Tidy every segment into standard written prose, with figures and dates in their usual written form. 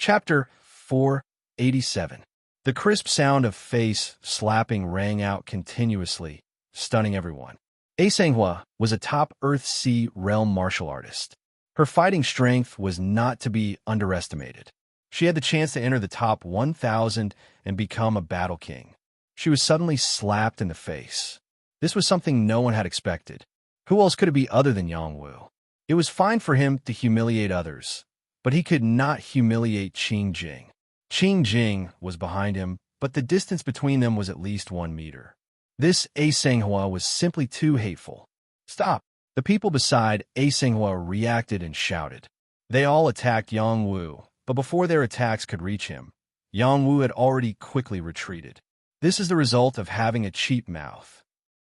Chapter 487. The crisp sound of face slapping rang out continuously, stunning everyone. A Sanghua was a top Earth-Sea realm martial artist. Her fighting strength was not to be underestimated. She had the chance to enter the top 1,000 and become a battle king. She was suddenly slapped in the face. This was something no one had expected. Who else could it be other than Yang Wu? It was fine for him to humiliate others, but he could not humiliate Qing Jing. Qing Jing was behind him, but the distance between them was at least 1 meter. This A Sanghua was simply too hateful. Stop! The people beside A Sanghua reacted and shouted. They all attacked Yang Wu, but before their attacks could reach him, Yang Wu had already quickly retreated. This is the result of having a cheap mouth.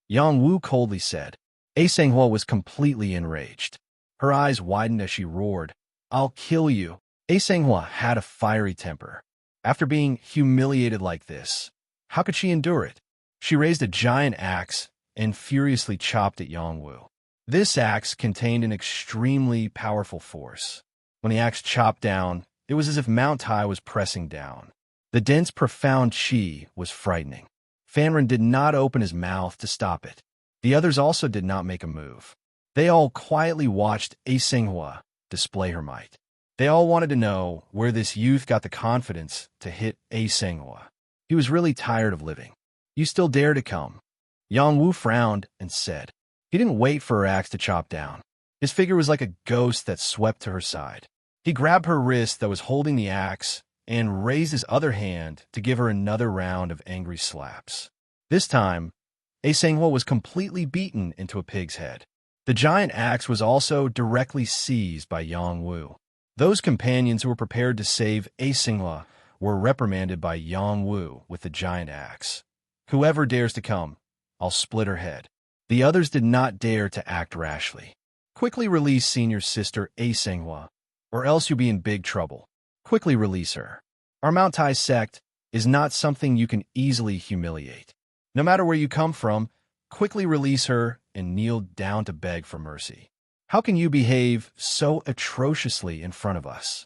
Yang Wu coldly said. A Sanghua was completely enraged. Her eyes widened as she roared, "I'll kill you." A Sanghua had a fiery temper. After being humiliated like this, how could she endure it? She raised a giant axe and furiously chopped at Yang Wu. This axe contained an extremely powerful force. When the axe chopped down, it was as if Mount Tai was pressing down. The dense, profound qi was frightening. Fanren did not open his mouth to stop it. The others also did not make a move. They all quietly watched A Sanghua display her might. They all wanted to know where this youth got the confidence to hit A Sanghua. He was really tired of living. "You still dare to come?" Yang Wu frowned and said. He didn't wait for her axe to chop down. His figure was like a ghost that swept to her side. He grabbed her wrist that was holding the axe and raised his other hand to give her another round of angry slaps. This time, A Sanghua was completely beaten into a pig's head. The giant axe was also directly seized by Yang Wu. Those companions who were prepared to save A Sanghua were reprimanded by Yang Wu with the giant axe. "Whoever dares to come, I'll split her head." The others did not dare to act rashly. "Quickly release senior sister A Sanghua, or else you'll be in big trouble. Quickly release her. Our Mount Tai sect is not something you can easily humiliate. No matter where you come from, quickly release her and kneel down to beg for mercy. How can you behave so atrociously in front of us?"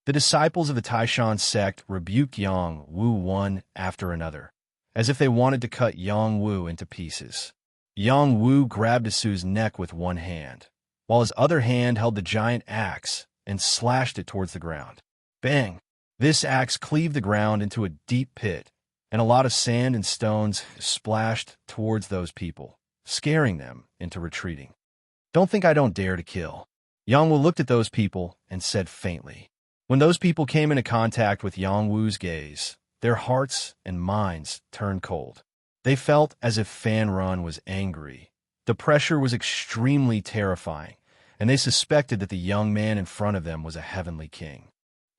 The disciples of the Taishan sect rebuked Yang Wu one after another, as if they wanted to cut Yang Wu into pieces. Yang Wu grabbed Asu's neck with one hand, while his other hand held the giant axe and slashed it towards the ground. Bang! This axe cleaved the ground into a deep pit, and a lot of sand and stones splashed towards those people, scaring them into retreating. "Don't think I don't dare to kill." Yang Wu looked at those people and said faintly. When those people came into contact with Yang Wu's gaze, their hearts and minds turned cold. They felt as if Fan Run was angry. The pressure was extremely terrifying, and they suspected that the young man in front of them was a heavenly king.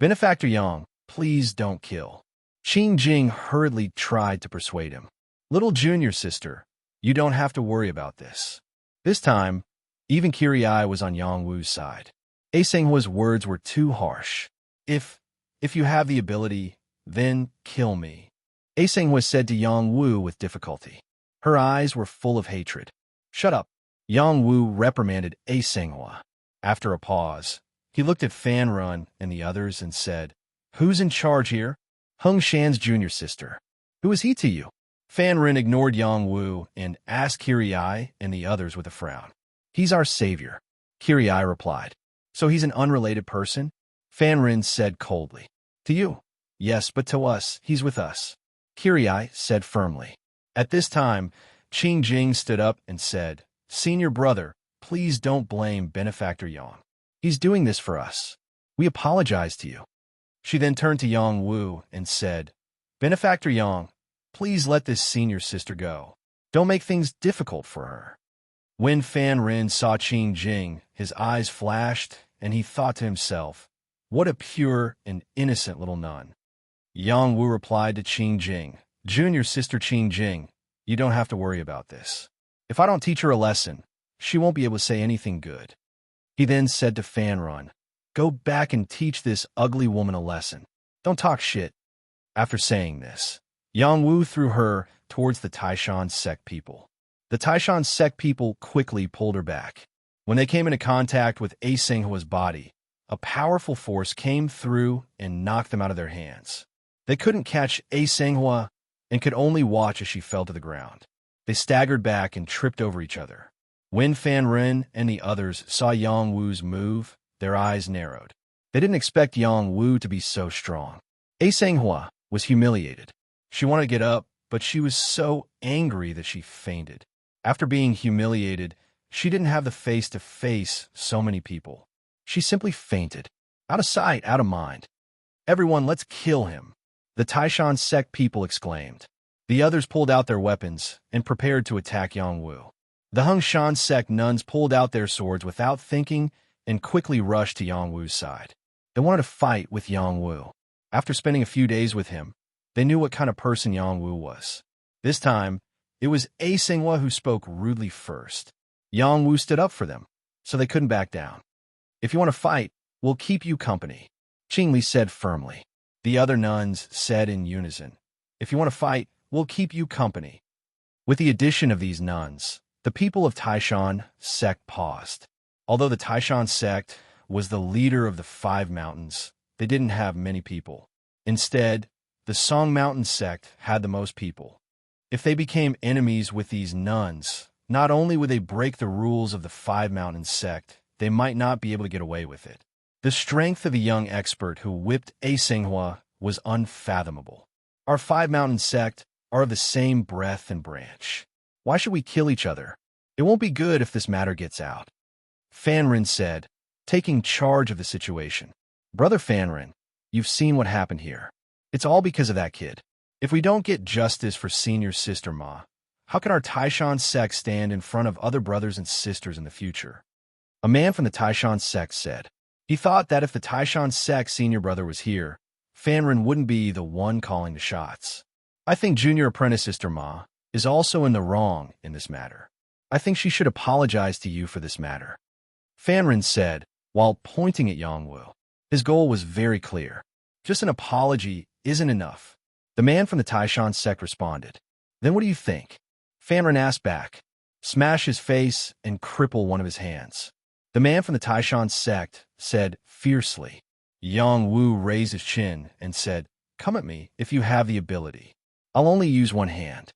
"Benefactor Yang, please don't kill." Qing Jing hurriedly tried to persuade him. "Little junior sister, you don't have to worry about this." This time, even Kirai was on Yang Wu's side. A Senghua's words were too harsh. If you have the ability, then kill me," A Senghua said to Yang Wu with difficulty. Her eyes were full of hatred. "Shut up," Yang Wu reprimanded A Senghua. After a pause, he looked at Fan Run and the others and said, "Who's in charge here?" "Hung Shan's junior sister." "Who is he to you?" Fan Rin ignored Yang Wu and asked Kirai and the others with a frown. "He's our savior," Kirai replied. "So he's an unrelated person?" Fan Rin said coldly. "To you, yes, but to us, he's with us," Kirai said firmly. At this time, Qing Jing stood up and said, "Senior brother, please don't blame Benefactor Yang. He's doing this for us. We apologize to you." She then turned to Yang Wu and said, "Benefactor Yang, please let this senior sister go. Don't make things difficult for her." When Fan Rin saw Qing Jing, his eyes flashed, and he thought to himself, "What a pure and innocent little nun." Yang Wu replied to Qing Jing, "Junior sister Qing Jing, you don't have to worry about this. If I don't teach her a lesson, she won't be able to say anything good." He then said to Fan Run, "Go back and teach this ugly woman a lesson. Don't talk shit." After saying this, Yang Wu threw her towards the Taishan sect people. The Taishan sect people quickly pulled her back. When they came into contact with A Senghua's body, a powerful force came through and knocked them out of their hands. They couldn't catch A Sanghua and could only watch as she fell to the ground. They staggered back and tripped over each other. When Fan Ren and the others saw Yang Wu's move, their eyes narrowed. They didn't expect Yang Wu to be so strong. A Sanghua was humiliated. She wanted to get up, but she was so angry that she fainted. After being humiliated, she didn't have the face to face so many people. She simply fainted. Out of sight, out of mind. "Everyone, let's kill him," the Taishan sect people exclaimed. The others pulled out their weapons and prepared to attack Yang Wu. The Hung Shan sect nuns pulled out their swords without thinking and quickly rushed to Yang Wu's side. They wanted to fight with Yang Wu. After spending a few days with him, they knew what kind of person Yang Wu was. This time, it was A Sanghua who spoke rudely first. Yang Wu stood up for them, so they couldn't back down. "If you want to fight, we'll keep you company," Qingli said firmly. The other nuns said in unison, "If you want to fight, we'll keep you company." With the addition of these nuns, the people of Taishan sect paused. Although the Taishan sect was the leader of the 5 mountains, they didn't have many people. Instead, the Song Mountain sect had the most people. If they became enemies with these nuns, not only would they break the rules of the 5 mountain sect, they might not be able to get away with it. The strength of the young expert who whipped A Sanghua was unfathomable. "Our 5 mountain sect are of the same breath and branch. Why should we kill each other? It won't be good if this matter gets out," Fanrin said, taking charge of the situation. "Brother Fanrin, you've seen what happened here. It's all because of that kid. If we don't get justice for senior sister Ma, how can our Taishan sect stand in front of other brothers and sisters in the future?" A man from the Taishan sect said. He thought that if the Taishan sect senior brother was here, Fanrin wouldn't be the one calling the shots. "I think junior apprentice sister Ma is also in the wrong in this matter. I think she should apologize to you for this matter," Fanrin said, while pointing at Yang Wu. His goal was very clear. Just an apology isn't enough. The man from the Taishan sect responded. "Then what do you think?" Fanrin asked back. "Smash his face and cripple one of his hands." The man from the Taishan sect said fiercely. Yang Wu raised his chin and said, "Come at me if you have the ability. I'll only use one hand.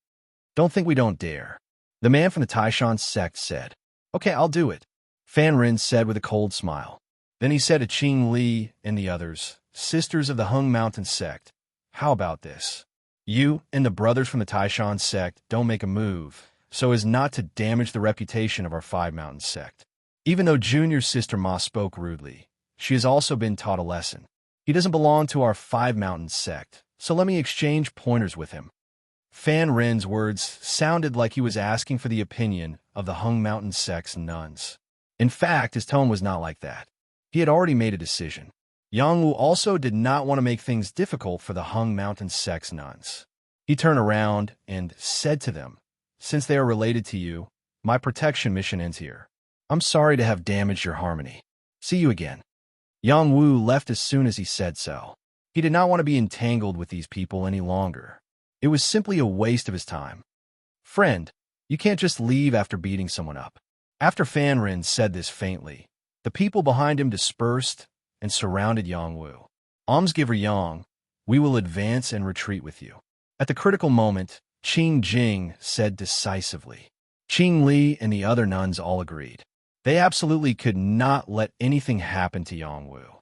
Don't think we don't dare." The man from the Taishan sect said, "Okay, I'll do it," Fanrin said with a cold smile. Then he said to Qing Li and the others, "Sisters of the Hung Mountain sect, how about this? You and the brothers from the Taishan sect don't make a move so as not to damage the reputation of our 5 mountain sect." Even though junior sister Ma spoke rudely, she has also been taught a lesson. He doesn't belong to our 5 mountain sect, so let me exchange pointers with him. Fan Ren's words sounded like he was asking for the opinion of the Hung Mountain sect's nuns. In fact, his tone was not like that. He had already made a decision. Yang Wu also did not want to make things difficult for the Hung Mountain sect's nuns. He turned around and said to them, "Since they are related to you, my protection mission ends here. I'm sorry to have damaged your harmony. See you again." Yang Wu left as soon as he said so. He did not want to be entangled with these people any longer. It was simply a waste of his time. "Friend, you can't just leave after beating someone up." After Fanrin said this faintly, the people behind him dispersed and surrounded Yang Wu. "Almsgiver Yang, we will advance and retreat with you." At the critical moment, Qing Jing said decisively. Qing Li and the other nuns all agreed. They absolutely could not let anything happen to Yang Wu.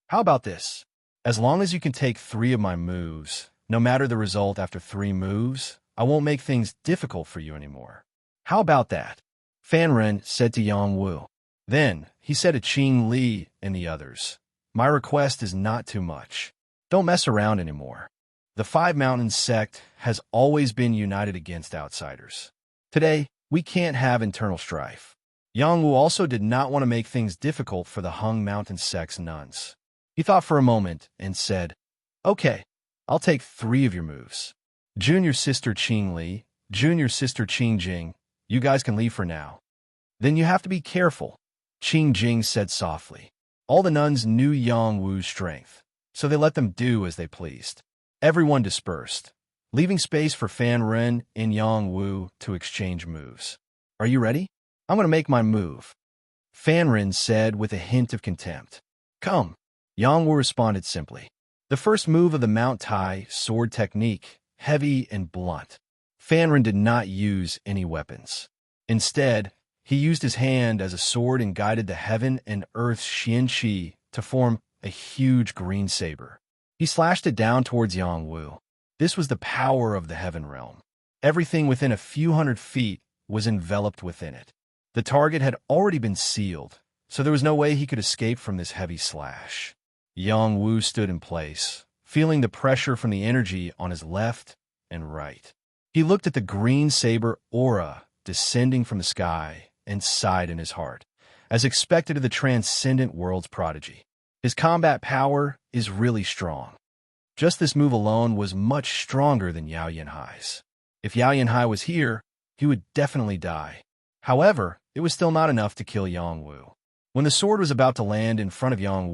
"How about this? As long as you can take 3 of my moves, no matter the result after 3 moves, I won't make things difficult for you anymore. How about that?" Fanrin said to Yang Wu. Then he said to Qing Li and the others, "My request is not too much. Don't mess around anymore. The 5 Mountain sect has always been united against outsiders. Today, we can't have internal strife." Yang Wu also did not want to make things difficult for the Hung Mountain sect's nuns. He thought for a moment and said, "Okay, I'll take 3 of your moves. Junior sister Qing Li, junior sister Qing Jing, you guys can leave for now." "Then you have to be careful," Qing Jing said softly. All the nuns knew Yang Wu's strength, so they let them do as they pleased. Everyone dispersed, leaving space for Fan Ren and Yang Wu to exchange moves. "Are you ready? I'm going to make my move," Fan Ren said with a hint of contempt. Come. Yang Wu responded simply. The first move of the Mount Tai sword technique, heavy and blunt. Fan Ren did not use any weapons. Instead, he used his hand as a sword and guided the heaven and earth's Xian Qi to form a huge green saber. He slashed it down towards Yang Wu. This was the power of the heaven realm. Everything within a few hundred feet was enveloped within it. The target had already been sealed, so there was no way he could escape from this heavy slash. Yang Wu stood in place, feeling the pressure from the energy on his left and right. He looked at the green saber aura descending from the sky and sighed in his heart, as expected of the transcendent world's prodigy. His combat power is really strong. Just this move alone was much stronger than Yao Yanhai's. If Yao Yanhai was here, he would definitely die. However, it was still not enough to kill Yang Wu. When the sword was about to land in front of Yang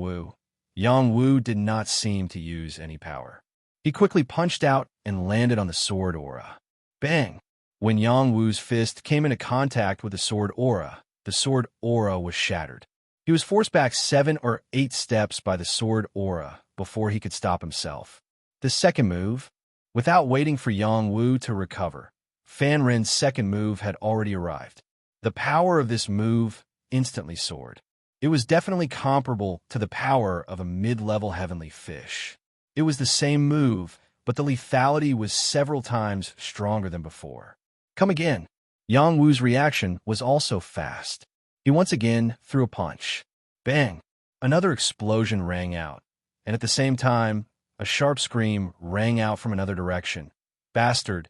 Wu did not seem to use any power. He quickly punched out and landed on the sword aura. Bang! When Yang Wu's fist came into contact with the sword aura was shattered. He was forced back 7 or 8 steps by the sword aura before he could stop himself. The second move, without waiting for Yang Wu to recover, Fan Ren's second move had already arrived. The power of this move instantly soared. It was definitely comparable to the power of a mid-level heavenly fish. It was the same move, but the lethality was several times stronger than before. Come again. Yang Wu's reaction was also fast. He once again threw a punch. Bang! Another explosion rang out, and at the same time, a sharp scream rang out from another direction. Bastard!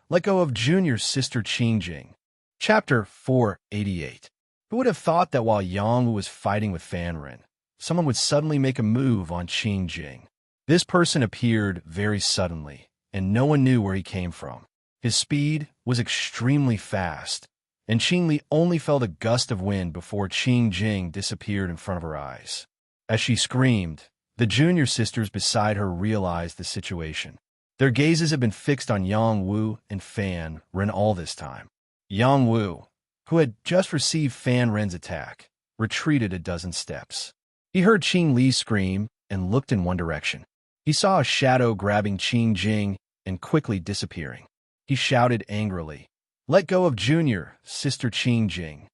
Let go of Junior's sister Qingjing. Chapter 488. Who would have thought that while Yang Wu was fighting with Fan Ren, someone would suddenly make a move on Qingjing? This person appeared very suddenly, and no one knew where he came from. His speed was extremely fast, and Qing Li only felt a gust of wind before Qingjing disappeared in front of her eyes. As she screamed, the junior sisters beside her realized the situation. Their gazes had been fixed on Yang Wu and Fan Ren all this time. Yang Wu, who had just received Fan Ren's attack, retreated a dozen steps. He heard Qing Li scream and looked in one direction. He saw a shadow grabbing Qingjing and quickly disappearing. He shouted angrily, "Let go of Junior, Sister Qingjing."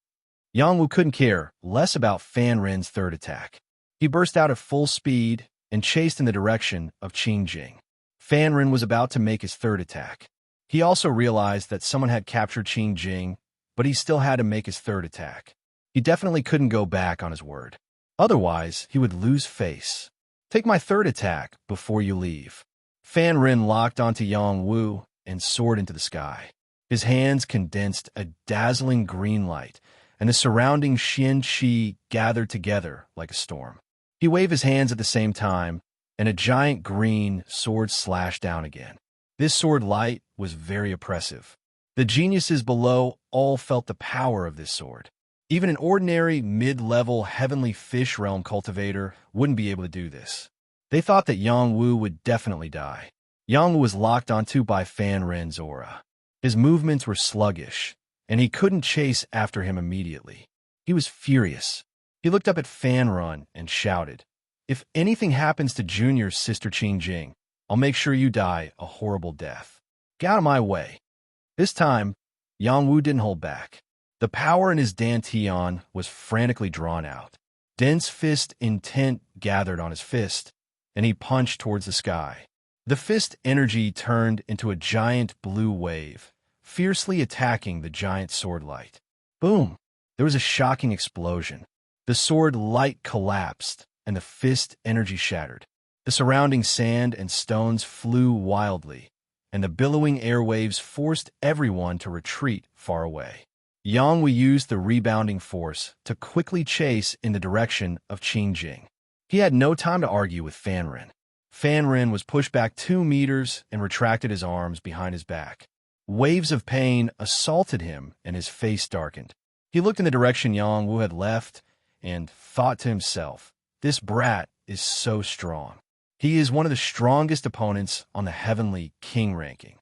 Yang Wu couldn't care less about Fan Ren's third attack. He burst out at full speed and chased in the direction of Qingjing. Fan Ren was about to make his third attack. He also realized that someone had captured Qingjing, but he still had to make his third attack. He definitely couldn't go back on his word. Otherwise, he would lose face. Take my third attack before you leave. Fan Ren locked onto Yang Wu and soared into the sky. His hands condensed a dazzling green light, and the surrounding Xian Qi gathered together like a storm. He waved his hands at the same time, and a giant green sword slashed down again. This sword light was very oppressive. The geniuses below all felt the power of this sword. Even an ordinary mid-level heavenly fish realm cultivator wouldn't be able to do this. They thought that Yang Wu would definitely die. Yang Wu was locked onto by Fan Ren's aura. His movements were sluggish, and he couldn't chase after him immediately. He was furious. He looked up at Fan Ren and shouted, "If anything happens to Junior's sister Qingjing, I'll make sure you die a horrible death. Get out of my way." This time, Yang Wu didn't hold back. The power in his dantian was frantically drawn out. Dense fist intent gathered on his fist, and he punched towards the sky. The fist energy turned into a giant blue wave, fiercely attacking the giant sword light. Boom! There was a shocking explosion. The sword light collapsed, and the fist energy shattered. The surrounding sand and stones flew wildly, and the billowing airwaves forced everyone to retreat far away. Yang Wu used the rebounding force to quickly chase in the direction of Qingjing. He had no time to argue with Fan Ren. Fan Ren was pushed back 2 meters and retracted his arms behind his back. Waves of pain assaulted him, and his face darkened. He looked in the direction Yang Wu had left and thought to himself, "This brat is so strong. He is one of the strongest opponents on the Heavenly King ranking."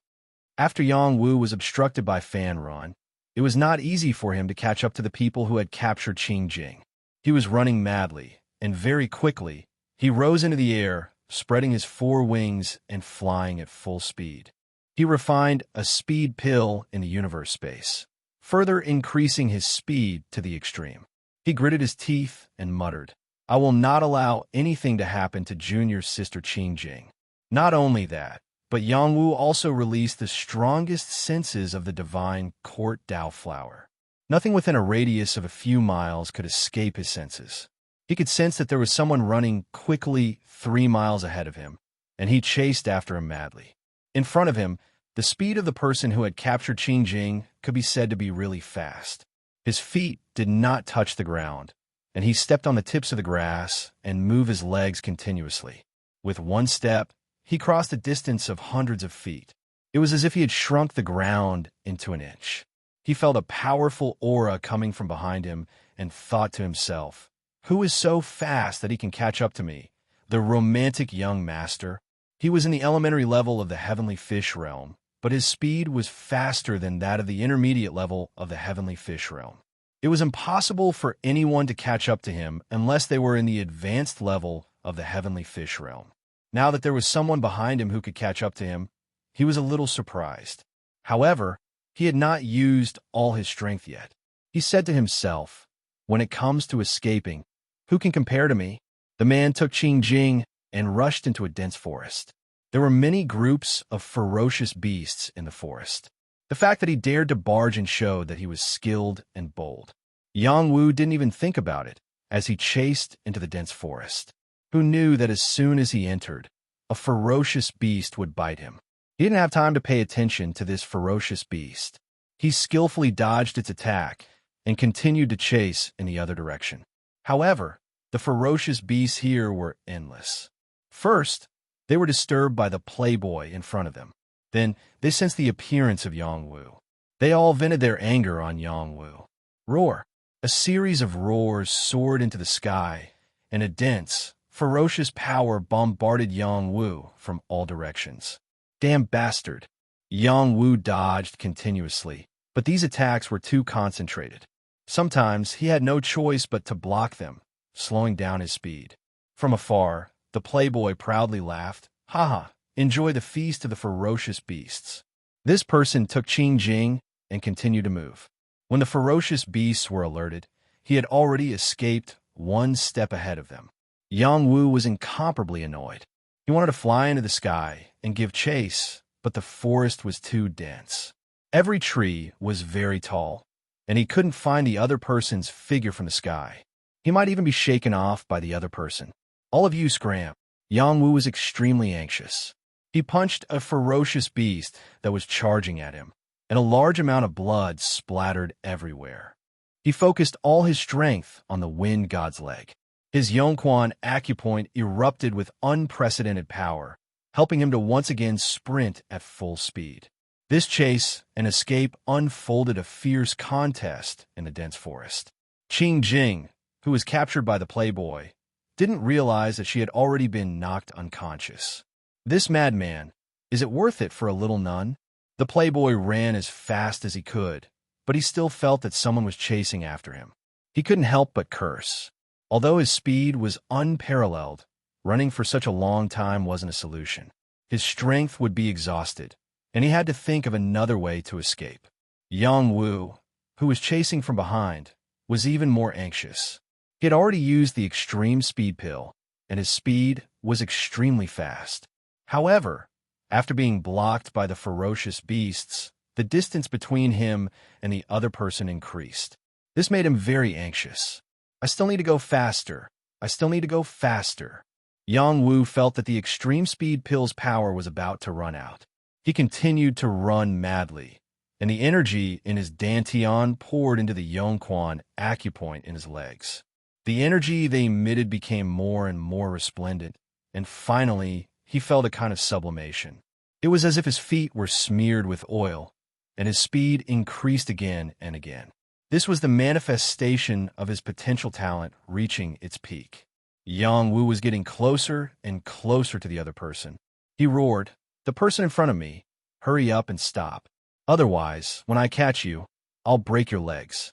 After Yang Wu was obstructed by Fan Ren, it was not easy for him to catch up to the people who had captured Qingjing. He was running madly, and very quickly, he rose into the air, spreading his four wings and flying at full speed. He refined a speed pill in the universe space, further increasing his speed to the extreme. He gritted his teeth and muttered, "I will not allow anything to happen to Junior's sister Qingjing." Not only that, but Yangwu also released the strongest senses of the divine court Dao flower. Nothing within a radius of a few miles could escape his senses. He could sense that there was someone running quickly 3 miles ahead of him, and he chased after him madly. In front of him, the speed of the person who had captured Qingjing could be said to be really fast. His feet did not touch the ground, and he stepped on the tips of the grass and moved his legs continuously. With one step, he crossed a distance of hundreds of feet. It was as if he had shrunk the ground into an inch. He felt a powerful aura coming from behind him and thought to himself, "Who is so fast that he can catch up to me? The romantic young master." He was in the elementary level of the heavenly fish realm, but his speed was faster than that of the intermediate level of the heavenly fish realm. It was impossible for anyone to catch up to him unless they were in the advanced level of the heavenly fish realm. Now that there was someone behind him who could catch up to him, he was a little surprised. However, he had not used all his strength yet. He said to himself, "When it comes to escaping, who can compare to me?" The man took Qingjing and rushed into a dense forest. There were many groups of ferocious beasts in the forest. The fact that he dared to barge in showed that he was skilled and bold. Yang Wu didn't even think about it as he chased into the dense forest. Who knew that as soon as he entered, a ferocious beast would bite him? He didn't have time to pay attention to this ferocious beast. He skillfully dodged its attack and continued to chase in the other direction. However, the ferocious beasts here were endless. First, they were disturbed by the playboy in front of them. Then, they sensed the appearance of Yang Wu. They all vented their anger on Yang Wu. Roar! A series of roars soared into the sky, and a dense, ferocious power bombarded Yang Wu from all directions. Damn bastard! Yang Wu dodged continuously, but these attacks were too concentrated. Sometimes he had no choice but to block them, slowing down his speed. From afar, the playboy proudly laughed, "Haha, enjoy the feast of the ferocious beasts." This person took Qingjing and continued to move. When the ferocious beasts were alerted, he had already escaped one step ahead of them. Yang Wu was incomparably annoyed. He wanted to fly into the sky and give chase, but the forest was too dense. Every tree was very tall, and he couldn't find the other person's figure from the sky. He might even be shaken off by the other person. All of you scram. Yang Wu was extremely anxious. He punched a ferocious beast that was charging at him, and a large amount of blood splattered everywhere. He focused all his strength on the wind god's leg. His Yongquan acupoint erupted with unprecedented power, helping him to once again sprint at full speed. This chase and escape unfolded a fierce contest in the dense forest. Qingjing, who was captured by the playboy, didn't realize that she had already been knocked unconscious. This madman, is it worth it for a little nun? The playboy ran as fast as he could, but he still felt that someone was chasing after him. He couldn't help but curse. Although his speed was unparalleled, running for such a long time wasn't a solution. His strength would be exhausted, and he had to think of another way to escape. Yang Wu, who was chasing from behind, was even more anxious. He had already used the extreme speed pill, and his speed was extremely fast. However, after being blocked by the ferocious beasts, the distance between him and the other person increased. This made him very anxious. "I still need to go faster. I still need to go faster." Yang Wu felt that the extreme speed pill's power was about to run out. He continued to run madly, and the energy in his dantian poured into the Yongquan acupoint in his legs. The energy they emitted became more and more resplendent, and finally, he felt a kind of sublimation. It was as if his feet were smeared with oil, and his speed increased again and again. This was the manifestation of his potential talent reaching its peak. Yang Wu was getting closer and closer to the other person. He roared, "The person in front of me, hurry up and stop. Otherwise, when I catch you, I'll break your legs."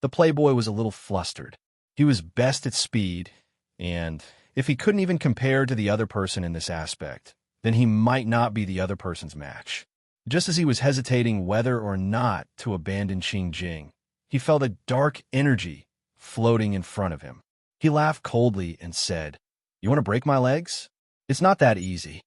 The playboy was a little flustered. He was best at speed, And if he couldn't even compare to the other person in this aspect, then he might not be the other person's match. Just as he was hesitating whether or not to abandon Qing Jing, he felt a dark energy floating in front of him. He laughed coldly and said, "You want to break my legs? It's not that easy."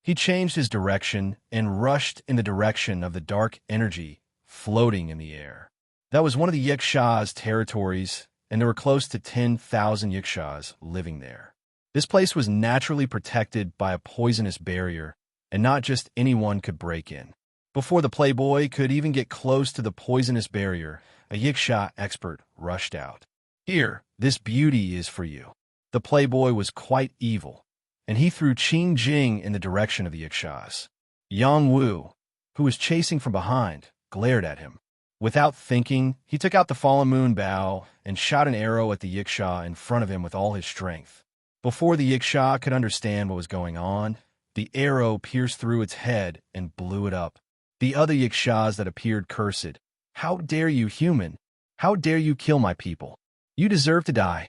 He changed his direction and rushed in the direction of the dark energy floating in the air. That was one of the Yiksha's territories, and there were close to 10,000 Yikshas living there. This place was naturally protected by a poisonous barrier, and not just anyone could break in. Before the playboy could even get close to the poisonous barrier, a Yiksha expert rushed out. "Here, this beauty is for you." The playboy was quite evil, and he threw Qing Jing in the direction of the Yikshas. Yang Wu, who was chasing from behind, glared at him. Without thinking, he took out the fallen moon bow and shot an arrow at the Yiksha in front of him with all his strength. Before the Yiksha could understand what was going on, the arrow pierced through its head and blew it up. The other Yikshas that appeared cursed, "How dare you, human? How dare you kill my people? You deserve to die."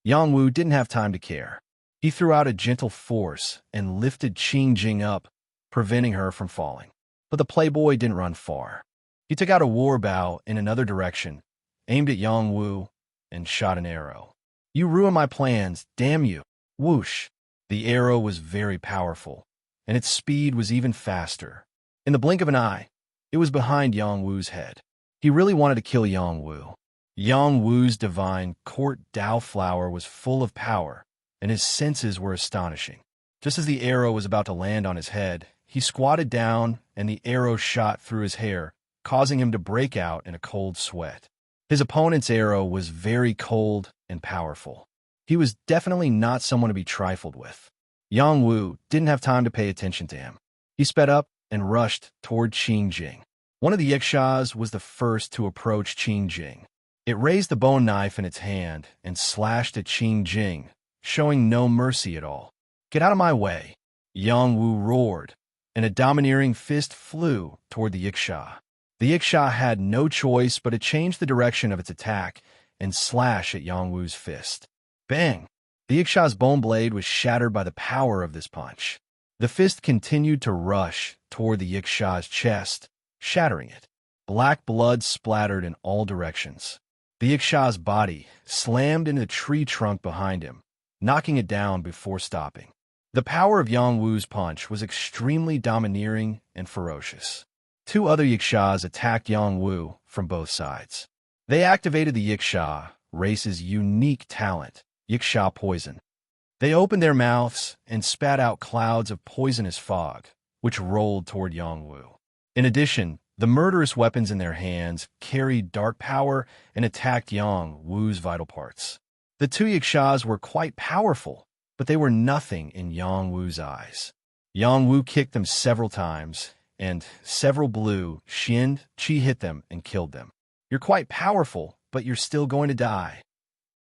Yang Wu didn't have time to care. He threw out a gentle force and lifted Qing Jing up, preventing her from falling. But the playboy didn't run far. He took out a war bow in another direction, aimed at Yang Wu, and shot an arrow. "You ruined my plans, damn you!" Whoosh! The arrow was very powerful, and its speed was even faster. In the blink of an eye, it was behind Yang Wu's head. He really wanted to kill Yang Wu. Yang Wu's divine court Dao flower was full of power, and his senses were astonishing. Just as the arrow was about to land on his head, he squatted down, and the arrow shot through his hair, causing him to break out in a cold sweat. His opponent's arrow was very cold and powerful. He was definitely not someone to be trifled with. Yang Wu didn't have time to pay attention to him. He sped up and rushed toward Qing Jing. One of the Yikshas was the first to approach Qing Jing. It raised the bone knife in its hand and slashed at Qing Jing, showing no mercy at all. "Get out of my way!" Yang Wu roared, and a domineering fist flew toward the Yiksha. The Yiksha had no choice but to change the direction of its attack and slash at Yang Wu's fist. Bang! The Yiksha's bone blade was shattered by the power of this punch. The fist continued to rush toward the Yiksha's chest, shattering it. Black blood splattered in all directions. The Yiksha's body slammed into the tree trunk behind him, knocking it down before stopping. The power of Yang Wu's punch was extremely domineering and ferocious. Two other Yikshas attacked Yang Wu from both sides. They activated the Yiksha race's unique talent, Yiksha poison. They opened their mouths and spat out clouds of poisonous fog, which rolled toward Yang Wu. In addition, the murderous weapons in their hands carried dark power and attacked Yang Wu's vital parts. The two Yikshas were quite powerful, but they were nothing in Yang Wu's eyes. Yang Wu kicked them several times, and several blew, shinned, chi hit them and killed them. "You're quite powerful, but you're still going to die."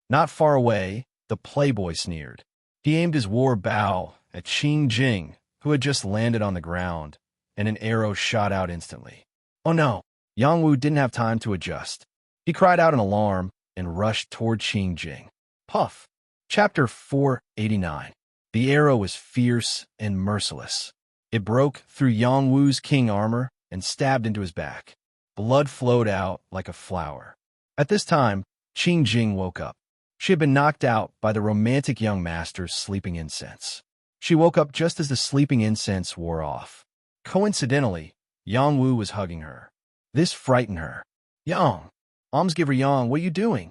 Not far away, the playboy sneered. He aimed his war bow at Qing Jing, who had just landed on the ground, and an arrow shot out instantly. "Oh no!" Yang Wu didn't have time to adjust. He cried out in alarm and rushed toward Qing Jing. Puff! Chapter 489. The arrow was fierce and merciless. It broke through Yang Wu's king armor and stabbed into his back. Blood flowed out like a flower. At this time, Qing Jing woke up. She had been knocked out by the romantic young master's sleeping incense. She woke up just as the sleeping incense wore off. Coincidentally, Yang Wu was hugging her. This frightened her. "Yang, almsgiver Yang, what are you doing?"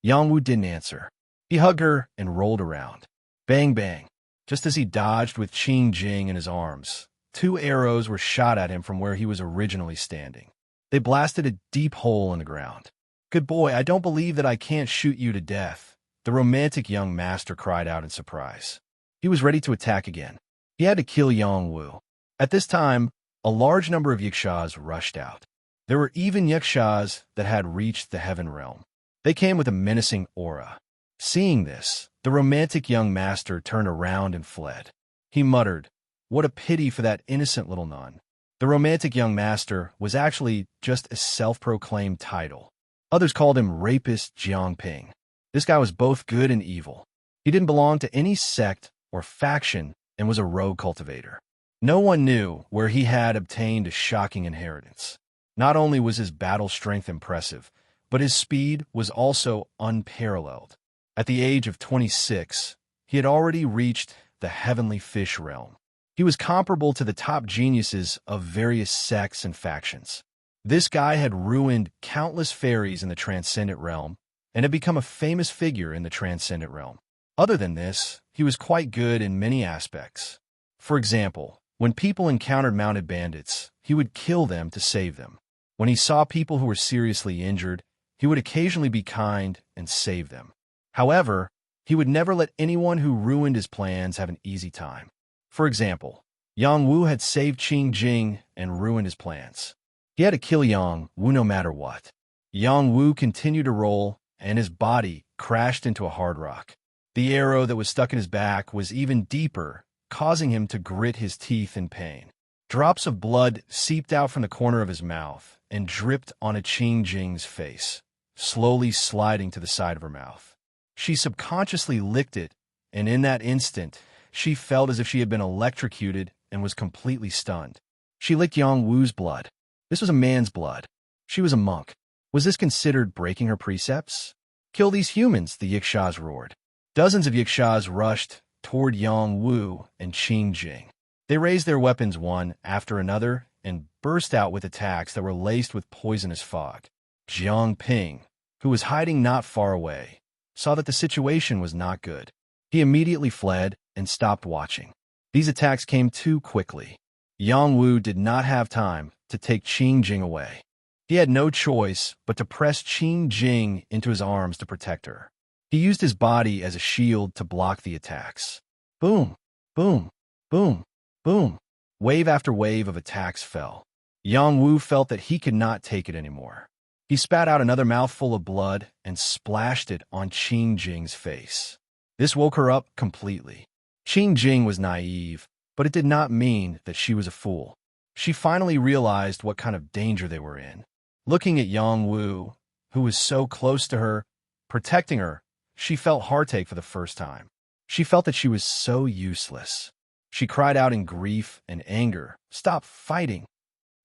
Yang Wu didn't answer. He hugged her and rolled around. Bang, bang. Just as he dodged with Qing Jing in his arms, two arrows were shot at him from where he was originally standing. They blasted a deep hole in the ground. "Good boy, I don't believe that I can't shoot you to death," the romantic young master cried out in surprise. He was ready to attack again. He had to kill Yang Wu. At this time, a large number of Yikshas rushed out. There were even Yikshas that had reached the heaven realm. They came with a menacing aura. Seeing this, the romantic young master turned around and fled. He muttered, "What a pity for that innocent little nun." The romantic young master was actually just a self-proclaimed title. Others called him Rapist Jiangping. This guy was both good and evil. He didn't belong to any sect or faction and was a rogue cultivator. No one knew where he had obtained a shocking inheritance. Not only was his battle strength impressive, but his speed was also unparalleled. At the age of 26, he had already reached the heavenly fish realm. He was comparable to the top geniuses of various sects and factions. This guy had ruined countless fairies in the transcendent realm and had become a famous figure in the transcendent realm. Other than this, he was quite good in many aspects. For example, when people encountered mounted bandits, he would kill them to save them. When he saw people who were seriously injured, he would occasionally be kind and save them. However, he would never let anyone who ruined his plans have an easy time. For example, Yang Wu had saved Qing Jing and ruined his plans. He had to kill Yang Wu no matter what. Yang Wu continued to roll, and his body crashed into a hard rock. The arrow that was stuck in his back was even deeper, causing him to grit his teeth in pain. Drops of blood seeped out from the corner of his mouth and dripped onto Qing Jing's face, slowly sliding to the side of her mouth. She subconsciously licked it, and in that instant, she felt as if she had been electrocuted and was completely stunned. She licked Yang Wu's blood. This was a man's blood. She was a monk. Was this considered breaking her precepts? Kill these humans, the Yikshas roared. Dozens of Yikshas rushed toward Yang Wu and Qing Jing. They raised their weapons one after another and burst out with attacks that were laced with poisonous fog. Jiang Ping, who was hiding not far away, saw that the situation was not good. He immediately fled and stopped watching. These attacks came too quickly. Yang Wu did not have time to take Qing Jing away. He had no choice but to press Qing Jing into his arms to protect her. He used his body as a shield to block the attacks. Boom, boom, boom, boom. Wave after wave of attacks fell. Yang Wu felt that he could not take it anymore. He spat out another mouthful of blood and splashed it on Qing Jing's face. This woke her up completely. Qing Jing was naive, but it did not mean that she was a fool. She finally realized what kind of danger they were in. Looking at Yang Wu, who was so close to her, protecting her, she felt heartache for the first time. She felt that she was so useless. She cried out in grief and anger, "Stop fighting!"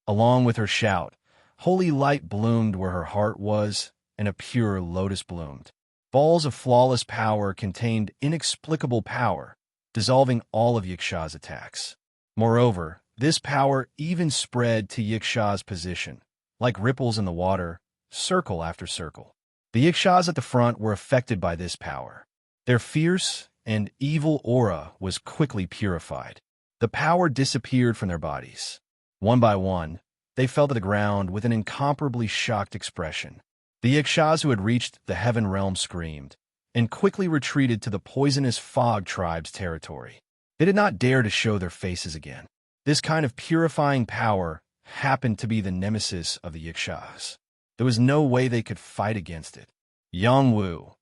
Along with her shout, holy light bloomed where her heart was, and a pure lotus bloomed. Balls of flawless power contained inexplicable power, dissolving all of Yiksha's attacks. Moreover, this power even spread to Yiksha's position, like ripples in the water, circle after circle. The Yikshas at the front were affected by this power. Their fierce and evil aura was quickly purified. The power disappeared from their bodies. One by one, they fell to the ground with an incomparably shocked expression. The Yikshas who had reached the heaven realm screamed, and quickly retreated to the poisonous fog tribe's territory. They did not dare to show their faces again. This kind of purifying power happened to be the nemesis of the Yikshas. There was no way they could fight against it. Yang Wu,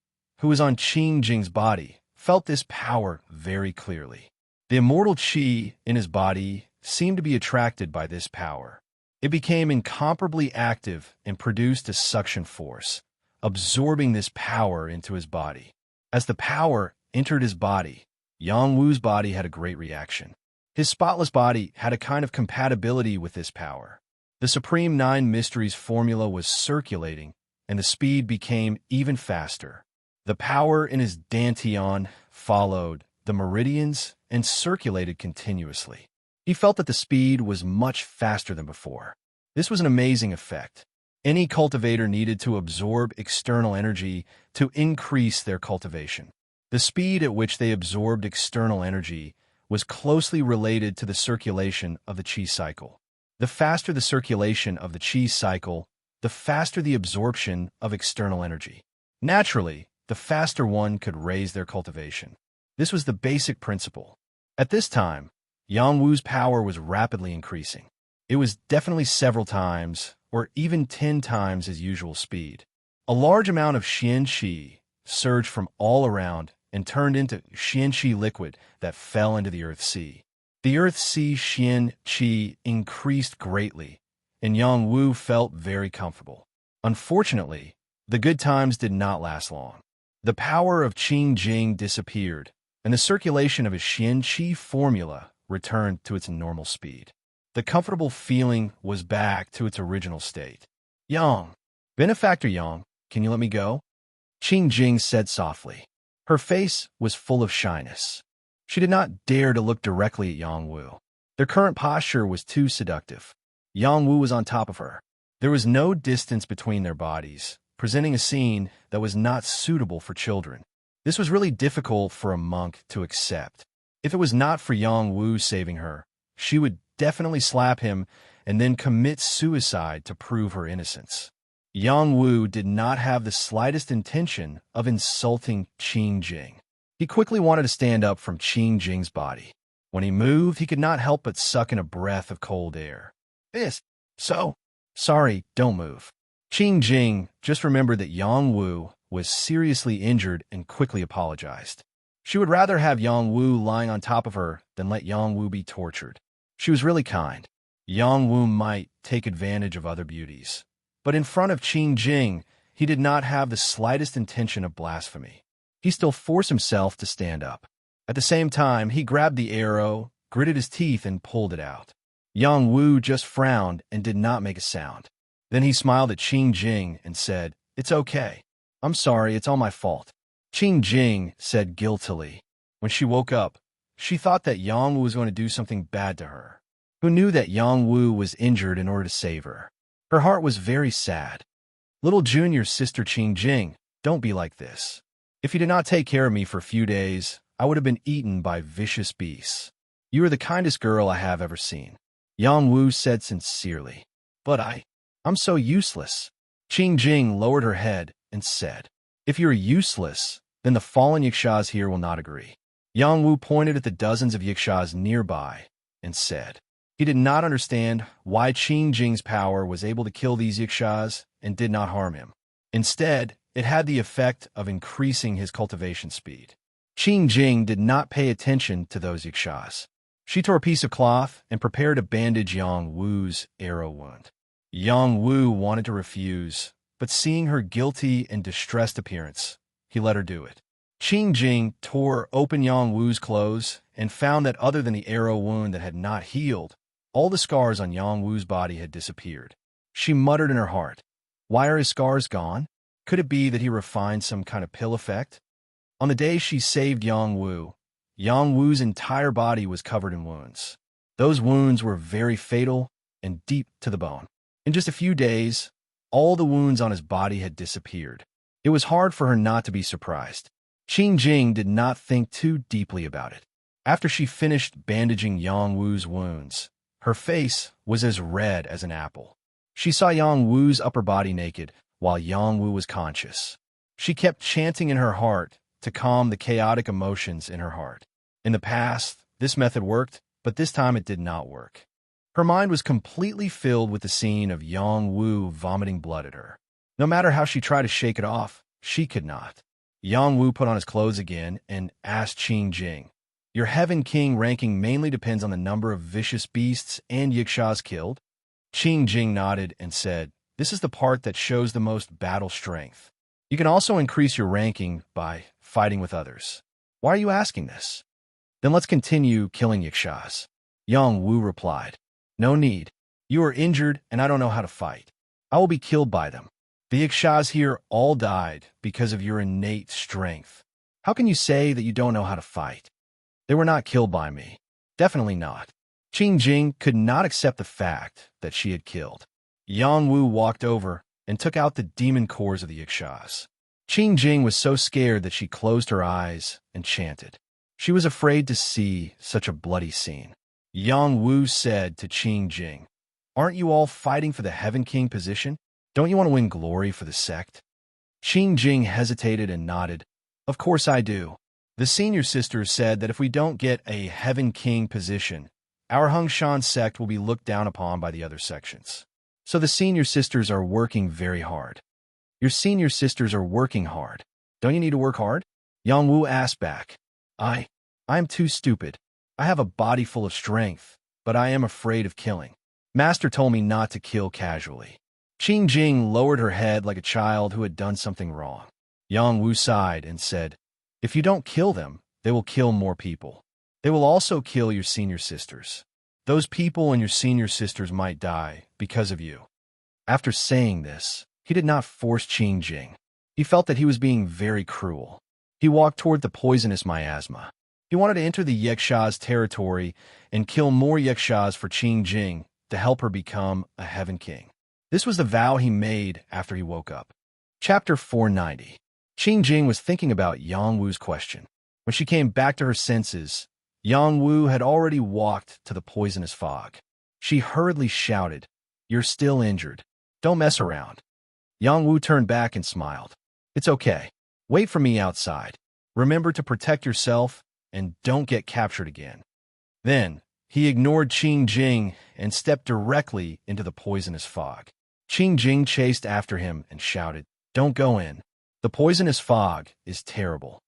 who was on Qing Jing's body, felt this power very clearly. The immortal qi in his body seemed to be attracted by this power. It became incomparably active and produced a suction force, absorbing this power into his body. As the power entered his body, Yang Wu's body had a great reaction. His spotless body had a kind of compatibility with this power. The Supreme Nine Mysteries formula was circulating, and the speed became even faster. The power in his dantian followed the meridians and circulated continuously. He felt that the speed was much faster than before. This was an amazing effect. Any cultivator needed to absorb external energy to increase their cultivation. The speed at which they absorbed external energy was closely related to the circulation of the qi cycle. The faster the circulation of the qi cycle, the faster the absorption of external energy. Naturally, the faster one could raise their cultivation. This was the basic principle. At this time, Yang Wu's power was rapidly increasing. It was definitely several times, or even 10 times his usual speed. A large amount of Xian Qi surged from all around and turned into Xian Qi liquid that fell into the Earth Sea. The Earth Sea Xian Qi increased greatly, and Yang Wu felt very comfortable. Unfortunately, the good times did not last long. The power of Qing Jing disappeared, and the circulation of his Xian Qi formula returned to its normal speed. The comfortable feeling was back to its original state. Yang, benefactor Yang, can you let me go? Qing Jing said softly. Her face was full of shyness. She did not dare to look directly at Yang Wu. Their current posture was too seductive. Yang Wu was on top of her. There was no distance between their bodies, presenting a scene that was not suitable for children. This was really difficult for a monk to accept. If it was not for Yang Wu saving her, she would definitely slap him and then commit suicide to prove her innocence. Yang Wu did not have the slightest intention of insulting Qing Jing. He quickly wanted to stand up from Qing Jing's body. When he moved, he could not help but suck in a breath of cold air. Sorry, don't move. Qing Jing just remembered that Yang Wu was seriously injured and quickly apologized. She would rather have Yang Wu lying on top of her than let Yang Wu be tortured. She was really kind. Yang Wu might take advantage of other beauties, but in front of Qing Jing, he did not have the slightest intention of blasphemy. He still forced himself to stand up. At the same time, he grabbed the arrow, gritted his teeth, and pulled it out. Yang Wu just frowned and did not make a sound. Then he smiled at Qing Jing and said, "It's okay. I'm sorry, it's all my fault." Qing Jing said guiltily. When she woke up, she thought that Yang Wu was going to do something bad to her. Who knew that Yang Wu was injured in order to save her? Her heart was very sad. Little junior sister Qing Jing, don't be like this. If you did not take care of me for a few days, I would have been eaten by vicious beasts. You are the kindest girl I have ever seen. Yang Wu said sincerely. But I'm so useless. Qing Jing lowered her head and said, if you're useless, then the fallen Yakshas here will not agree. Yang Wu pointed at the dozens of Yakshas nearby and said, he did not understand why Qing Jing's power was able to kill these Yakshas and did not harm him. Instead, it had the effect of increasing his cultivation speed. Qing Jing did not pay attention to those Yakshas. She tore a piece of cloth and prepared to bandage Yang Wu's arrow wound. Yang Wu wanted to refuse, but seeing her guilty and distressed appearance, he let her do it. Qing Jing tore open Yang Wu's clothes and found that other than the arrow wound that had not healed, all the scars on Yang Wu's body had disappeared. She muttered in her heart, why are his scars gone? Could it be that he refined some kind of pill effect? On the day she saved Yang Wu's entire body was covered in wounds. Those wounds were very fatal and deep to the bone. In just a few days, all the wounds on his body had disappeared. It was hard for her not to be surprised. Qing Jing did not think too deeply about it. After she finished bandaging Yang Wu's wounds, her face was as red as an apple. She saw Yang Wu's upper body naked, while Yang Wu was conscious. She kept chanting in her heart to calm the chaotic emotions in her heart. In the past, this method worked, but this time it did not work. Her mind was completely filled with the scene of Yang Wu vomiting blood at her. No matter how she tried to shake it off, she could not. Yang Wu put on his clothes again and asked Qing Jing, your Heaven King ranking mainly depends on the number of vicious beasts and Yakshas killed? Qing Jing nodded and said, this is the part that shows the most battle strength. You can also increase your ranking by fighting with others. Why are you asking this? Then let's continue killing Yakshas. Yang Wu replied, no need. You are injured and I don't know how to fight. I will be killed by them. The Yakshas here all died because of your innate strength. How can you say that you don't know how to fight? They were not killed by me. Definitely not. Qing Jing could not accept the fact that she had killed. Yang Wu walked over and took out the demon cores of the Yakshas. Qing Jing was so scared that she closed her eyes and chanted. She was afraid to see such a bloody scene. Yang Wu said to Qing Jing, aren't you all fighting for the Heaven King position? Don't you want to win glory for the sect? Qing Jing hesitated and nodded. Of course I do. The senior sisters said that if we don't get a Heaven King position, our Hung Shan sect will be looked down upon by the other sections. So the senior sisters are working very hard. Your senior sisters are working hard. Don't you need to work hard? Yang Wu asked back. I am too stupid. I have a body full of strength, but I am afraid of killing. Master told me not to kill casually. Qing Jing lowered her head like a child who had done something wrong. Yang Wu sighed and said, "If you don't kill them, they will kill more people. They will also kill your senior sisters. Those people and your senior sisters might die because of you." After saying this, he did not force Qing Jing. He felt that he was being very cruel. He walked toward the poisonous miasma. He wanted to enter the Yakshas territory and kill more Yakshas for Qing Jing to help her become a Heaven King. This was the vow he made after he woke up. Chapter 490. Qing Jing was thinking about Yang Wu's question. When she came back to her senses, Yang Wu had already walked to the poisonous fog. She hurriedly shouted, "You're still injured. Don't mess around." Yang Wu turned back and smiled. "It's okay. Wait for me outside. Remember to protect yourself and don't get captured again." Then, he ignored Qing Jing and stepped directly into the poisonous fog. Qing Jing chased after him and shouted, "Don't go in. The poisonous fog is terrible."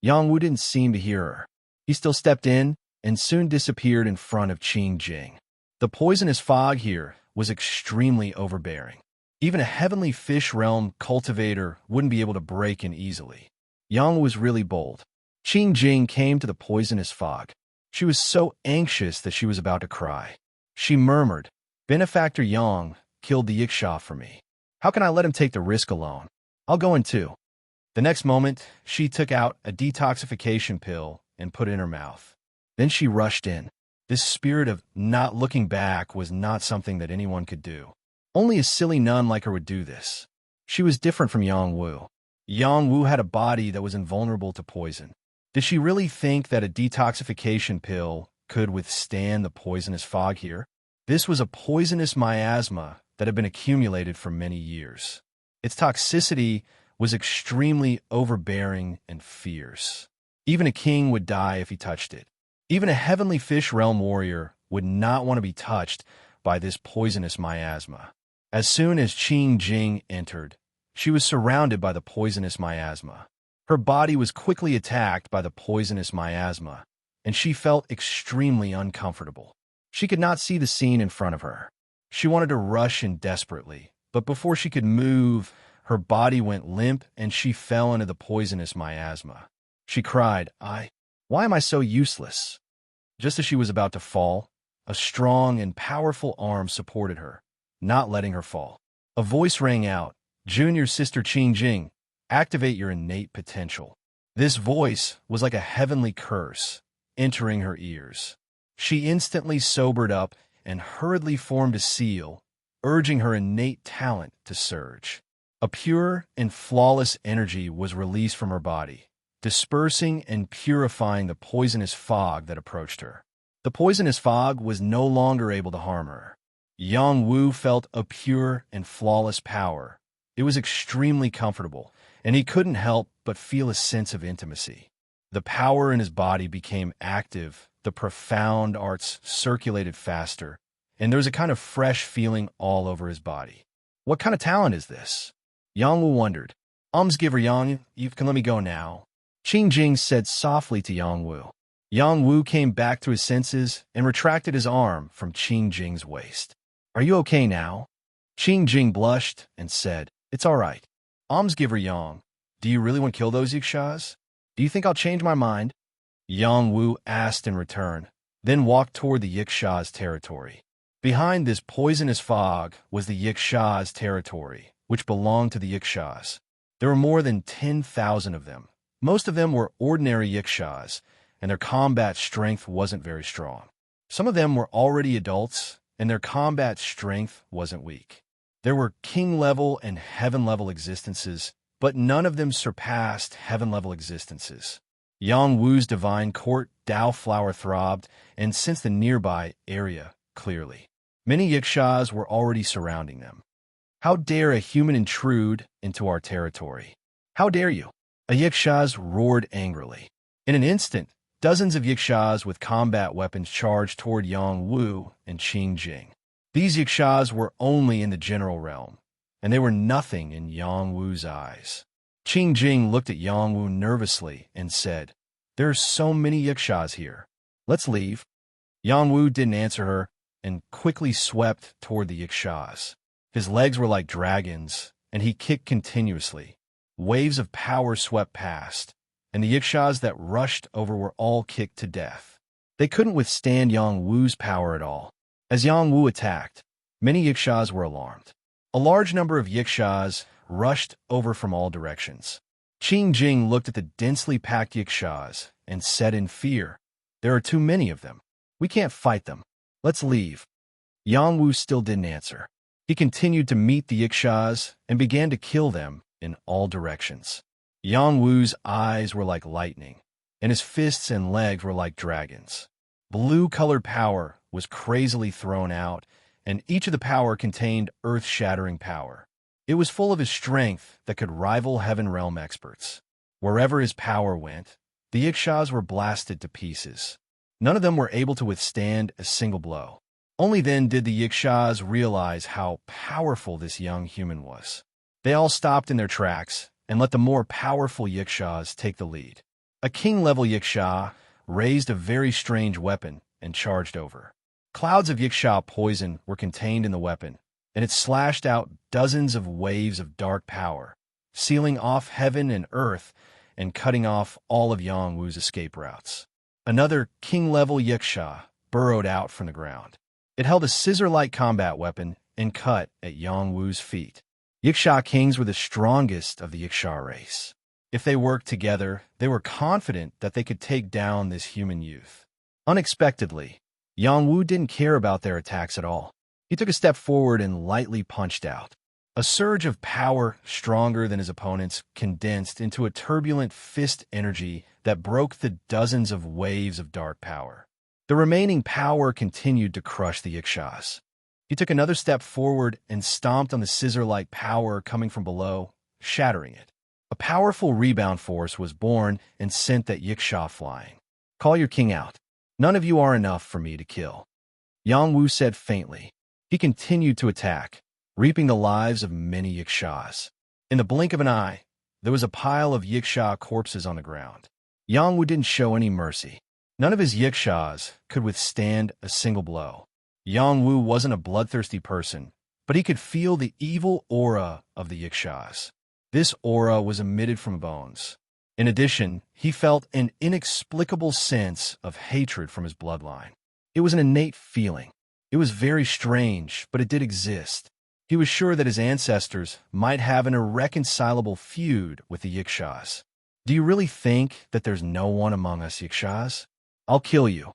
Yang Wu didn't seem to hear her. He still stepped in and soon disappeared in front of Qing Jing. The poisonous fog here was extremely overbearing. Even a heavenly fish realm cultivator wouldn't be able to break in easily. Yang was really bold. Qing Jing came to the poisonous fog. She was so anxious that she was about to cry. She murmured, "Benefactor Yang killed the Yiksha for me. How can I let him take the risk alone? I'll go in too." The next moment, she took out a detoxification pill and put it in her mouth. Then she rushed in. This spirit of not looking back was not something that anyone could do. Only a silly nun like her would do this. She was different from Yang Wu. Yang Wu had a body that was invulnerable to poison. Did she really think that a detoxification pill could withstand the poisonous fog here? This was a poisonous miasma that had been accumulated for many years. Its toxicity was extremely overbearing and fierce. Even a king would die if he touched it. Even a heavenly fish realm warrior would not want to be touched by this poisonous miasma. As soon as Qing Jing entered, she was surrounded by the poisonous miasma. Her body was quickly attacked by the poisonous miasma, and she felt extremely uncomfortable. She could not see the scene in front of her. She wanted to rush in desperately, but before she could move, her body went limp and she fell into the poisonous miasma. She cried, Why am I so useless?" Just as she was about to fall, a strong and powerful arm supported her, not letting her fall. A voice rang out, "Junior Sister Qing Jing, activate your innate potential." This voice was like a heavenly curse entering her ears. She instantly sobered up and hurriedly formed a seal, urging her innate talent to surge. A pure and flawless energy was released from her body, dispersing and purifying the poisonous fog that approached her. The poisonous fog was no longer able to harm her. Yang Wu felt a pure and flawless power. It was extremely comfortable, and he couldn't help but feel a sense of intimacy. The power in his body became active, the profound arts circulated faster, and there was a kind of fresh feeling all over his body. What kind of talent is this? Yang Wu wondered. Giver Yang, you can let me go now." Qing Jing said softly to Yang Wu. Yang Wu came back to his senses and retracted his arm from Qing Jing's waist. "Are you okay now?" Qing Jing blushed and said, "It's all right. Giver Yang, do you really want to kill those Yikshas? Do you think I'll change my mind?" Yang Wu asked in return, then walked toward the Yiksha's territory. Behind this poisonous fog was the Yiksha's territory, which belonged to the Yikshas. There were more than 10,000 of them. Most of them were ordinary Yikshas, and their combat strength wasn't very strong. Some of them were already adults, and their combat strength wasn't weak. There were king-level and heaven-level existences, but none of them surpassed heaven-level existences. Yang Wu's divine court Dao flower throbbed and sensed the nearby area clearly. Many Yikshas were already surrounding them. "How dare a human intrude into our territory? How dare you?" A Yikshas roared angrily. In an instant, dozens of Yikshas with combat weapons charged toward Yang Wu and Qing Jing. These Yikshas were only in the general realm, and they were nothing in Yang Wu's eyes. Qing Jing looked at Yang Wu nervously and said, "There are so many Yikshas here. Let's leave." Yang Wu didn't answer her and quickly swept toward the Yikshas. His legs were like dragons, and he kicked continuously. Waves of power swept past, and the Yikshaws that rushed over were all kicked to death. They couldn't withstand Yang Wu's power at all. As Yang Wu attacked, many Yikshaws were alarmed. A large number of Yikshaws rushed over from all directions. Qing Jing looked at the densely packed Yikshaws and said in fear, "There are too many of them. We can't fight them. Let's leave." Yang Wu still didn't answer. He continued to meet the Yikshaws and began to kill them in all directions. Yang Wu's eyes were like lightning, and his fists and legs were like dragons. Blue-colored power was crazily thrown out, and each of the power contained earth-shattering power. It was full of his strength that could rival Heaven Realm experts. Wherever his power went, the Yikshaws were blasted to pieces. None of them were able to withstand a single blow. Only then did the Yikshaws realize how powerful this young human was. They all stopped in their tracks and let the more powerful Yikshaws take the lead. A king-level Yikshaw raised a very strange weapon and charged over. Clouds of Yikshaw poison were contained in the weapon, and it slashed out dozens of waves of dark power, sealing off heaven and earth and cutting off all of Yang Wu's escape routes. Another king-level Yikshaw burrowed out from the ground. It held a scissor-like combat weapon and cut at Yang Wu's feet. Yikshaw kings were the strongest of the Yikshaw race. If they worked together, they were confident that they could take down this human youth. Unexpectedly, Yang Wu didn't care about their attacks at all. He took a step forward and lightly punched out. A surge of power, stronger than his opponents, condensed into a turbulent fist energy that broke the dozens of waves of dark power. The remaining power continued to crush the Yikshaws. He took another step forward and stomped on the scissor-like power coming from below, shattering it. A powerful rebound force was born and sent that Yikshaw flying. "Call your king out. None of you are enough for me to kill," Yang Wu said faintly. He continued to attack, reaping the lives of many Yikshaws. In the blink of an eye, there was a pile of Yikshaw corpses on the ground. Yang Wu didn't show any mercy. None of his Yikshaws could withstand a single blow. Yang Wu wasn't a bloodthirsty person, but he could feel the evil aura of the Yikshaws. This aura was emitted from bones. In addition, he felt an inexplicable sense of hatred from his bloodline. It was an innate feeling. It was very strange, but it did exist. He was sure that his ancestors might have an irreconcilable feud with the Yikshaws. "Do you really think that there's no one among us Yikshaws? I'll kill you."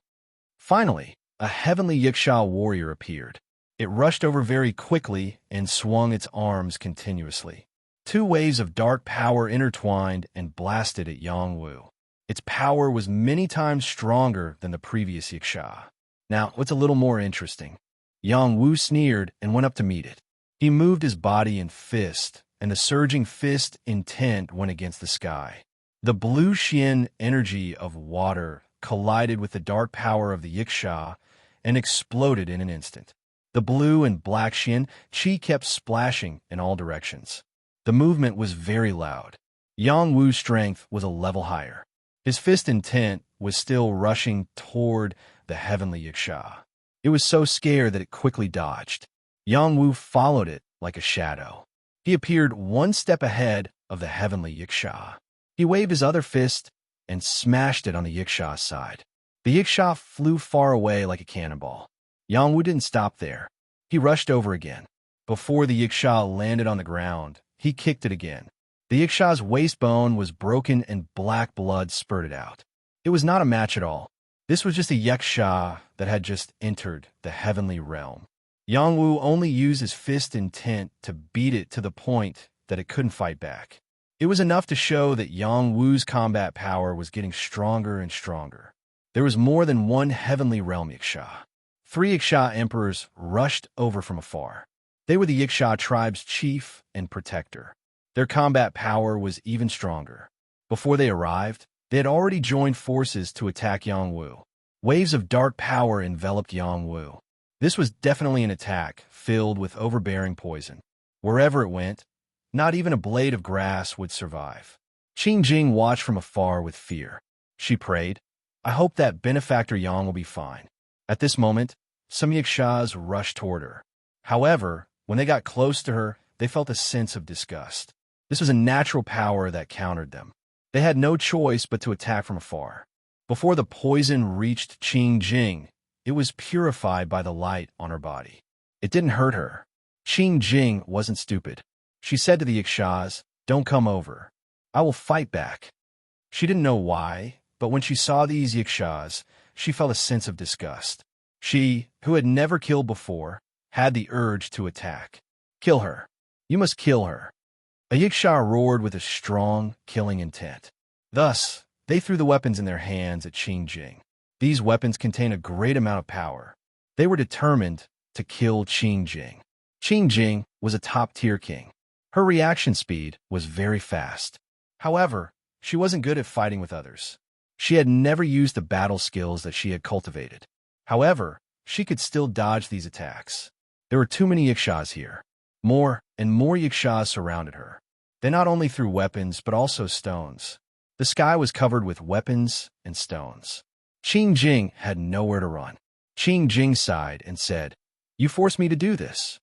Finally, a heavenly Yikshaw warrior appeared. It rushed over very quickly and swung its arms continuously. Two waves of dark power intertwined and blasted at Yang Wu. Its power was many times stronger than the previous Yikshaw. Now, what's a little more interesting? Yang Wu sneered and went up to meet it. He moved his body and fist, and the surging fist intent went against the sky. The blue Xian energy of water collided with the dark power of the Yikshaw and exploded in an instant. The blue and black Xian Qi kept splashing in all directions. The movement was very loud. Yang Wu's strength was a level higher. His fist intent was still rushing toward the heavenly Yikshaw. It was so scared that it quickly dodged. Yang Wu followed it like a shadow. He appeared one step ahead of the heavenly Yikshaw. He waved his other fist and smashed it on the Yikshaw's side. The Yikshaw flew far away like a cannonball. Yang Wu didn't stop there. He rushed over again. Before the Yikshaw landed on the ground, he kicked it again. The Yikshaw's waist bone was broken and black blood spurted out. It was not a match at all. This was just a Yikshaw that had just entered the heavenly realm. Yang Wu only used his fist intent to beat it to the point that it couldn't fight back. It was enough to show that Yang Wu's combat power was getting stronger and stronger. There was more than one heavenly realm Yikshaw. 3 Yikshaw emperors rushed over from afar. They were the Yikshaw tribe's chief and protector. Their combat power was even stronger. Before they arrived, they had already joined forces to attack Yang Wu. Waves of dark power enveloped Yang Wu. This was definitely an attack filled with overbearing poison. Wherever it went, not even a blade of grass would survive. Qing Jing watched from afar with fear. She prayed, "I hope that benefactor Yang will be fine." At this moment, some Yikshaws rushed toward her. However, when they got close to her, they felt a sense of disgust. This was a natural power that countered them. They had no choice but to attack from afar. Before the poison reached Qing Jing, it was purified by the light on her body. It didn't hurt her. Qing Jing wasn't stupid. She said to the Yakshas, "Don't come over. I will fight back." She didn't know why, but when she saw these Yakshas, she felt a sense of disgust. She, who had never killed before, had the urge to attack. "Kill her. You must kill her." A Yaksha roared with a strong, killing intent. Thus, they threw the weapons in their hands at Qing Jing. These weapons contained a great amount of power. They were determined to kill Qing Jing. Qing Jing was a top-tier king. Her reaction speed was very fast. However, she wasn't good at fighting with others. She had never used the battle skills that she had cultivated. However, she could still dodge these attacks. There were too many Yakshas here. More and more Yakshas surrounded her. They not only threw weapons, but also stones. The sky was covered with weapons and stones. Qing Jing had nowhere to run. Qing Jing sighed and said, "You forced me to do this."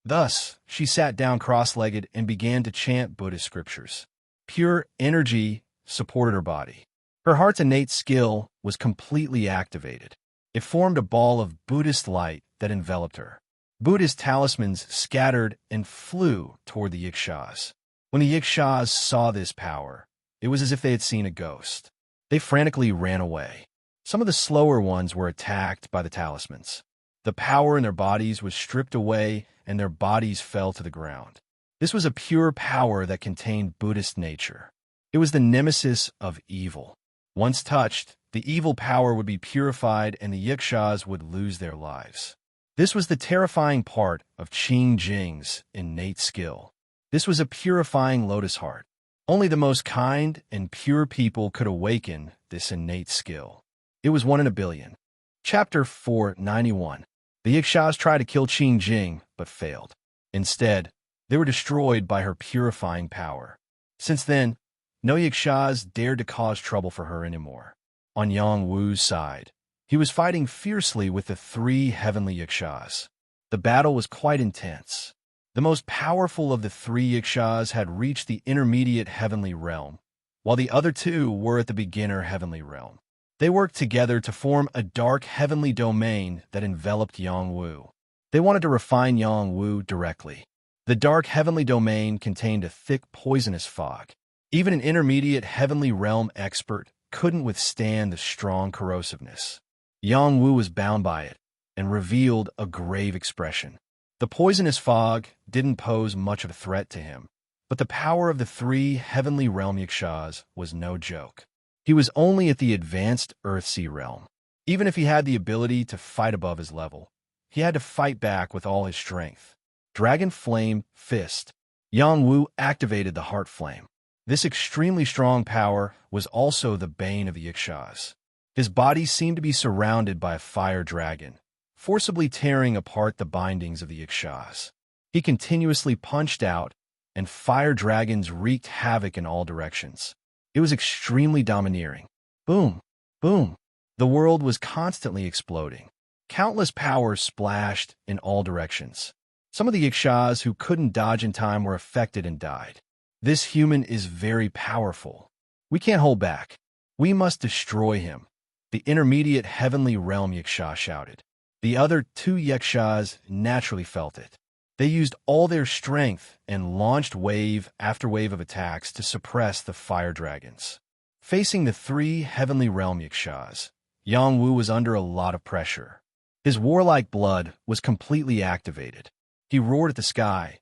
Thus, she sat down cross-legged and began to chant Buddhist scriptures. Pure energy supported her body. Her heart's innate skill was completely activated. It formed a ball of Buddhist light that enveloped her. Buddhist talismans scattered and flew toward the Yakshas. When the Yakshas saw this power, it was as if they had seen a ghost. They frantically ran away. Some of the slower ones were attacked by the talismans. The power in their bodies was stripped away and their bodies fell to the ground. This was a pure power that contained Buddhist nature. It was the nemesis of evil. Once touched, the evil power would be purified and the Yakshas would lose their lives. This was the terrifying part of Qing Jing's innate skill. This was a purifying lotus heart. Only the most kind and pure people could awaken this innate skill. It was 1 in a billion. Chapter 491. The Yakshas tried to kill Qing Jing, but failed. Instead, they were destroyed by her purifying power. Since then, no Yakshas dared to cause trouble for her anymore. On Yang Wu's side, he was fighting fiercely with the 3 heavenly Yakshas. The battle was quite intense. The most powerful of the 3 Yakshas had reached the intermediate heavenly realm, while the other 2 were at the beginner heavenly realm. They worked together to form a dark heavenly domain that enveloped Yang Wu. They wanted to refine Yang Wu directly. The dark heavenly domain contained a thick poisonous fog. Even an intermediate heavenly realm expert couldn't withstand the strong corrosiveness. Yang Wu was bound by it and revealed a grave expression. The poisonous fog didn't pose much of a threat to him, but the power of the 3 heavenly realm Yakshas was no joke. He was only at the advanced Earthsea realm. Even if he had the ability to fight above his level, he had to fight back with all his strength. Dragon Flame Fist. Yang Wu activated the Heart Flame. This extremely strong power was also the bane of the Yakshas. His body seemed to be surrounded by a fire dragon, forcibly tearing apart the bindings of the Yakshas. He continuously punched out, and fire dragons wreaked havoc in all directions. It was extremely domineering. Boom, boom. The world was constantly exploding. Countless powers splashed in all directions. Some of the Yakshas who couldn't dodge in time were affected and died. This human is very powerful. We can't hold back. We must destroy him. The intermediate heavenly realm Yaksha shouted. The other 2 Yakshas naturally felt it. They used all their strength and launched wave after wave of attacks to suppress the fire dragons. Facing the 3 heavenly realm Yakshas, Yang Wu was under a lot of pressure. His warlike blood was completely activated. He roared at the sky.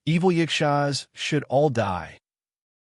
Evil Yakshas should all die.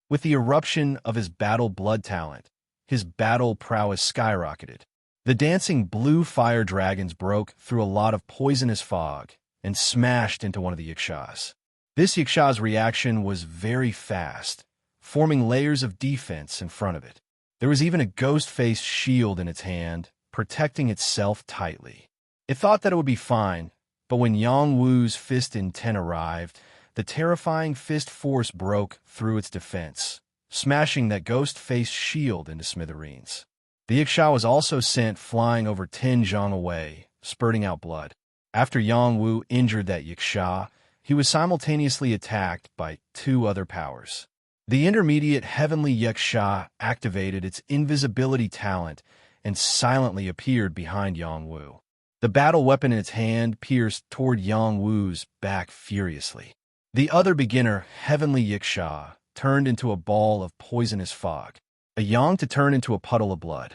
With the eruption of his battle blood talent, his battle prowess skyrocketed. The dancing blue fire dragons broke through a lot of poisonous fog and smashed into one of the Yakshas. This Yaksha's reaction was very fast, forming layers of defense in front of it. There was even a ghost-faced shield in its hand, protecting itself tightly. It thought that it would be fine, but when Yang Wu's fist in 10 arrived, the terrifying fist force broke through its defense, smashing that ghost-faced shield into smithereens. The Yaksha was also sent flying over 10 zhang away, spurting out blood. After Yang Wu injured that Yaksha, he was simultaneously attacked by 2 other powers. The intermediate heavenly Yaksha activated its invisibility talent and silently appeared behind Yongwu. The battle weapon in its hand pierced toward Yongwu's back furiously. The other beginner, heavenly Yaksha, turned into a ball of poisonous fog, a Yang to turn into a puddle of blood.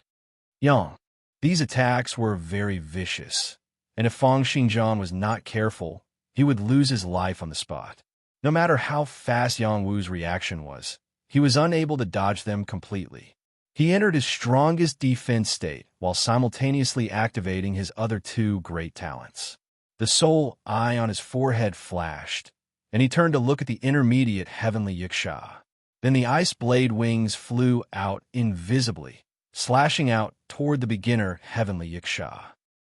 Yang. These attacks were very vicious, and if Fang Xingjian was not careful, he would lose his life on the spot. No matter how fast Yongwu's reaction was, he was unable to dodge them completely. He entered his strongest defense state while simultaneously activating his other two great talents. The soul eye on his forehead flashed, and he turned to look at the intermediate heavenly Yaksha. Then the ice blade wings flew out invisibly, slashing out toward the beginner heavenly Yaksha.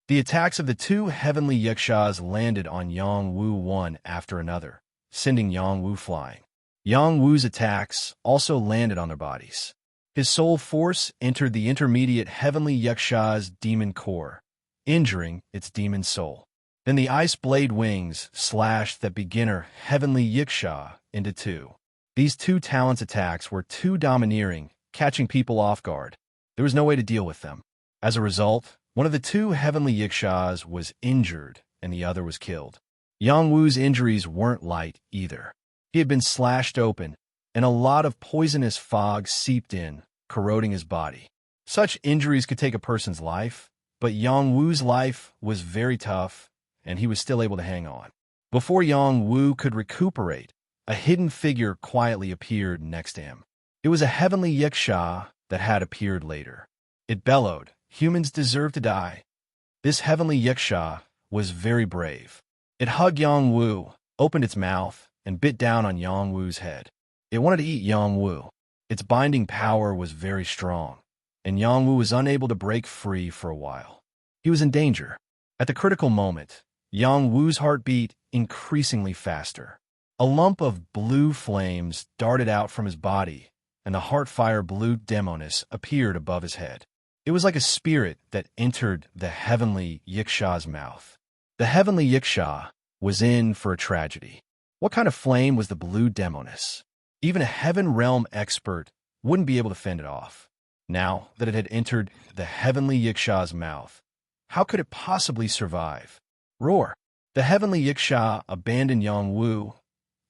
The attacks of the two heavenly Yakshas landed on Yongwu one after another, sending Yongwu flying. Yongwu's attacks also landed on their bodies. His soul force entered the intermediate heavenly Yaksha's demon core, injuring its demon soul. Then the ice blade wings slashed that beginner heavenly Yaksha into two. These two talents' attacks were too domineering, catching people off guard. There was no way to deal with them. As a result, one of the two heavenly Yakshas was injured and the other was killed. Yongwu's injuries weren't light either. He had been slashed open, and a lot of poisonous fog seeped in, corroding his body. Such injuries could take a person's life, but Yongwu's life was very tough, and he was still able to hang on. Before Yongwu could recuperate, a hidden figure quietly appeared next to him. It was a heavenly Yaksha that had appeared later. It bellowed, "Humans deserve to die." This heavenly Yaksha was very brave. It hugged Yongwu, opened its mouth, and bit down on Yongwu's head. It wanted to eat Yongwu. Its binding power was very strong, and Yongwu was unable to break free for a while. He was in danger. At the critical moment, Yongwu's heart beat increasingly faster. A lump of blue flames darted out from his body, and the heartfire blue demoness appeared above his head. It was like a spirit that entered the heavenly Yaksha's mouth. The heavenly Yaksha was in for a tragedy. What kind of flame was the blue demoness? Even a heaven realm expert wouldn't be able to fend it off. Now that it had entered the heavenly Yaksha's mouth, how could it possibly survive? Roar! The heavenly Yaksha abandoned Yongwu,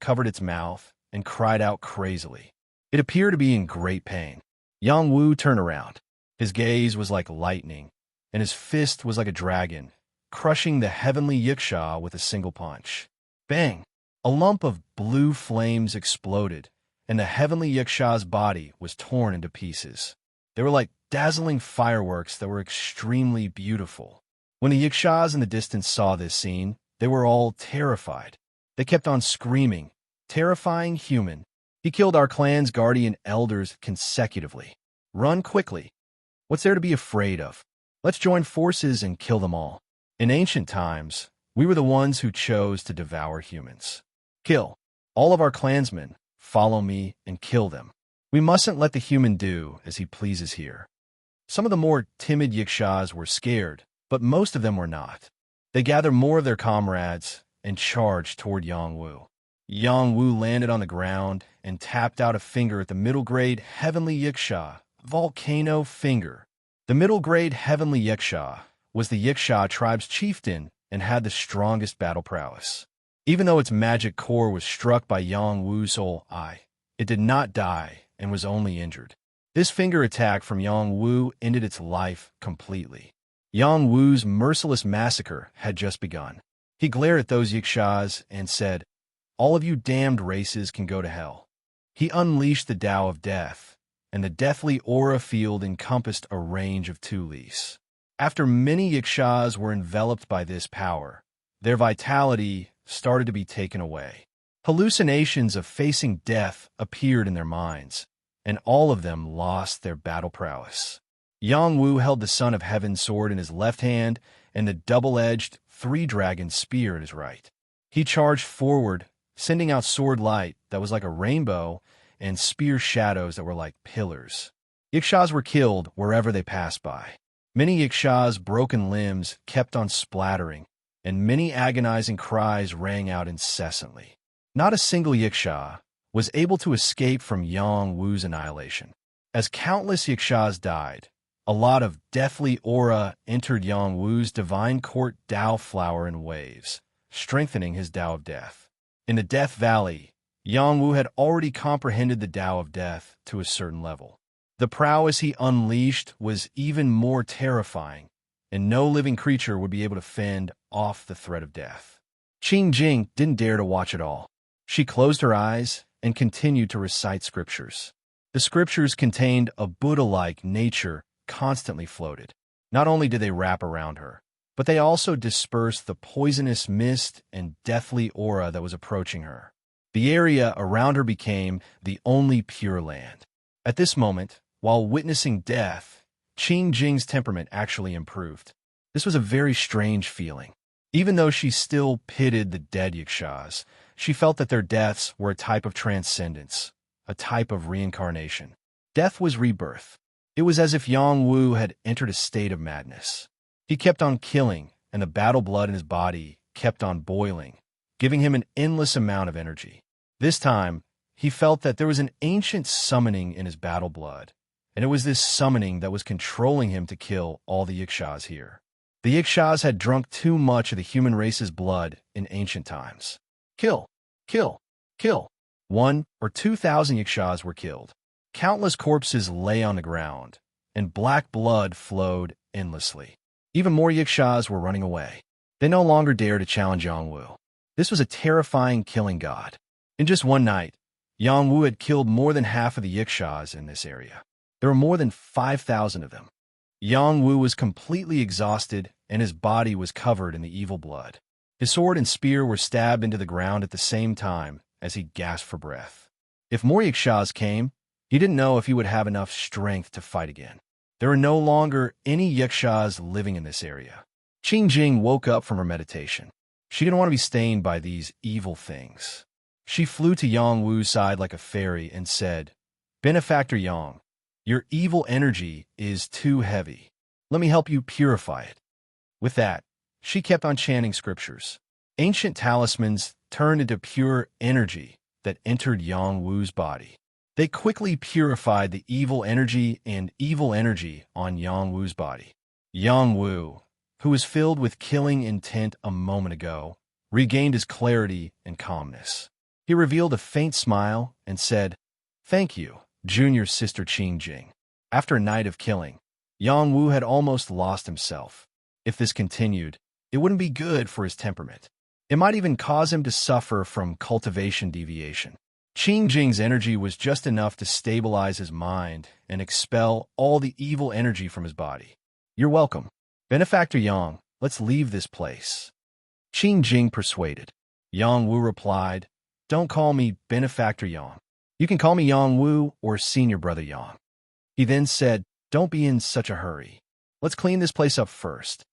covered its mouth, and cried out crazily. It appeared to be in great pain. Yongwu turned around. His gaze was like lightning, and his fist was like a dragon, crushing the heavenly Yaksha with a single punch. Bang! A lump of blue flames exploded, and the heavenly Yaksha's body was torn into pieces. They were like dazzling fireworks that were extremely beautiful. When the Yakshas in the distance saw this scene, they were all terrified. They kept on screaming, "Terrifying human! He killed our clan's guardian elders consecutively. Run quickly! What's there to be afraid of? Let's join forces and kill them all." In ancient times, we were the ones who chose to devour humans. Kill all of our clansmen, follow me, and kill them. We mustn't let the human do as he pleases here. Some of the more timid Yakshas were scared, but most of them were not. They gathered more of their comrades and charged toward Yongwu. Yongwu landed on the ground and tapped out a finger at the middle-grade heavenly Yaksha, volcano finger. The middle-grade heavenly Yaksha was the Yaksha tribe's chieftain and had the strongest battle prowess. Even though its magic core was struck by Yongwu's soul eye, it did not die and was only injured. This finger attack from Yongwu ended its life completely. Yongwu's merciless massacre had just begun. He glared at those Yakshas and said, "All of you damned races can go to hell." He unleashed the Tao of Death, and the deathly aura field encompassed a range of 2 lis. After many Yakshas were enveloped by this power, their vitality started to be taken away. Hallucinations of facing death appeared in their minds, and all of them lost their battle prowess. Yongwu held the Son of Heaven's sword in his left hand and the double-edged 3-dragon spear in his right. He charged forward, sending out sword light that was like a rainbow and spear shadows that were like pillars. Yakshas were killed wherever they passed by. Many Yakshas' broken limbs kept on splattering, and many agonizing cries rang out incessantly. Not a single Yaksha was able to escape from Yang Wu's annihilation. As countless yakshas died, a lot of deathly aura entered Yang Wu's divine court Tao flower in waves, strengthening his Tao of death. In the Death Valley, Yang Wu had already comprehended the Tao of death to a certain level. The prowess he unleashed was even more terrifying, and no living creature would be able to fend off the threat of death. Qing Jing didn't dare to watch it all. She closed her eyes and continued to recite scriptures. The scriptures contained a Buddha-like nature constantly floated. Not only did they wrap around her, but they also dispersed the poisonous mist and deathly aura that was approaching her. The area around her became the only pure land. At this moment, while witnessing death, Qing Jing's temperament actually improved. This was a very strange feeling. Even though she still pitied the dead yakshas, she felt that their deaths were a type of transcendence, a type of reincarnation. Death was rebirth. It was as if Yang Wu had entered a state of madness. He kept on killing, and the battle blood in his body kept on boiling, giving him an endless amount of energy. This time, he felt that there was an ancient summoning in his battle blood, and it was this summoning that was controlling him to kill all the yakshas here. The yakshas had drunk too much of the human race's blood in ancient times. Kill, kill, kill. 1,000 or 2,000 yakshas were killed. Countless corpses lay on the ground, and black blood flowed endlessly. Even more yakshas were running away. They no longer dared to challenge Yang Wu. This was a terrifying killing god. In just one night, Yang Wu had killed more than half of the yakshas in this area. There were more than 5,000 of them. Yang Wu was completely exhausted, and his body was covered in the evil blood. His sword and spear were stabbed into the ground at the same time as he gasped for breath. If more yakshas came, he didn't know if he would have enough strength to fight again. There were no longer any yakshas living in this area. Qing Jing woke up from her meditation. She didn't want to be stained by these evil things. She flew to Yang Wu's side like a fairy and said, "Benefactor Yang, your evil energy is too heavy. Let me help you purify it." With that, she kept on chanting scriptures. Ancient talismans turned into pure energy that entered Yang Wu's body. They quickly purified the evil energy on Yang Wu's body. Yang Wu, who was filled with killing intent a moment ago, regained his clarity and calmness. He revealed a faint smile and said, "Thank you, junior sister Qing Jing." After a night of killing, Yang Wu had almost lost himself. If this continued, it wouldn't be good for his temperament. It might even cause him to suffer from cultivation deviation. Qing Jing's energy was just enough to stabilize his mind and expel all the evil energy from his body. "You're welcome. Benefactor Yang, let's leave this place." Qing Jing persuaded. Yang Wu replied, "Don't call me Benefactor Yang. You can call me Yang Wu or Senior Brother Yang." He then said, "Don't be in such a hurry. Let's clean this place up first."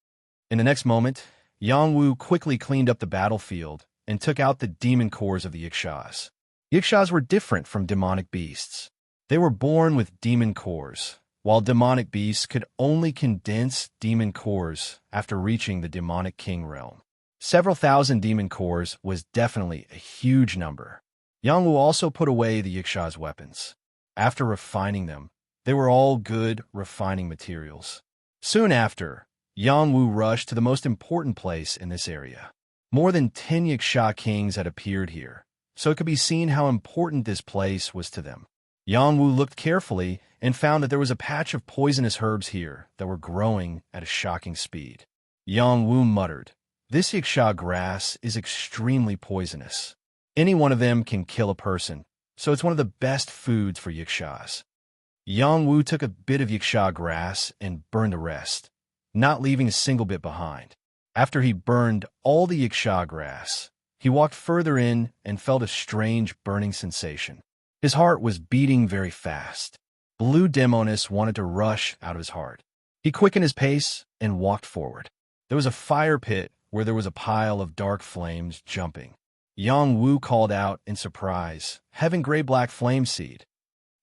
In the next moment, Yang Wu quickly cleaned up the battlefield and took out the demon cores of the yakshas. Yakshas were different from demonic beasts. They were born with demon cores, while demonic beasts could only condense demon cores after reaching the demonic king realm. Several thousand demon cores was definitely a huge number. Yang Wu also put away the yakshas' weapons. After refining them, they were all good refining materials. Soon after, Yang Wu rushed to the most important place in this area. More than 10 yaksha kings had appeared here, so it could be seen how important this place was to them. Yang Wu looked carefully and found that there was a patch of poisonous herbs here that were growing at a shocking speed. Yang Wu muttered, "This yaksha grass is extremely poisonous. Any one of them can kill a person, so it's one of the best foods for yakshas." Yang Wu took a bit of yaksha grass and burned the rest, not leaving a single bit behind. After he burned all the yaksha grass, he walked further in and felt a strange burning sensation. His heart was beating very fast. Blue demoness wanted to rush out of his heart. He quickened his pace and walked forward. There was a fire pit where there was a pile of dark flames jumping. Yang Wu called out in surprise, "Heaven Gray Black Flame Seed."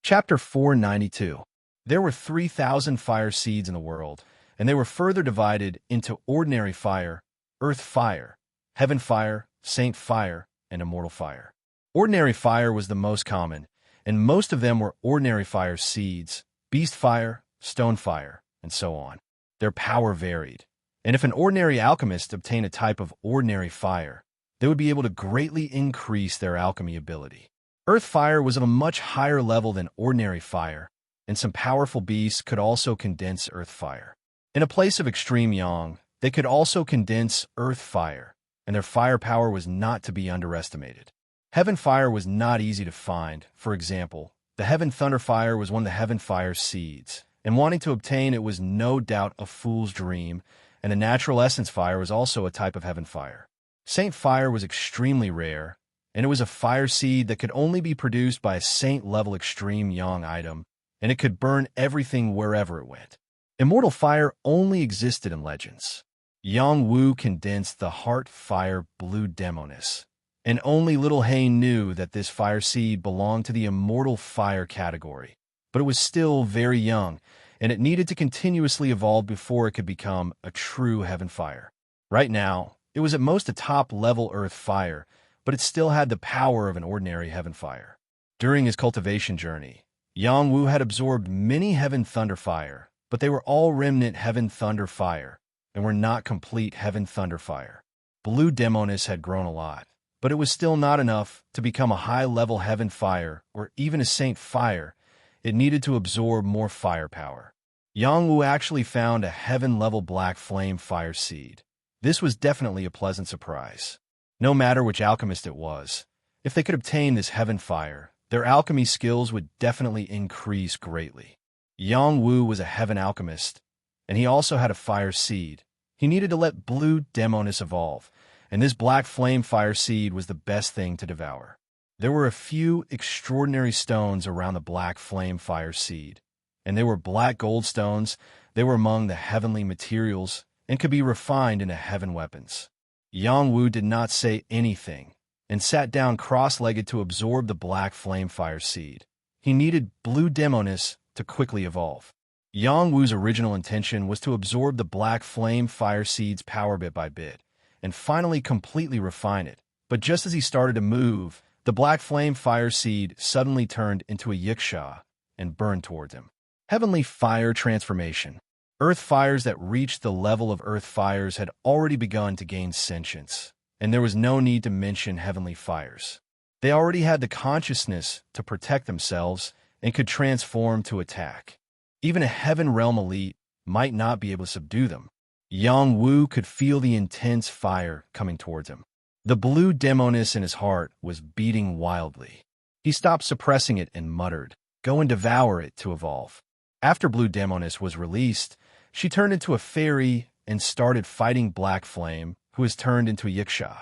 Chapter 492. There were 3,000 fire seeds in the world, and they were further divided into ordinary fire, earth fire, heaven fire, saint fire, and immortal fire. Ordinary fire was the most common, and most of them were ordinary fire seeds, beast fire, stone fire, and so on. Their power varied, and if an ordinary alchemist obtained a type of ordinary fire, they would be able to greatly increase their alchemy ability. Earth fire was of a much higher level than ordinary fire, and some powerful beasts could also condense earth fire. In a place of extreme yang, they could also condense earth fire, and their firepower was not to be underestimated. Heaven fire was not easy to find. For example, the heaven thunder fire was one of the heaven fire seeds, and wanting to obtain it was no doubt a fool's dream, and the natural essence fire was also a type of heaven fire. Saint fire was extremely rare, and it was a fire seed that could only be produced by a saint-level extreme yang item, and it could burn everything wherever it went. Immortal fire only existed in legends. Yang Wu condensed the heart fire blue demoness, and only little Hain knew that this fire seed belonged to the immortal fire category, but it was still very young, and it needed to continuously evolve before it could become a true heaven fire. Right now, it was at most a top-level earth fire, but it still had the power of an ordinary heaven fire. During his cultivation journey, Yang Wu had absorbed many heaven thunder fire, but they were all remnant heaven thunder fire, and were not complete heaven thunder fire. Blue demoness had grown a lot, but it was still not enough to become a high-level heaven fire or even a saint fire. It needed to absorb more firepower. Yang Wu actually found a heaven-level black flame fire seed. This was definitely a pleasant surprise. No matter which alchemist it was, if they could obtain this heaven fire, their alchemy skills would definitely increase greatly. Yang Wu was a heaven alchemist, and he also had a fire seed. He needed to let blue demoness evolve, and this black flame fire seed was the best thing to devour. There were a few extraordinary stones around the black flame fire seed, and they were black gold stones. They were among the heavenly materials and could be refined into heaven weapons. Yang Wu did not say anything and sat down cross-legged to absorb the black flame fire seed. He needed blue demoness to quickly evolve. Yang Wu's original intention was to absorb the black flame fire seed's power bit by bit, and finally completely refine it. But just as he started to move, the black flame fire seed suddenly turned into a yiksha and burned towards him. Heavenly fire transformation. Earth fires that reached the level of earth fires had already begun to gain sentience, and there was no need to mention heavenly fires. They already had the consciousness to protect themselves and could transform to attack. Even a heaven realm elite might not be able to subdue them. Yang Wu could feel the intense fire coming towards him. The blue demoness in his heart was beating wildly. He stopped suppressing it and muttered, "Go and devour it to evolve." After blue demoness was released, she turned into a fairy and started fighting Black Flame, who was turned into a yiksha.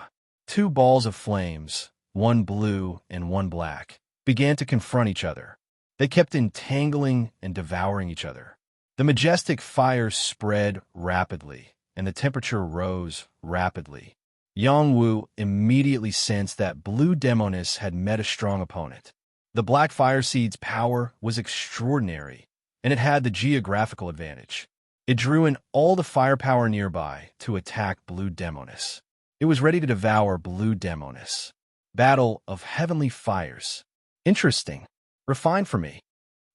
Two balls of flames, one blue and one black, began to confront each other. They kept entangling and devouring each other. The majestic fire spread rapidly, and the temperature rose rapidly. Yang Wu immediately sensed that blue demoness had met a strong opponent. The black fire seed's power was extraordinary, and it had the geographical advantage. It drew in all the firepower nearby to attack blue demoness. It was ready to devour blue demoness. Battle of heavenly fires. Interesting. Refined for me.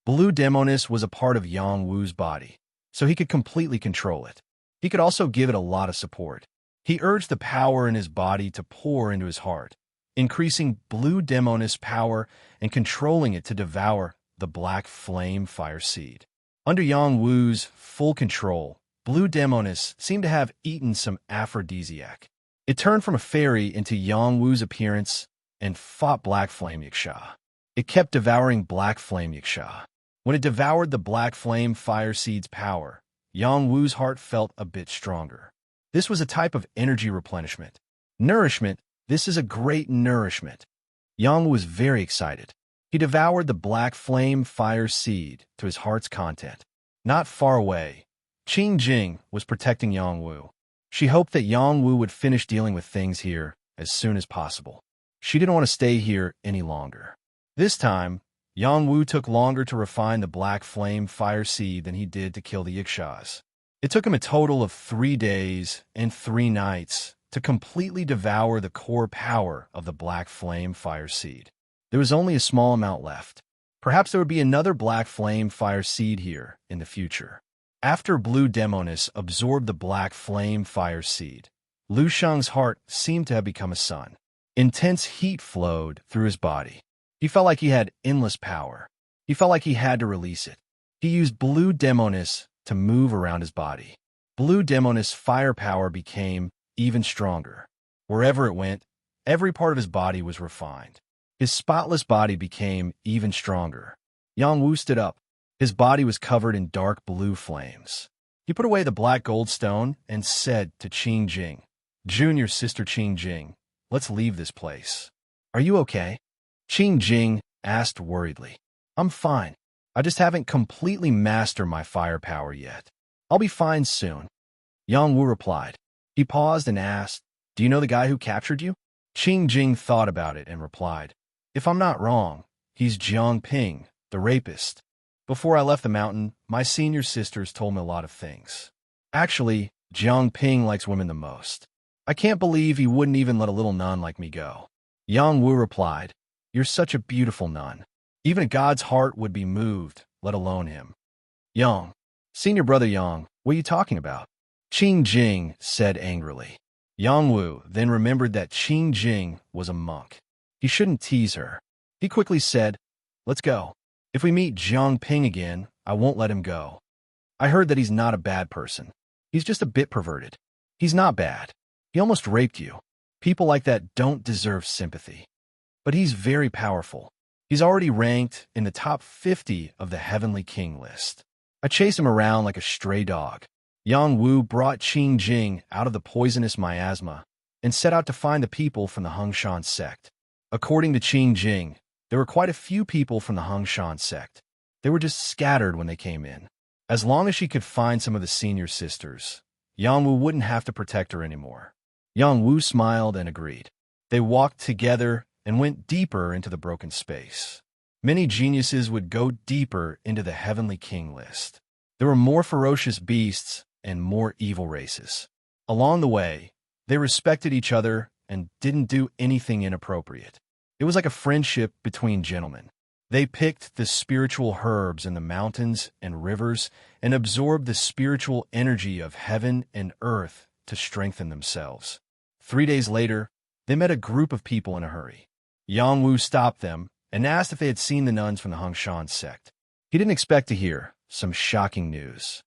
Blue demoness was a part of Yang Wu's body, so he could completely control it. He could also give it a lot of support. He urged the power in his body to pour into his heart, increasing blue demoness power and controlling it to devour the black flame fire seed. Under Yang Wu's full control, blue demoness seemed to have eaten some aphrodisiac. It turned from a fairy into Yang Wu's appearance and fought Black Flame Yiksha. It kept devouring Black Flame Yiksha. When it devoured the Black Flame Fire Seed's power, Yang Wu's heart felt a bit stronger. This was a type of energy replenishment. Nourishment, this is a great nourishment. Yang Wu was very excited. He devoured the Black Flame Fire Seed to his heart's content. Not far away, Qing Jing was protecting Yang Wu. She hoped that Yang Wu would finish dealing with things here as soon as possible. She didn't want to stay here any longer. This time, Yang Wu took longer to refine the Black Flame Fire Seed than he did to kill the Yikshas. It took him a total of 3 days and 3 nights to completely devour the core power of the black flame fire seed. There was only a small amount left. Perhaps there would be another black flame fire seed here in the future. After Blue Demonis absorbed the black flame fire seed, Lu Shang's heart seemed to have become a sun. Intense heat flowed through his body. He felt like he had endless power. He felt like he had to release it. He used Blue Demonis to move around his body. Blue Demonis' firepower became even stronger. Wherever it went, every part of his body was refined. His spotless body became even stronger. Yang Wu stood up. His body was covered in dark blue flames. He put away the black gold stone and said to Qing Jing, "Junior sister Qing Jing, let's leave this place. Are you okay?" Qing Jing asked worriedly. "I'm fine. I just haven't completely mastered my firepower yet. I'll be fine soon." Yang Wu replied. He paused and asked, "Do you know the guy who captured you?" Qing Jing thought about it and replied, "If I'm not wrong, he's Jiang Ping, the rapist. Before I left the mountain, my senior sisters told me a lot of things. Actually, Jiang Ping likes women the most. I can't believe he wouldn't even let a little nun like me go." Yang Wu replied, "You're such a beautiful nun. Even a god's heart would be moved, let alone him." "Yang, senior brother Yang, what are you talking about?" Qing Jing said angrily. Yang Wu then remembered that Qing Jing was a monk. He shouldn't tease her. He quickly said, "Let's go. If we meet Jiang Ping again, I won't let him go. I heard that he's not a bad person. He's just a bit perverted. He's not bad. He almost raped you. People like that don't deserve sympathy. But he's very powerful. He's already ranked in the top 50 of the Heavenly King list. I chase him around like a stray dog." Yang Wu brought Qing Jing out of the poisonous miasma and set out to find the people from the Hengshan sect. According to Qing Jing, there were quite a few people from the Hengshan sect. They were just scattered when they came in. As long as she could find some of the senior sisters, Yang Wu wouldn't have to protect her anymore. Yang Wu smiled and agreed. They walked together and went deeper into the broken space. Many geniuses would go deeper into the Heavenly King list. There were more ferocious beasts and more evil races. Along the way, they respected each other and didn't do anything inappropriate. It was like a friendship between gentlemen. They picked the spiritual herbs in the mountains and rivers and absorbed the spiritual energy of heaven and earth to strengthen themselves. 3 days later, they met a group of people in a hurry. Yang Wu stopped them and asked if they had seen the nuns from the Hengshan sect. He didn't expect to hear some shocking news.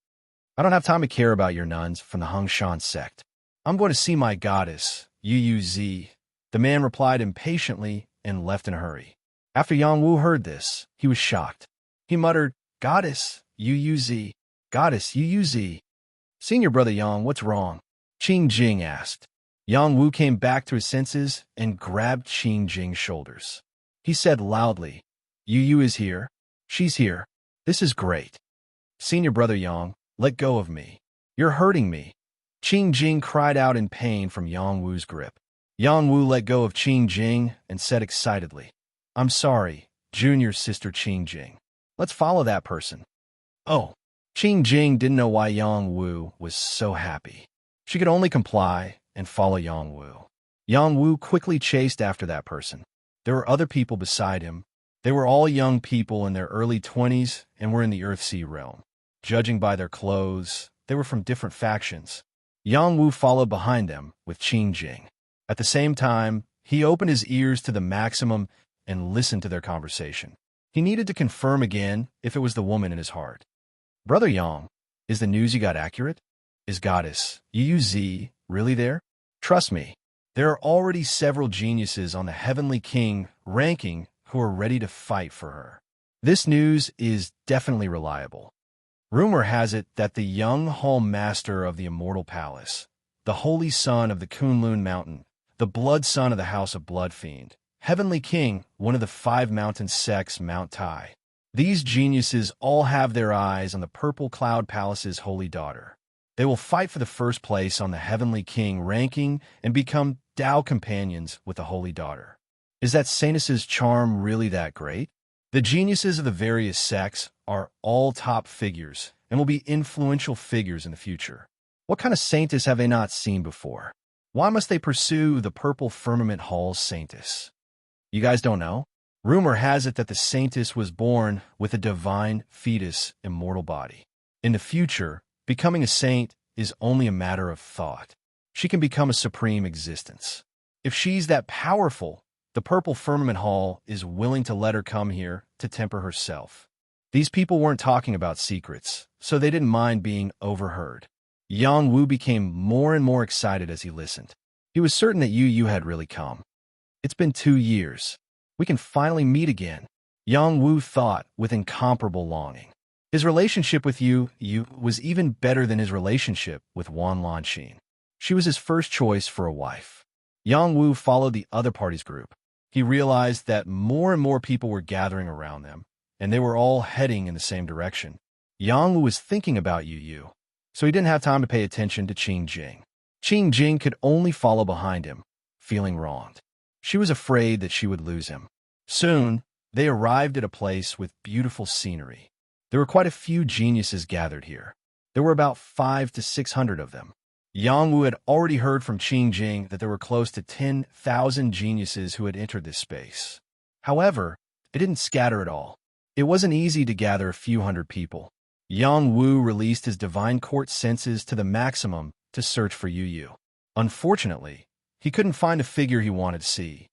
"I don't have time to care about your nuns from the Hengshan sect. I'm going to see my goddess, Yu Zi." The man replied impatiently and left in a hurry. After Yang Wu heard this, he was shocked. He muttered, "Goddess, Yu Zi. Goddess, Yu Zi. Senior brother Yang, what's wrong?" Qing Jing asked. Yang Wu came back to his senses and grabbed Qing Jing's shoulders. He said loudly, Yu is here. She's here. This is great. Senior brother Yang, let go of me. You're hurting me." Qing Jing cried out in pain from Yang Wu's grip. Yang Wu let go of Qing Jing and said excitedly, "I'm sorry, junior sister Qing Jing. Let's follow that person." Oh, Qing Jing didn't know why Yang Wu was so happy. She could only comply and follow Yang Wu. Yang Wu quickly chased after that person. There were other people beside him. They were all young people in their early 20s and were in the Earthsea realm. Judging by their clothes, they were from different factions. Yang Wu followed behind them with Qing Jing. At the same time, he opened his ears to the maximum and listened to their conversation. He needed to confirm again if it was the woman in his heart. "Brother Yang, is the news you got accurate? Is goddess Yu Zi really there? Trust me, there are already several geniuses on the Heavenly King ranking who are ready to fight for her. This news is definitely reliable. Rumor has it that the young Hall Master of the Immortal Palace, the Holy Son of the Kunlun Mountain, the Blood Son of the House of Blood Fiend, Heavenly King, one of the 5 mountain sects, Mount Tai. These geniuses all have their eyes on the Purple Cloud Palace's holy daughter. They will fight for the first place on the Heavenly King ranking and become Tao companions with the holy daughter. Is that Saintess's charm really that great? The geniuses of the various sects are all top figures and will be influential figures in the future. What kind of saintess have they not seen before? Why must they pursue the purple firmament hall's saintess? You guys don't know? Rumor has it that the saintess was born with a divine fetus immortal body. In the future, becoming a saint is only a matter of thought. She can become a supreme existence. If she's that powerful, the purple firmament hall is willing to let her come here to temper herself. These people weren't talking about secrets, so they didn't mind being overheard. Yang Wu became more and more excited as he listened. He was certain that Yu had really come. It's been 2 years. We can finally meet again, Yang Wu thought with incomparable longing. His relationship with Yu was even better than his relationship with Wan Lanxin. She was his first choice for a wife. Yang Wu followed the other party's group. He realized that more and more people were gathering around them, and they were all heading in the same direction. Yang Wu was thinking about Yu, so he didn't have time to pay attention to Qing Jing. Qing Jing could only follow behind him, feeling wronged. She was afraid that she would lose him. Soon, they arrived at a place with beautiful scenery. There were quite a few geniuses gathered here. There were about 500 to 600 of them. Yang Wu had already heard from Qing Jing that there were close to 10,000 geniuses who had entered this space. However, it didn't scatter at all. It wasn't easy to gather a few hundred people. Yang Wu released his divine court senses to the maximum to search for Yu. Unfortunately, he couldn't find a figure he wanted to see.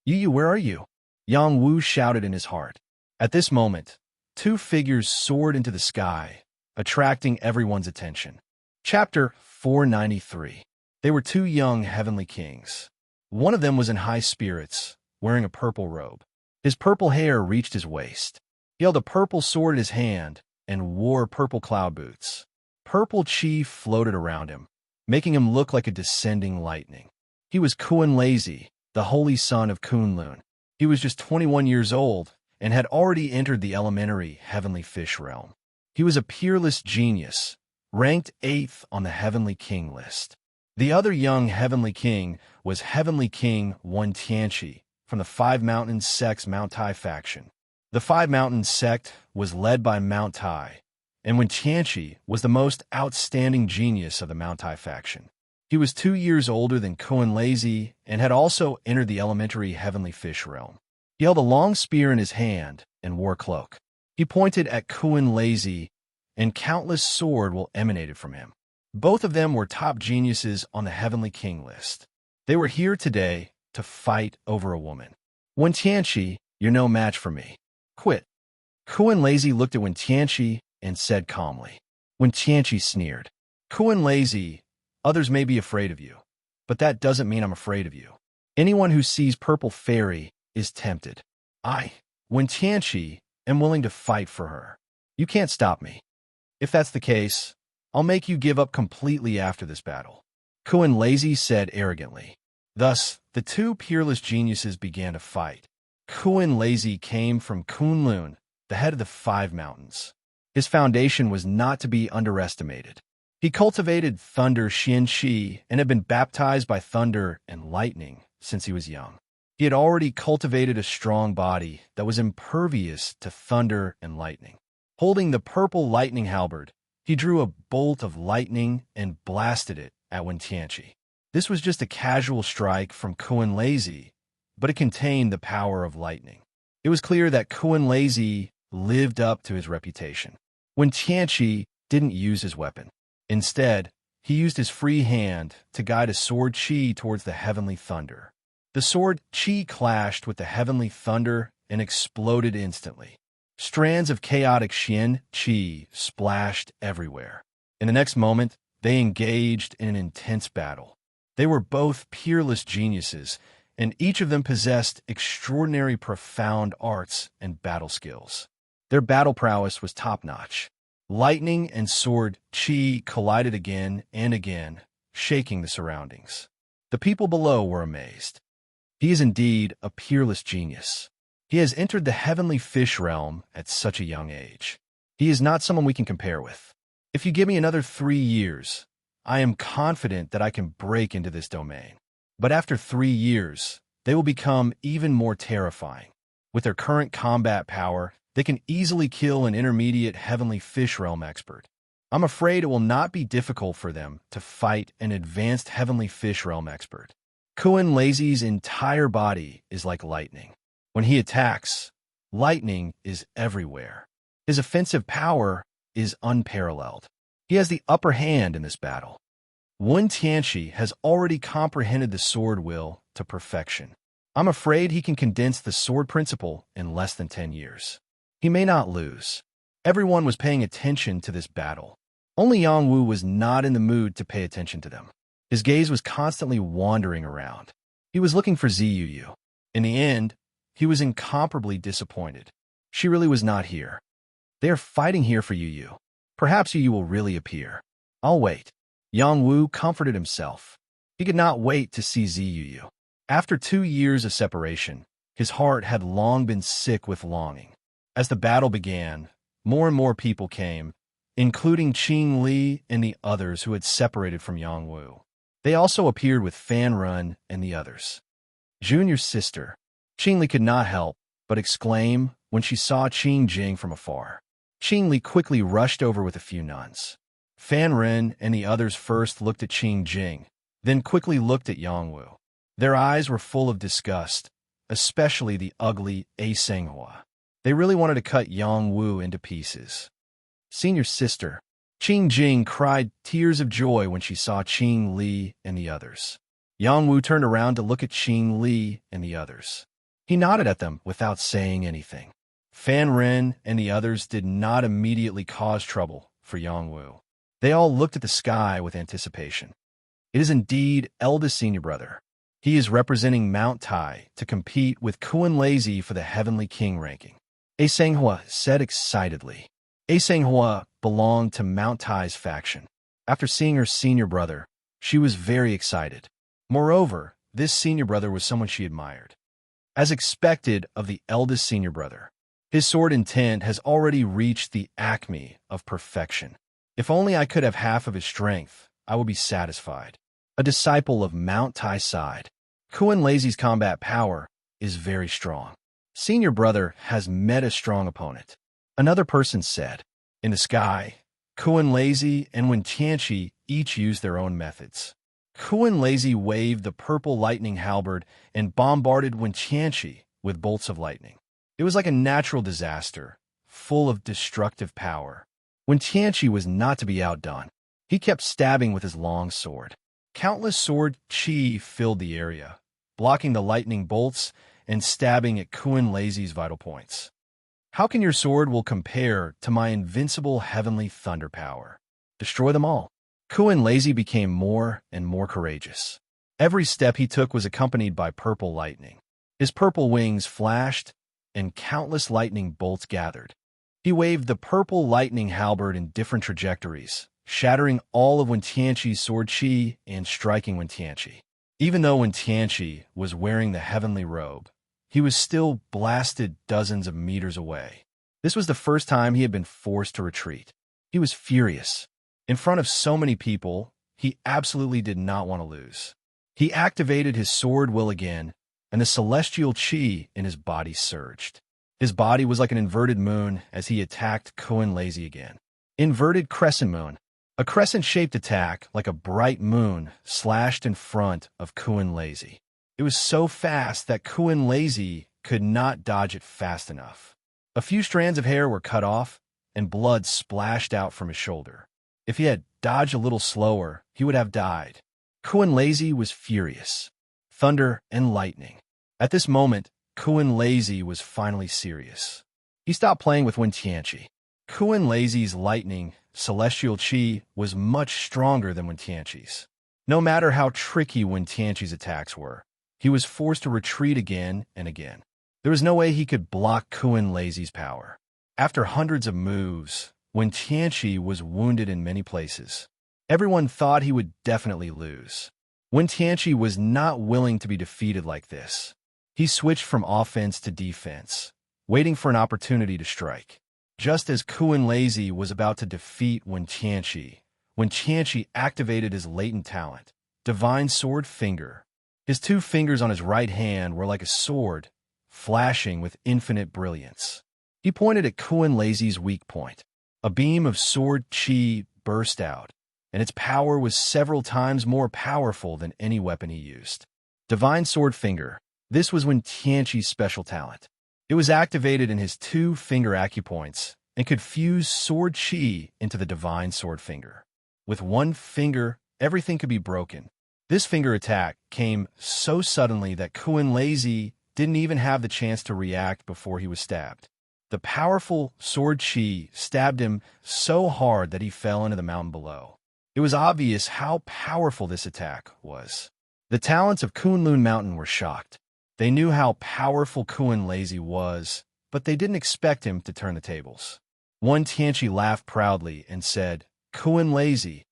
Yu, where are you? Yang Wu shouted in his heart. At this moment, 2 figures soared into the sky, attracting everyone's attention. Chapter 493. They were 2 young heavenly kings. One of them was in high spirits, wearing a purple robe. His purple hair reached his waist. He held a purple sword in his hand and wore purple cloud boots. Purple chi floated around him, making him look like a descending lightning. He was Kunlezi, the holy son of Kunlun. He was just 21 years old and had already entered the elementary heavenly fish realm. He was a peerless genius, ranked 8th on the heavenly king list. The other young heavenly king was Heavenly King Wen Tianqi from the 5 Mountains sect's Mount Tai faction. The 5 Mountains sect was led by Mount Tai, and Wen Tianqi was the most outstanding genius of the Mount Tai faction. He was 2 years older than Kunlezi and had also entered the elementary heavenly fish realm. He held a long spear in his hand and wore a cloak. He pointed at Kunlezi, and countless sword will emanated from him. Both of them were top geniuses on the heavenly king list. They were here today to fight over a woman. Wen Tianqi, you're no match for me. Quit. Kunlezi looked at Wen Tianqi and said calmly. Wen Tianqi sneered. Kunlezi, others may be afraid of you, but that doesn't mean I'm afraid of you. Anyone who sees purple fairy is tempted. I, Wen Tianqi, am willing to fight for her. You can't stop me. If that's the case, I'll make you give up completely after this battle, Kunlezi said arrogantly. Thus, the 2 peerless geniuses began to fight. Kunlezi came from Kunlun, the head of the 5 mountains. His foundation was not to be underestimated. He cultivated thunder Xianxi and had been baptized by thunder and lightning since he was young. He had already cultivated a strong body that was impervious to thunder and lightning. Holding the purple lightning halberd, he drew a bolt of lightning and blasted it at Wen Tianqi. This was just a casual strike from Kunlezi, but it contained the power of lightning. It was clear that Kunlezi lived up to his reputation. Wen Tianqi didn't use his weapon. Instead, he used his free hand to guide a sword chi towards the heavenly thunder. The sword chi clashed with the heavenly thunder and exploded instantly. Strands of chaotic Xian chi splashed everywhere. In the next moment, they engaged in an intense battle. They were both peerless geniuses, and each of them possessed extraordinary profound arts and battle skills. Their battle prowess was top-notch. Lightning and sword chi collided again and again, shaking the surroundings. The people below were amazed. He is indeed a peerless genius. He has entered the heavenly fish realm at such a young age. He is not someone we can compare with. If you give me another 3 years, I am confident that I can break into this domain. But after 3 years, they will become even more terrifying. With their current combat power, they can easily kill an intermediate heavenly fish realm expert. I'm afraid it will not be difficult for them to fight an advanced heavenly fish realm expert. Kuan Lazy's entire body is like lightning. When he attacks, lightning is everywhere. His offensive power is unparalleled. He has the upper hand in this battle. Wen Tianqi has already comprehended the sword will to perfection. I'm afraid he can condense the sword principle in less than 10 years. He may not lose. Everyone was paying attention to this battle. Only Yang Wu was not in the mood to pay attention to them. His gaze was constantly wandering around. He was looking for Ziyu. In the end, he was incomparably disappointed. She really was not here. They are fighting here for Yu. Perhaps Yu will really appear. I'll wait. Yang Wu comforted himself. He could not wait to see Ziyu. After 2 years of separation, his heart had long been sick with longing. As the battle began, more and more people came, including Qing Li and the others who had separated from Yang Wu. They also appeared with Fan Run and the others. Junior's sister. Qing Li could not help but exclaim when she saw Qing Jing from afar. Qing Li quickly rushed over with a few nuns. Fan Ren and the others first looked at Qing Jing, then quickly looked at Yang Wu. Their eyes were full of disgust, especially the ugly A Senghua. They really wanted to cut Yang Wu into pieces. Senior's sister. Qing Jing cried tears of joy when she saw Qing Li and the others. Yang Wu turned around to look at Qing Li and the others. He nodded at them without saying anything. Fan Ren and the others did not immediately cause trouble for Yang Wu. They all looked at the sky with anticipation. It is indeed eldest senior brother. He is representing Mount Tai to compete with Kuan Lazy for the Heavenly King ranking. A Senghua said excitedly. A Senghua belonged to Mount Tai's faction. After seeing her senior brother, she was very excited. Moreover, this senior brother was someone she admired. As expected of the eldest senior brother, his sword intent has already reached the acme of perfection. If only I could have half of his strength, I would be satisfied. A disciple of Mount Tai side. Kuan Lazy's combat power is very strong. Senior brother has met a strong opponent. Another person said. In the sky, Kuan Lazy and Wen Tianqi each used their own methods. Kuan Lazy waved the purple lightning halberd and bombarded Wen Tianqi with bolts of lightning. It was like a natural disaster, full of destructive power. Wen Tianqi was not to be outdone. He kept stabbing with his long sword. Countless sword chi filled the area, blocking the lightning bolts and stabbing at Kuan Lazy's vital points. How can your sword will compare to my invincible heavenly thunder power? Destroy them all. Kuan Lazy became more and more courageous. Every step he took was accompanied by purple lightning. His purple wings flashed, and countless lightning bolts gathered. He waved the purple lightning halberd in different trajectories, shattering all of Wen Tianqi's sword chi and striking Wen Tianqi. Even though Wen Tianqi was wearing the heavenly robe, he was still blasted dozens of meters away. This was the first time he had been forced to retreat. He was furious. In front of so many people, he absolutely did not want to lose. He activated his sword will again, and the celestial chi in his body surged. His body was like an inverted moon as he attacked Kuan Lazy again. Inverted crescent moon. A crescent-shaped attack, like a bright moon, slashed in front of Kuan Lazy. It was so fast that Kuan Lazy could not dodge it fast enough. A few strands of hair were cut off, and blood splashed out from his shoulder. If he had dodged a little slower, he would have died. Kuan Lazy was furious. Thunder and lightning. At this moment, Kuan Lazy was finally serious. He stopped playing with Wen Tianqi. Kuan Lazy's lightning, celestial chi, was much stronger than Wen Tianqi's. No matter how tricky Wen Tianqi's attacks were, he was forced to retreat again and again. There was no way he could block Kuan Lazy's power. After hundreds of moves, Wen Tianqi was wounded in many places. Everyone thought he would definitely lose. Wen Tianqi was not willing to be defeated like this. He switched from offense to defense, waiting for an opportunity to strike. Just as Kuan Lazy was about to defeat Wen Tianqi activated his latent talent, Divine Sword Finger. His 2 fingers on his right hand were like a sword, flashing with infinite brilliance. He pointed at Kuan Lazy's weak point. A beam of sword chi burst out, and its power was several times more powerful than any weapon he used. Divine Sword Finger. This was Wen Tianqi's special talent. It was activated in his two-finger acupoints and could fuse sword qi into the Divine Sword Finger. With one finger, everything could be broken. This finger attack came so suddenly that Kun Lazy didn't even have the chance to react before he was stabbed. The powerful sword qi stabbed him so hard that he fell into the mountain below. It was obvious how powerful this attack was. The talents of Kunlun Mountain were shocked. They knew how powerful Kun Lazy was, but they didn't expect him to turn the tables. Wen Tianqi laughed proudly and said, "Kun Lazy,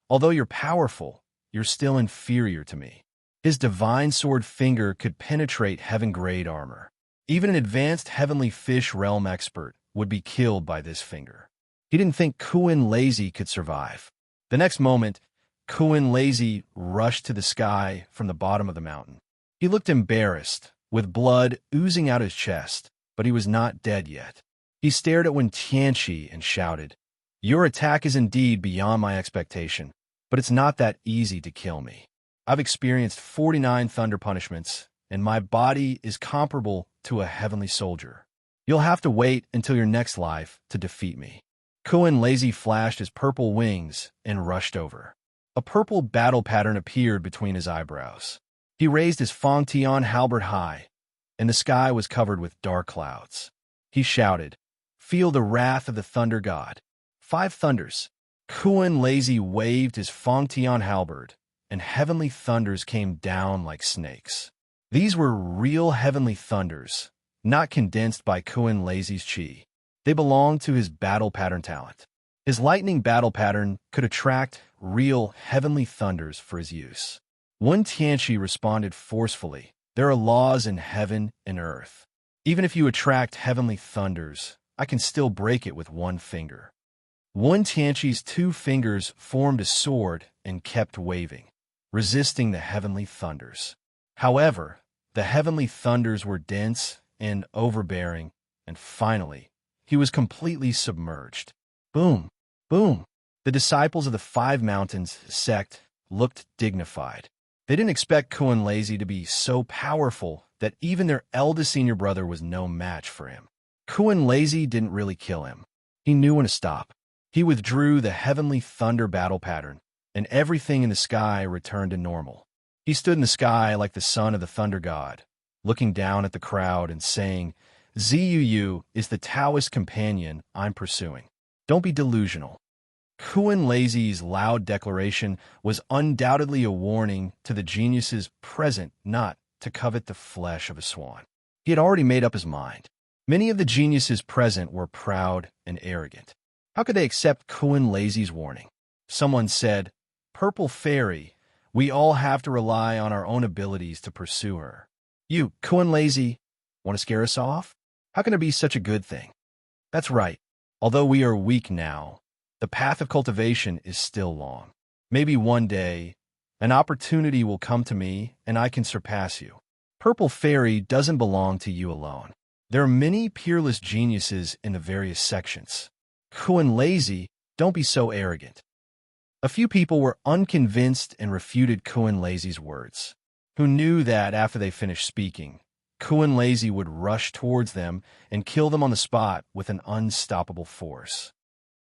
although you're powerful, you're still inferior to me." His Divine Sword Finger could penetrate heaven-grade armor. Even an advanced Heavenly Fish Realm expert would be killed by this finger. He didn't think Kun Lazy could survive. The next moment, Kun Lazy rushed to the sky from the bottom of the mountain. He looked embarrassed, with blood oozing out his chest, but he was not dead yet. He stared at Wen Tianqi and shouted, "Your attack is indeed beyond my expectation, but it's not that easy to kill me. I've experienced 49 thunder punishments, and my body is comparable to a heavenly soldier. You'll have to wait until your next life to defeat me." Kun Lazy flashed his purple wings and rushed over. A purple battle pattern appeared between his eyebrows. He raised his Fang Tian halberd high, and the sky was covered with dark clouds. He shouted, "Feel the wrath of the thunder god." 5 thunders. Kun Lazy waved his Fang Tian halberd, and heavenly thunders came down like snakes. These were real heavenly thunders, not condensed by Kun Lazy's chi. They belonged to his battle pattern talent. His lightning battle pattern could attract real heavenly thunders for his use. Wen Tianqi responded forcefully, "There are laws in heaven and earth. Even if you attract heavenly thunders, I can still break it with one finger." Wen Tianqi's 2 fingers formed a sword and kept waving, resisting the heavenly thunders. However, the heavenly thunders were dense and overbearing, and finally, he was completely submerged. Boom! Boom! The disciples of the 5 Mountains sect looked dignified. They didn't expect Kun Lazy to be so powerful that even their eldest senior brother was no match for him. Kun Lazy didn't really kill him. He knew when to stop. He withdrew the heavenly thunder battle pattern, and everything in the sky returned to normal. He stood in the sky like the son of the thunder god, looking down at the crowd and saying, "Zuu is the Taoist companion I'm pursuing. Don't be delusional." Kun Lazy's loud declaration was undoubtedly a warning to the geniuses present not to covet the flesh of a swan. He had already made up his mind. Many of the geniuses present were proud and arrogant. How could they accept Kun Lazy's warning? Someone said, "Purple Fairy, we all have to rely on our own abilities to pursue her. You, Kun Lazy, want to scare us off? How can it be such a good thing?" That's right. Although we are weak now, the path of cultivation is still long. Maybe one day, an opportunity will come to me and I can surpass you. Purple Fairy doesn't belong to you alone. There are many peerless geniuses in the various sections. Kun Lazy, don't be so arrogant. A few people were unconvinced and refuted Kun Lazy's words, who knew that after they finished speaking, Kun Lazy would rush towards them and kill them on the spot with an unstoppable force.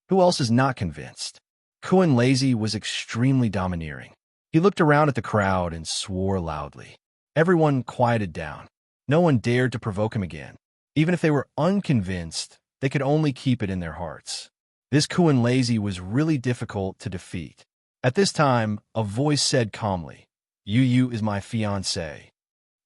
Who else is not convinced? Kun Lazy was extremely domineering. He looked around at the crowd and swore loudly. Everyone quieted down. No one dared to provoke him again. Even if they were unconvinced, they could only keep it in their hearts. This Kun Lazy was really difficult to defeat. At this time, a voice said calmly, "Yu is my fiancé."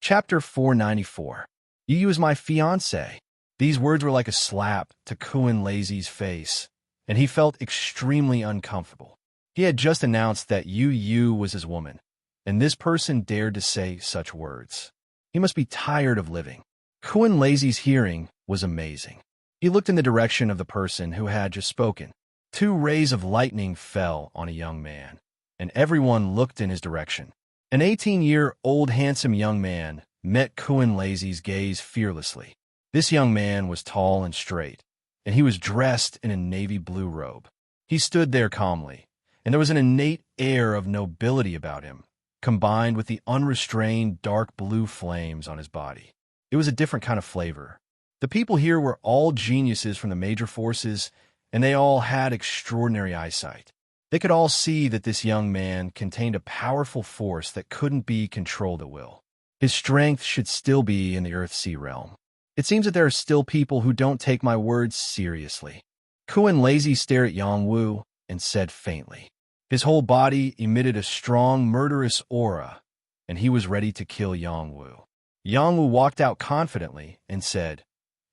Chapter 494. Yu is my fiancé. These words were like a slap to Kun Lazy's face, and he felt extremely uncomfortable. He had just announced that Yu was his woman, and this person dared to say such words. He must be tired of living. Kun Lazy's hearing was amazing. He looked in the direction of the person who had just spoken. 2 rays of lightning fell on a young man, and everyone looked in his direction. An 18-year-old handsome young man met Kun Lazy's gaze fearlessly. This young man was tall and straight, and he was dressed in a navy blue robe. He stood there calmly, and there was an innate air of nobility about him, combined with the unrestrained dark blue flames on his body. It was a different kind of flavor. The people here were all geniuses from the major forces, and they all had extraordinary eyesight. They could all see that this young man contained a powerful force that couldn't be controlled at will. His strength should still be in the Earth-Sea realm. It seems that there are still people who don't take my words seriously. Kuan Lazy stared at Yang Wu and said faintly. His whole body emitted a strong, murderous aura, and he was ready to kill Yang Wu. Yang Wu walked out confidently and said,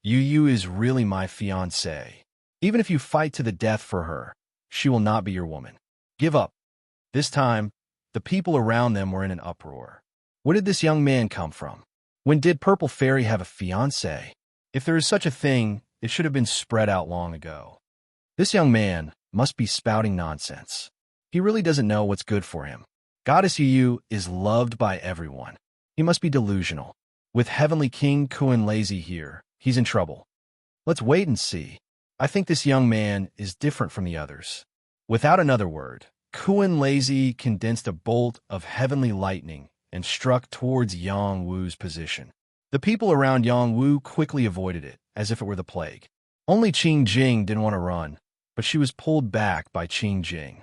Yu is really my fiancée. Even if you fight to the death for her, she will not be your woman. Give up. This time, the people around them were in an uproar. Where did this young man come from? When did Purple Fairy have a fiancé? If there is such a thing, it should have been spread out long ago. This young man must be spouting nonsense. He really doesn't know what's good for him. Goddess Yu is loved by everyone. He must be delusional. With Heavenly King Kuan Lazy here, he's in trouble. Let's wait and see. I think this young man is different from the others. Without another word, Kuan Lazy condensed a bolt of heavenly lightning and struck towards Yang Wu's position. The people around Yang Wu quickly avoided it, as if it were the plague. Only Qing Jing didn't want to run, but she was pulled back by Qing Jing.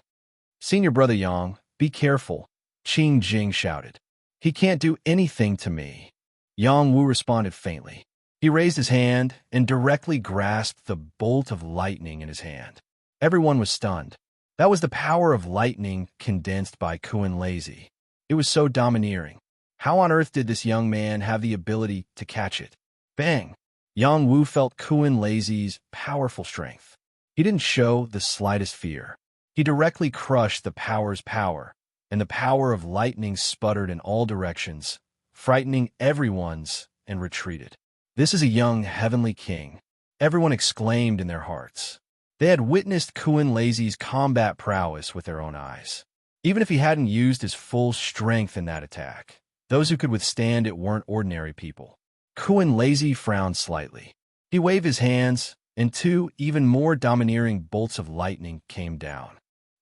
Senior brother Yang, be careful, Qing Jing shouted. He can't do anything to me. Yang Wu responded faintly. He raised his hand and directly grasped the bolt of lightning in his hand. Everyone was stunned. That was the power of lightning condensed by Kuan Lazy. It was so domineering. How on earth did this young man have the ability to catch it? Bang! Yang Wu felt Kuan Lazy's powerful strength. He didn't show the slightest fear. He directly crushed the power's power, and the power of lightning sputtered in all directions, frightening everyone's, and retreated. This is a young heavenly king, everyone exclaimed in their hearts. They had witnessed Kuan Lazy's combat prowess with their own eyes. Even if he hadn't used his full strength in that attack, those who could withstand it weren't ordinary people. Kuan Lazy frowned slightly. He waved his hands, and two even more domineering bolts of lightning came down.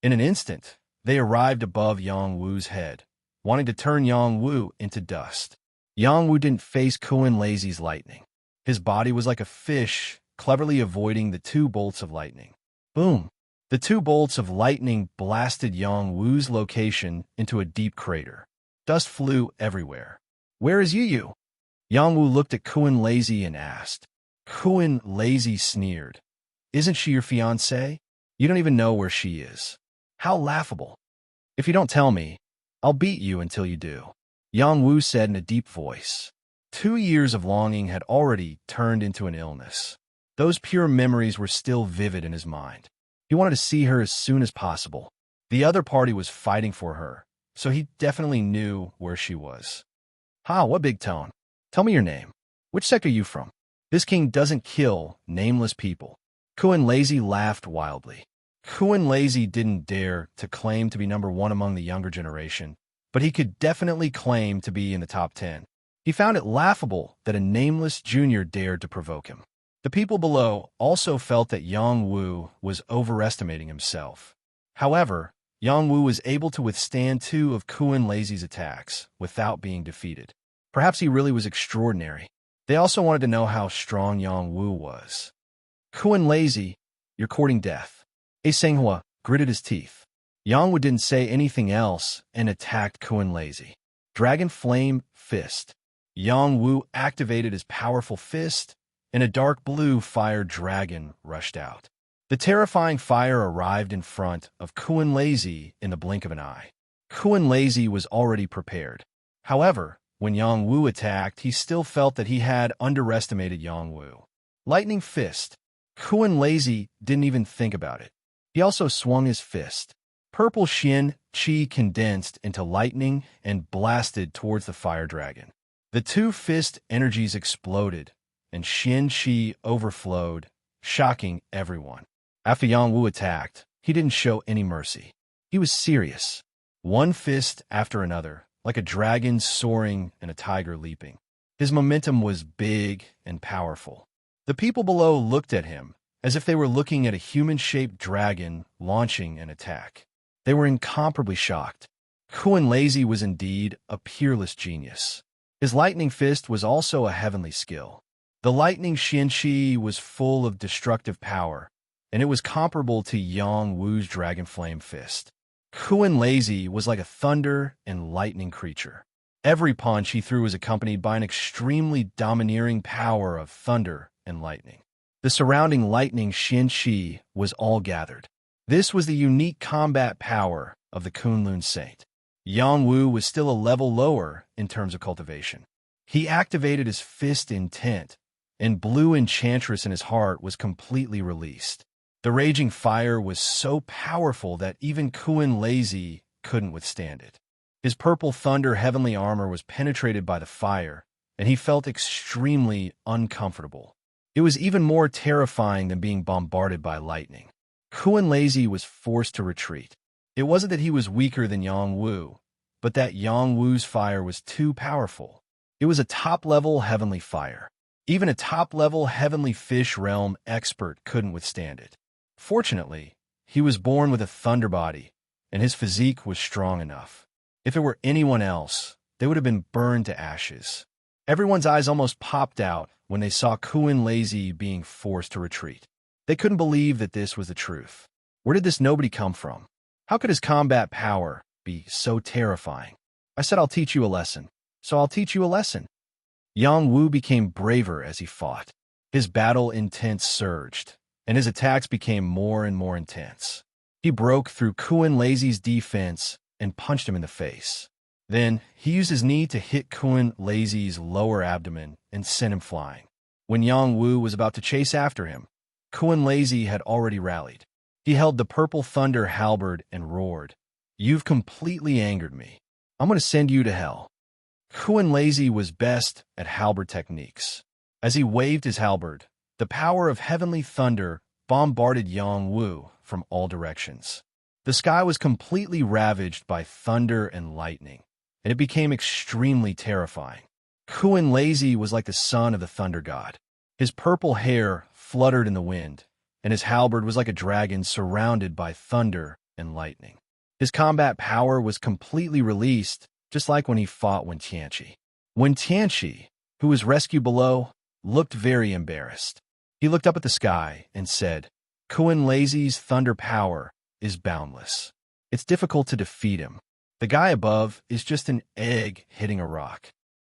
In an instant, they arrived above Yang Wu's head, wanting to turn Yang Wu into dust. Yang Wu didn't face Kuan Lazy's lightning. His body was like a fish, cleverly avoiding the two bolts of lightning. Boom! The two bolts of lightning blasted Yang Wu's location into a deep crater. Dust flew everywhere. Where is Yu? Yang Wu looked at Kuan Lazy and asked. Kuan Lazy sneered. Isn't she your fiancée? You don't even know where she is. How laughable. If you don't tell me, I'll beat you until you do. Yang Wu said in a deep voice. 2 years of longing had already turned into an illness. Those pure memories were still vivid in his mind. He wanted to see her as soon as possible. The other party was fighting for her, so he definitely knew where she was. Ha, what big tone. Tell me your name. Which sect are you from? This king doesn't kill nameless people. Kuan Lazy laughed wildly. Kuan Lazy didn't dare to claim to be number one among the younger generation, but he could definitely claim to be in the top 10. He found it laughable that a nameless junior dared to provoke him. The people below also felt that Yang Wu was overestimating himself. However, Yang Wu was able to withstand 2 of Kuan Lazy's attacks without being defeated. Perhaps he really was extraordinary. They also wanted to know how strong Yang Wu was. Kuan Lazy, you're courting death. Senghua gritted his teeth. Yang Wu didn't say anything else and attacked Kuan Lazy. Dragon Flame Fist. Yang Wu activated his powerful fist, and a dark blue fire dragon rushed out. The terrifying fire arrived in front of Kuan Lazy in the blink of an eye. Kuan Lazy was already prepared. However, when Yang Wu attacked, he still felt that he had underestimated Yang Wu. Lightning Fist. Kuan Lazy didn't even think about it. He also swung his fist. Purple Xin Qi condensed into lightning and blasted towards the fire dragon. The 2 fist energies exploded, and Xin Qi overflowed, shocking everyone. After Yang Wu attacked, he didn't show any mercy. He was serious. One fist after another, like a dragon soaring and a tiger leaping. His momentum was big and powerful. The people below looked at him, as if they were looking at a human-shaped dragon launching an attack. They were incomparably shocked. Kun Lazy was indeed a peerless genius. His lightning fist was also a heavenly skill. The lightning Xianqi was full of destructive power, and it was comparable to Yang Wu's dragon flame fist. Kun Lazy was like a thunder and lightning creature. Every punch he threw was accompanied by an extremely domineering power of thunder and lightning. The surrounding lightning Xianqi was all gathered. This was the unique combat power of the Kunlun Saint. Yang Wu was still a level lower in terms of cultivation. He activated his fist intent, and blue enchantress in his heart was completely released. The raging fire was so powerful that even Kun Lazy couldn't withstand it. His purple thunder heavenly armor was penetrated by the fire, and he felt extremely uncomfortable. It was even more terrifying than being bombarded by lightning. Kun Lazy was forced to retreat. It wasn't that he was weaker than Yang Wu, but that Yang Wu's fire was too powerful. It was a top-level heavenly fire. Even a top-level heavenly fish realm expert couldn't withstand it. Fortunately, he was born with a thunder body, and his physique was strong enough. If it were anyone else, they would have been burned to ashes. Everyone's eyes almost popped out when they saw Kun Lazy being forced to retreat. They couldn't believe that this was the truth. Where did this nobody come from? How could his combat power be so terrifying? I said I'll teach you a lesson, so I'll teach you a lesson. Yang Wu became braver as he fought. His battle intent surged, and his attacks became more and more intense. He broke through Kun Lazy's defense and punched him in the face. Then, he used his knee to hit Kun Lazy's lower abdomen and sent him flying. When Yang Wu was about to chase after him, Kun Lazy had already rallied. He held the purple thunder halberd and roared, "You've completely angered me. I'm going to send you to hell." Kun Lazy was best at halberd techniques. As he waved his halberd, the power of heavenly thunder bombarded Yang Wu from all directions. The sky was completely ravaged by thunder and lightning, and it became extremely terrifying. Kun Lazy was like the son of the thunder god. His purple hair fluttered in the wind, and his halberd was like a dragon surrounded by thunder and lightning. His combat power was completely released, just like when he fought Wen Tianqi. Wen Tianqi, who was rescued below, looked very embarrassed. He looked up at the sky and said, "Kun Lazy's thunder power is boundless. It's difficult to defeat him. The guy above is just an egg hitting a rock."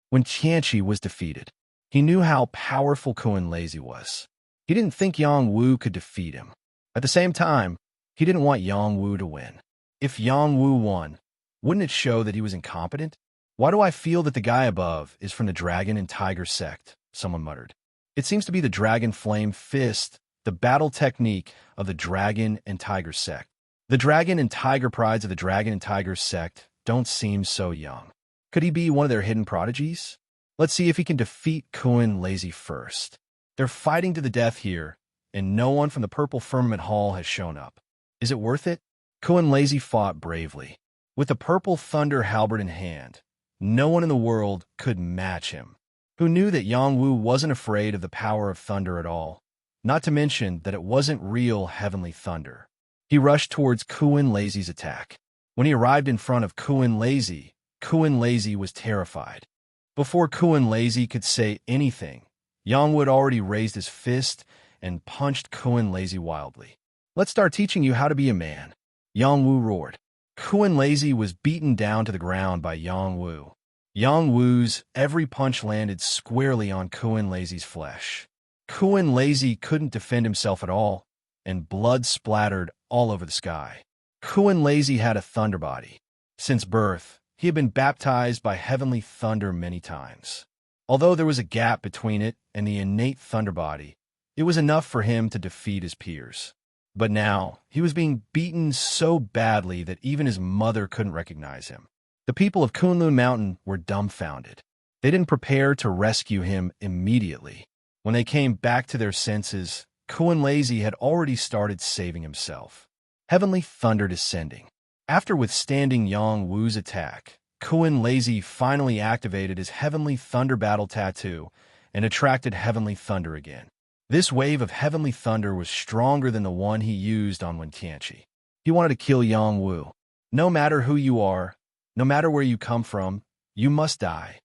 When Tianqi was defeated, he knew how powerful Kun Lazy was. He didn't think Yang Wu could defeat him. At the same time, he didn't want Yang Wu to win. If Yang Wu won, wouldn't it show that he was incompetent? "Why do I feel that the guy above is from the Dragon and Tiger sect?" someone muttered. "It seems to be the Dragon Flame Fist, the battle technique of the Dragon and Tiger sect. The Dragon and Tiger prides of the Dragon and Tiger sect don't seem so young. Could he be one of their hidden prodigies? Let's see if he can defeat Kun Lazy first. They're fighting to the death here, and no one from the Purple Firmament Hall has shown up. Is it worth it?" Kun Lazy fought bravely. With the purple thunder halberd in hand, no one in the world could match him. Who knew that Yang Wu wasn't afraid of the power of thunder at all, not to mention that it wasn't real heavenly thunder. He rushed towards Kun Lazy's attack. When he arrived in front of Kun Lazy was terrified. Before Kun Lazy could say anything, Yang Wu had already raised his fist and punched Kun Lazy wildly. "Let's start teaching you how to be a man," Yang Wu roared. Kun Lazy was beaten down to the ground by Yang Wu. Yang Wu's every punch landed squarely on Kun Lazy's flesh. Kun Lazy couldn't defend himself at all, and blood splattered all over the sky. Kun Lazy had a thunder body. Since birth, he had been baptized by heavenly thunder many times. Although there was a gap between it and the innate thunder body, it was enough for him to defeat his peers. But now, he was being beaten so badly that even his mother couldn't recognize him. The people of Kunlun Mountain were dumbfounded. They didn't prepare to rescue him immediately. When they came back to their senses, Kun Lazy had already started saving himself. Heavenly thunder descending. After withstanding Yang Wu's attack, Kun Lazy finally activated his Heavenly Thunder Battle Tattoo and attracted Heavenly Thunder again. This wave of heavenly thunder was stronger than the one he used on Wenqianqi. He wanted to kill Yang Wu. No matter who you are, no matter where you come from, you must die.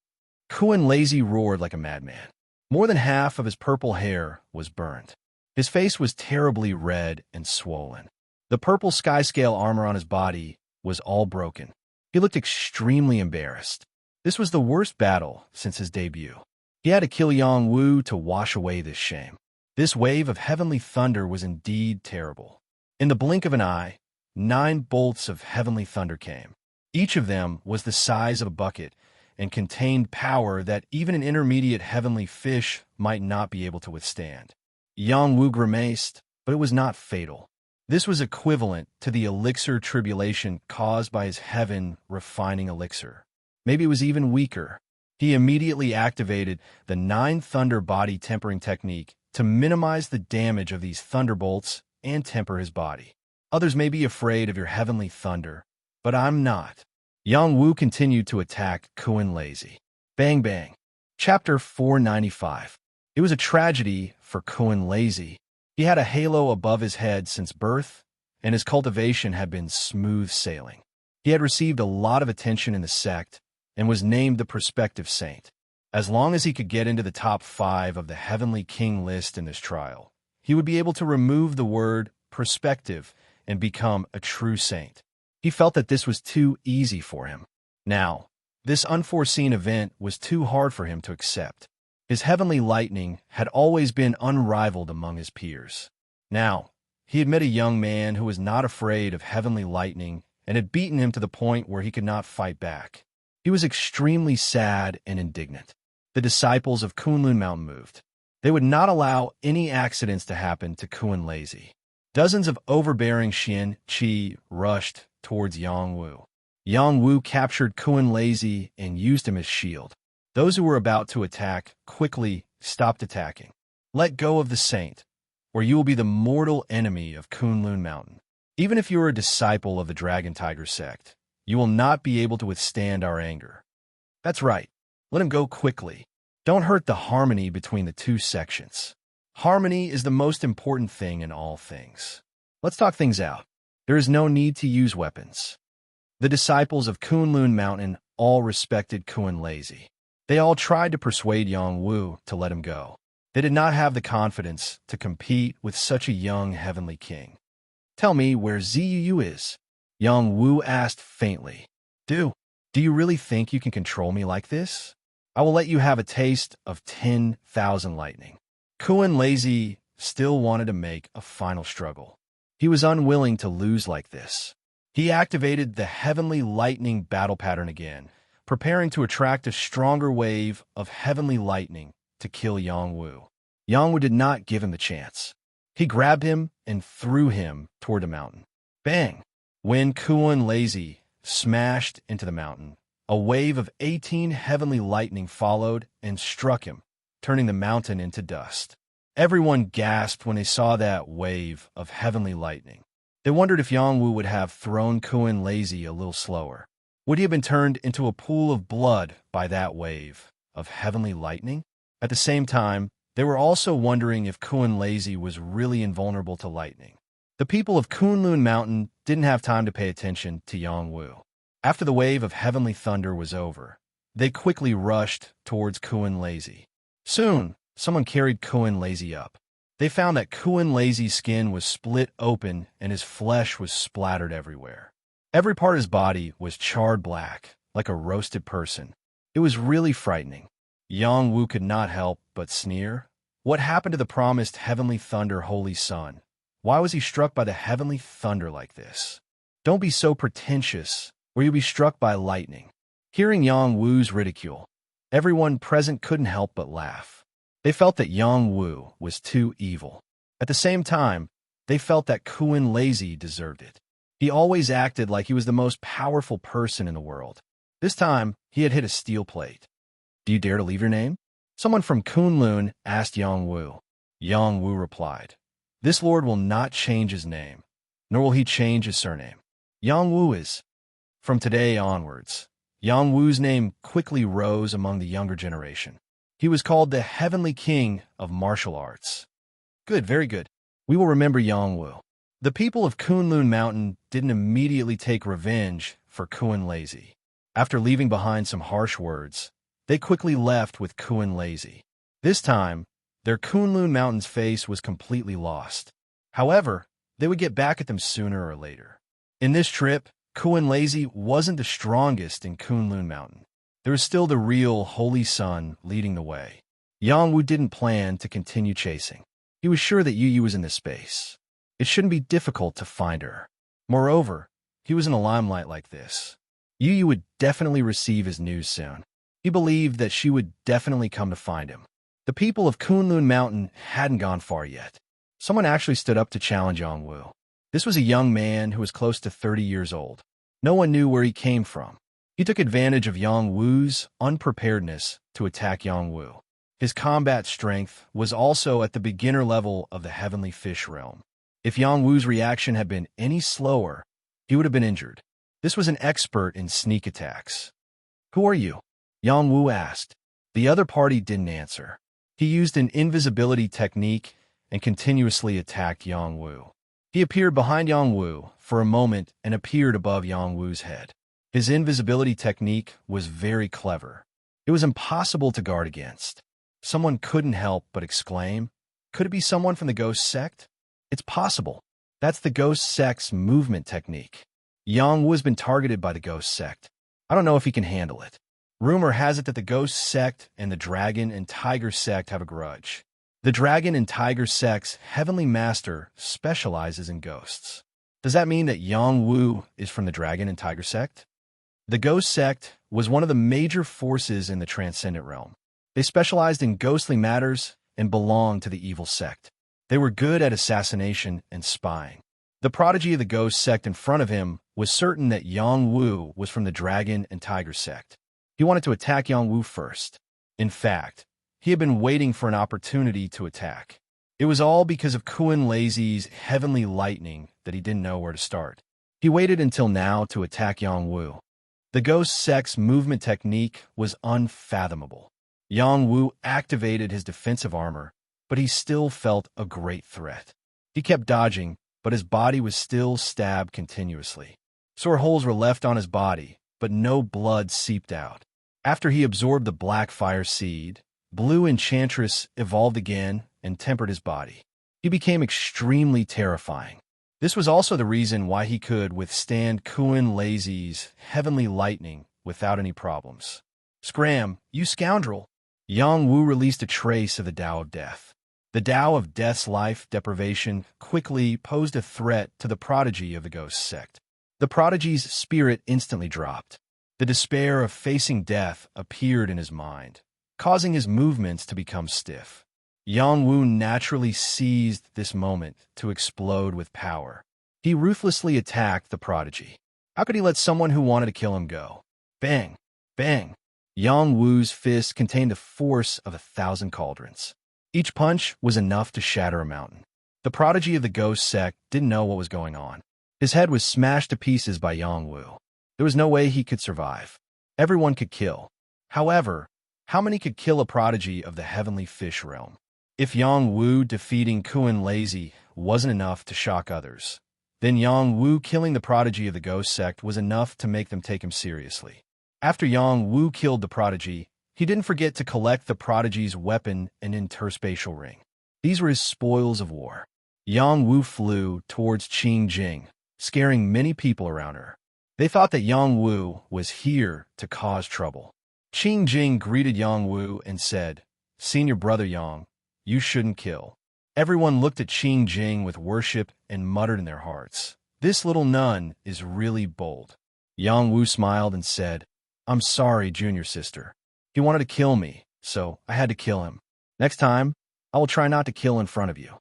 Kun Lazy roared like a madman. More than half of his purple hair was burned. His face was terribly red and swollen. The purple sky-scale armor on his body was all broken. He looked extremely embarrassed. This was the worst battle since his debut. He had to kill Yang Wu to wash away this shame. This wave of heavenly thunder was indeed terrible. In the blink of an eye, 9 bolts of heavenly thunder came. Each of them was the size of a bucket and contained power that even an intermediate heavenly fish might not be able to withstand. Yang Wu grimaced, but it was not fatal. This was equivalent to the elixir tribulation caused by his heaven refining elixir. Maybe it was even weaker. He immediately activated the 9 thunder body tempering technique to minimize the damage of these thunderbolts and temper his body. Others may be afraid of your heavenly thunder, but I'm not. Yang Wu continued to attack Kun Lazy. Bang bang. Chapter 495. It was a tragedy for Kun Lazy. He had a halo above his head since birth, and his cultivation had been smooth sailing. He had received a lot of attention in the sect and was named the prospective saint. As long as he could get into the top 5 of the Heavenly King list in this trial, he would be able to remove the word prospective and become a true saint. He felt that this was too easy for him. Now, this unforeseen event was too hard for him to accept. His heavenly lightning had always been unrivaled among his peers. Now, he had met a young man who was not afraid of heavenly lightning and had beaten him to the point where he could not fight back. He was extremely sad and indignant. The disciples of Kunlun Mountain moved. They would not allow any accidents to happen to Kun Lazy. Dozens of overbearing Xian Qi rushed towards Yang Wu. Yang Wu captured Kun Lazy and used him as shield. Those who were about to attack quickly stopped attacking. Let go of the saint, or you will be the mortal enemy of Kunlun Mountain. Even if you are a disciple of the Dragon Tiger sect, you will not be able to withstand our anger. That's right. Let him go quickly. Don't hurt the harmony between the 2 sections. Harmony is the most important thing in all things. Let's talk things out. There is no need to use weapons. The disciples of Kunlun Mountain all respected Kun Lazy. They all tried to persuade Yang Wu to let him go. They did not have the confidence to compete with such a young heavenly king. Tell me where Ziyu is. Yang Wu asked faintly. Do you really think you can control me like this? I will let you have a taste of 10,000 lightning. Kun Lazy still wanted to make a final struggle. He was unwilling to lose like this. He activated the heavenly lightning battle pattern again, preparing to attract a stronger wave of heavenly lightning to kill Yang Wu. Yang Wu did not give him the chance. He grabbed him and threw him toward the mountain. Bang! When Kun Lazy smashed into the mountain, a wave of 18 heavenly lightning followed and struck him, turning the mountain into dust. Everyone gasped when they saw that wave of heavenly lightning. They wondered if Yang Wu would have thrown Kun Lazy a little slower. Would he have been turned into a pool of blood by that wave of heavenly lightning? At the same time, they were also wondering if Kun Lazy was really invulnerable to lightning. The people of Kunlun Mountain didn't have time to pay attention to Yang Wu. After the wave of heavenly thunder was over, they quickly rushed towards Kun Lazy. Soon, someone carried Kun Lazy up. They found that Kun Lazy's skin was split open and his flesh was splattered everywhere. Every part of his body was charred black, like a roasted person. It was really frightening. Yang Wu could not help but sneer. What happened to the promised heavenly thunder holy son? Why was he struck by the heavenly thunder like this? Don't be so pretentious, or you'll be struck by lightning. Hearing Yang Wu's ridicule, everyone present couldn't help but laugh. They felt that Yang Wu was too evil. At the same time, they felt that Kun Lazy deserved it. He always acted like he was the most powerful person in the world. This time, he had hit a steel plate. Do you dare to leave your name? Someone from Kunlun asked Yang Wu. Yang Wu replied, This lord will not change his name, nor will he change his surname. Yang Wu is. From today onwards, Yang Wu's name quickly rose among the younger generation. He was called the Heavenly King of Martial Arts. Good, very good. We will remember Yongwu. The people of Kunlun Mountain didn't immediately take revenge for Kun Lazy. After leaving behind some harsh words, they quickly left with Kun Lazy. This time, their Kunlun Mountain's face was completely lost. However, they would get back at them sooner or later. In this trip, Kun Lazy wasn't the strongest in Kunlun Mountain. There was still the real Holy Sun leading the way. Yongwu didn't plan to continue chasing. He was sure that Yu Yu was in this space. It shouldn't be difficult to find her. Moreover, he was in a limelight like this. Yu Yu would definitely receive his news soon. He believed that she would definitely come to find him. The people of Kunlun Mountain hadn't gone far yet. Someone actually stood up to challenge Yongwu. This was a young man who was close to 30 years old. No one knew where he came from. He took advantage of Yongwu's unpreparedness to attack Yongwu. His combat strength was also at the beginner level of the Heavenly Fish realm. If Yongwu's reaction had been any slower, he would have been injured. This was an expert in sneak attacks. "Who are you?" Yongwu asked. The other party didn't answer. He used an invisibility technique and continuously attacked Yongwu. He appeared behind Yongwu for a moment and appeared above Yongwu's head. His invisibility technique was very clever. It was impossible to guard against. Someone couldn't help but exclaim, "Could it be someone from the ghost sect?" It's possible. That's the ghost sect's movement technique. Yongwu has been targeted by the ghost sect. I don't know if he can handle it. Rumor has it that the ghost sect and the dragon and tiger sect have a grudge. The dragon and tiger sect's heavenly master specializes in ghosts. Does that mean that Yongwu is from the dragon and tiger sect? The ghost sect was one of the major forces in the transcendent realm. They specialized in ghostly matters and belonged to the evil sect. They were good at assassination and spying. The prodigy of the ghost sect in front of him was certain that Yongwu was from the dragon and tiger sect. He wanted to attack Yongwu first. In fact, he had been waiting for an opportunity to attack. It was all because of Kun Lazy's heavenly lightning that he didn't know where to start. He waited until now to attack Yongwu. The ghost sect's movement technique was unfathomable. Yongwu activated his defensive armor, but he still felt a great threat. He kept dodging, but his body was still stabbed continuously. Sore holes were left on his body, but no blood seeped out. After he absorbed the black fire seed, Blue Enchantress evolved again and tempered his body. He became extremely terrifying. This was also the reason why he could withstand Kun Lazy's heavenly lightning without any problems. "Scram, you scoundrel!" Yongwu released a trace of the Tao of Death. The Tao of Death's life deprivation quickly posed a threat to the prodigy of the ghost sect. The prodigy's spirit instantly dropped. The despair of facing death appeared in his mind, causing his movements to become stiff. Yongwu naturally seized this moment to explode with power. He ruthlessly attacked the prodigy. How could he let someone who wanted to kill him go? Bang! Bang! Yongwu's fist contained the force of 1,000 cauldrons. Each punch was enough to shatter a mountain. The prodigy of the ghost sect didn't know what was going on. His head was smashed to pieces by Yongwu. There was no way he could survive. Everyone could kill. However, how many could kill a prodigy of the heavenly fish realm? If Yongwu defeating Kun Lazy wasn't enough to shock others, then Yongwu killing the prodigy of the ghost sect was enough to make them take him seriously. After Yongwu killed the prodigy, he didn't forget to collect the prodigy's weapon and interspatial ring. These were his spoils of war. Yongwu flew towards Qingjing, scaring many people around her. They thought that Yongwu was here to cause trouble. Qingjing greeted Yongwu and said, "Senior brother Yang, you shouldn't kill." Everyone looked at Qingjing with worship and muttered in their hearts, "This little nun is really bold." Yongwu smiled and said, "I'm sorry, junior sister. He wanted to kill me, so I had to kill him. Next time, I will try not to kill in front of you."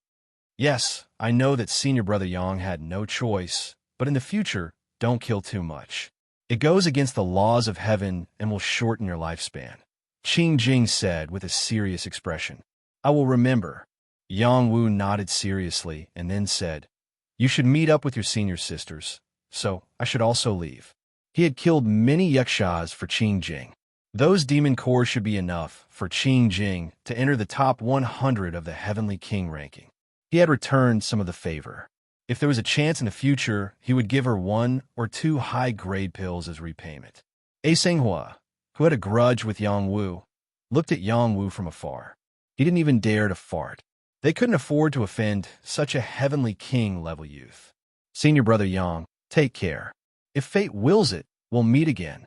Yes, I know that senior brother Yang had no choice, but in the future, don't kill too much. It goes against the laws of heaven and will shorten your lifespan. Qingjing said with a serious expression. "I will remember." Yongwu nodded seriously and then said, "You should meet up with your senior sisters, so I should also leave." He had killed many yakshas for Qingjing. Those demon cores should be enough for Qingjing to enter the top 100 of the Heavenly King ranking. He had returned some of the favor. If there was a chance in the future, he would give her 1 or 2 high-grade pills as repayment. Asenghua, who had a grudge with Yang Wu, looked at Yang Wu from afar. He didn't even dare to fart. They couldn't afford to offend such a heavenly king-level youth. Senior brother Yang, take care. If fate wills it, we'll meet again,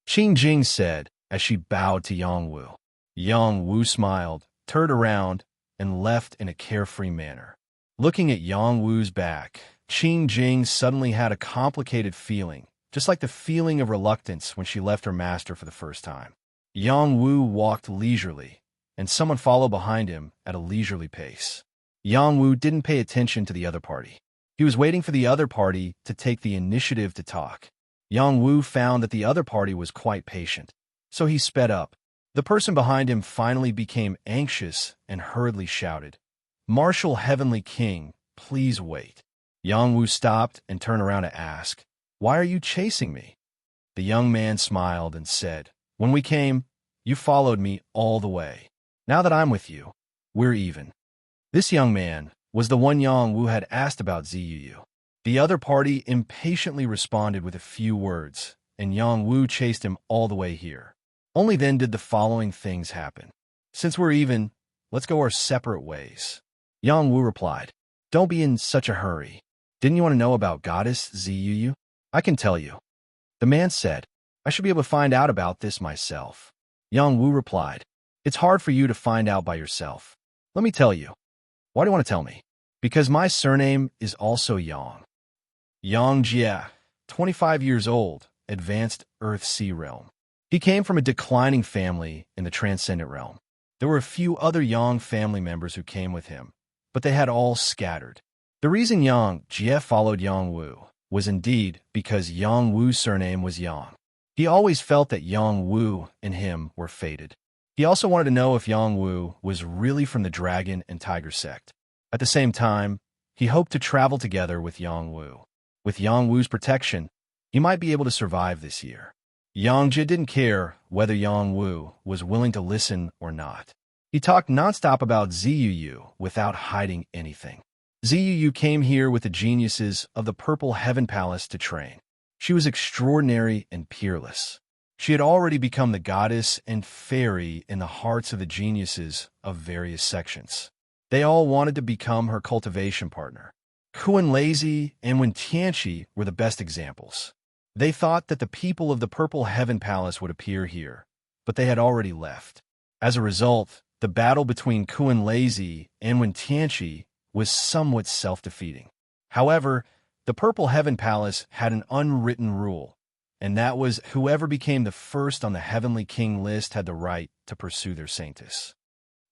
Qing Jing said as she bowed to Yang Wu. Yang Wu smiled, turned around, and left in a carefree manner. Looking at Yang Wu's back, Qing Jing suddenly had a complicated feeling, just like the feeling of reluctance when she left her master for the first time. Yang Wu walked leisurely, and someone followed behind him at a leisurely pace. Yang Wu didn't pay attention to the other party. He was waiting for the other party to take the initiative to talk. Yang Wu found that the other party was quite patient, so he sped up. The person behind him finally became anxious and hurriedly shouted, "Martial Heavenly King, please wait." Yang Wu stopped and turned around to ask, "Why are you chasing me?" The young man smiled and said, "When we came, you followed me all the way. Now that I'm with you, we're even." This young man was the one Yang Wu had asked about Ziyu. The other party impatiently responded with a few words, and Yang Wu chased him all the way here. Only then did the following things happen. "Since we're even, let's go our separate ways." Yang Wu replied, "Don't be in such a hurry. Didn't you want to know about Goddess Ziyu? I can tell you." The man said, "I should be able to find out about this myself." Yang Wu replied, "It's hard for you to find out by yourself. Let me tell you." "Why do you want to tell me?" "Because my surname is also Yang." Yang Jie, 25 years old, advanced Earth Sea realm. He came from a declining family in the transcendent realm. There were a few other Yang family members who came with him, but they had all scattered. The reason Yang Jie followed Yang Wu was indeed because Yang Wu's surname was Yang. He always felt that Yang Wu and him were fated. He also wanted to know if Yang Wu was really from the Dragon and Tiger sect. At the same time, he hoped to travel together with Yang Wu. With Yang Wu's protection, he might be able to survive this year. Yang Jie didn't care whether Yang Wu was willing to listen or not. He talked nonstop about Ziyu without hiding anything. Ziyu came here with the geniuses of the Purple Heaven Palace to train. She was extraordinary and peerless. She had already become the goddess and fairy in the hearts of the geniuses of various sections. They all wanted to become her cultivation partner. Kuan Lazy and Wen Tianqi were the best examples. They thought that the people of the Purple Heaven Palace would appear here, but they had already left. As a result, the battle between Kuan Lazy and Wen Tianqi was somewhat self-defeating. However, the Purple Heaven Palace had an unwritten rule, and that was whoever became the first on the Heavenly King list had the right to pursue their saintess.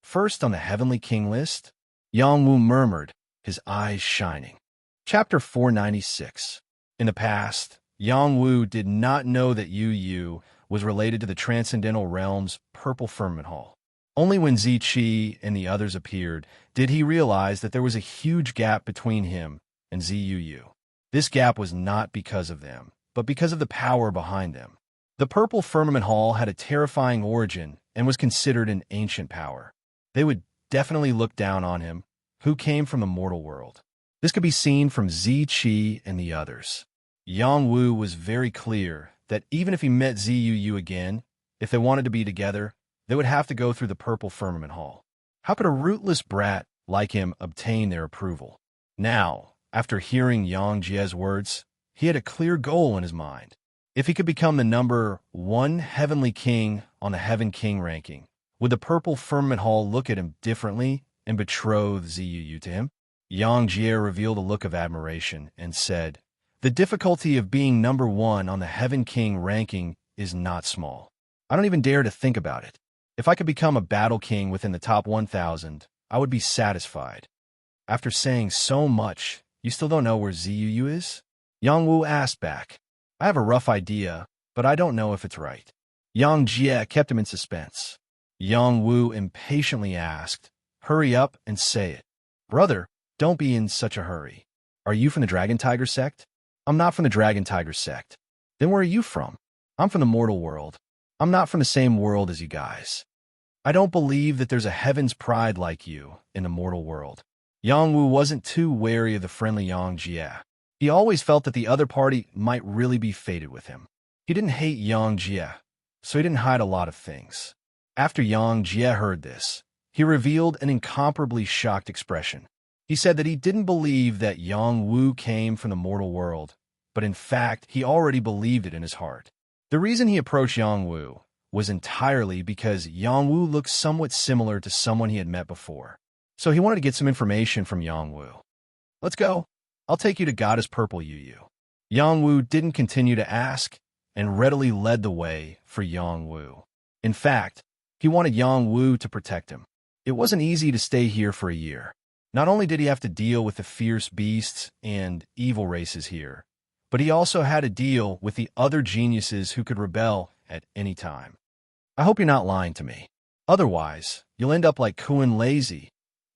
First on the Heavenly King list? Yang Wu murmured, his eyes shining. Chapter 496. In the past, Yang Wu did not know that Yu Yu was related to the Transcendental Realm's Purple Firmament Hall. Only when Zi Qi and the others appeared did he realize that there was a huge gap between him and Ziyu Yu. This gap was not because of them, but because of the power behind them. The Purple Firmament Hall had a terrifying origin and was considered an ancient power. They would definitely look down on him, who came from the mortal world. This could be seen from Zi Qi and the others. Yang Wu was very clear that even if he met Ziyu Yu again, if they wanted to be together, they would have to go through the Purple Firmament Hall. How could a rootless brat like him obtain their approval? Now, after hearing Yang Jie's words, he had a clear goal in his mind. If he could become the number 1 Heavenly King on the Heaven King ranking, would the Purple Firmament Hall look at him differently and betroth Ziyu Yu to him? Yang Jie revealed a look of admiration and said, "The difficulty of being number 1 on the Heaven King ranking is not small. I don't even dare to think about it. If I could become a battle king within the top 1,000, I would be satisfied." After saying so much, you still don't know where Ziyu Yu is? Yang Wu asked back. "I have a rough idea, but I don't know if it's right." Yang Jie kept him in suspense. Yang Wu impatiently asked, "Hurry up and say it." "Brother, don't be in such a hurry. Are you from the Dragon Tiger sect?" "I'm not from the Dragon Tiger sect." "Then where are you from?" "I'm from the mortal world. I'm not from the same world as you guys. I don't believe that there's a heaven's pride like you in the mortal world." Yang Wu wasn't too wary of the friendly Yang Jie. He always felt that the other party might really be fated with him. He didn't hate Yang Jie, so he didn't hide a lot of things. After Yang Jie heard this, he revealed an incomparably shocked expression. He said that he didn't believe that Yang Wu came from the mortal world, but in fact, he already believed it in his heart. The reason he approached Yang Wu was entirely because Yang Wu looked somewhat similar to someone he had met before. So he wanted to get some information from Yang Wu. Let's go. I'll take you to Goddess Purple Yu. Yang Wu didn't continue to ask and readily led the way for Yang Wu. In fact, he wanted Yang Wu to protect him. It wasn't easy to stay here for a year. Not only did he have to deal with the fierce beasts and evil races here, but he also had to deal with the other geniuses who could rebel at any time. I hope you're not lying to me. Otherwise, you'll end up like Kuan Lazy,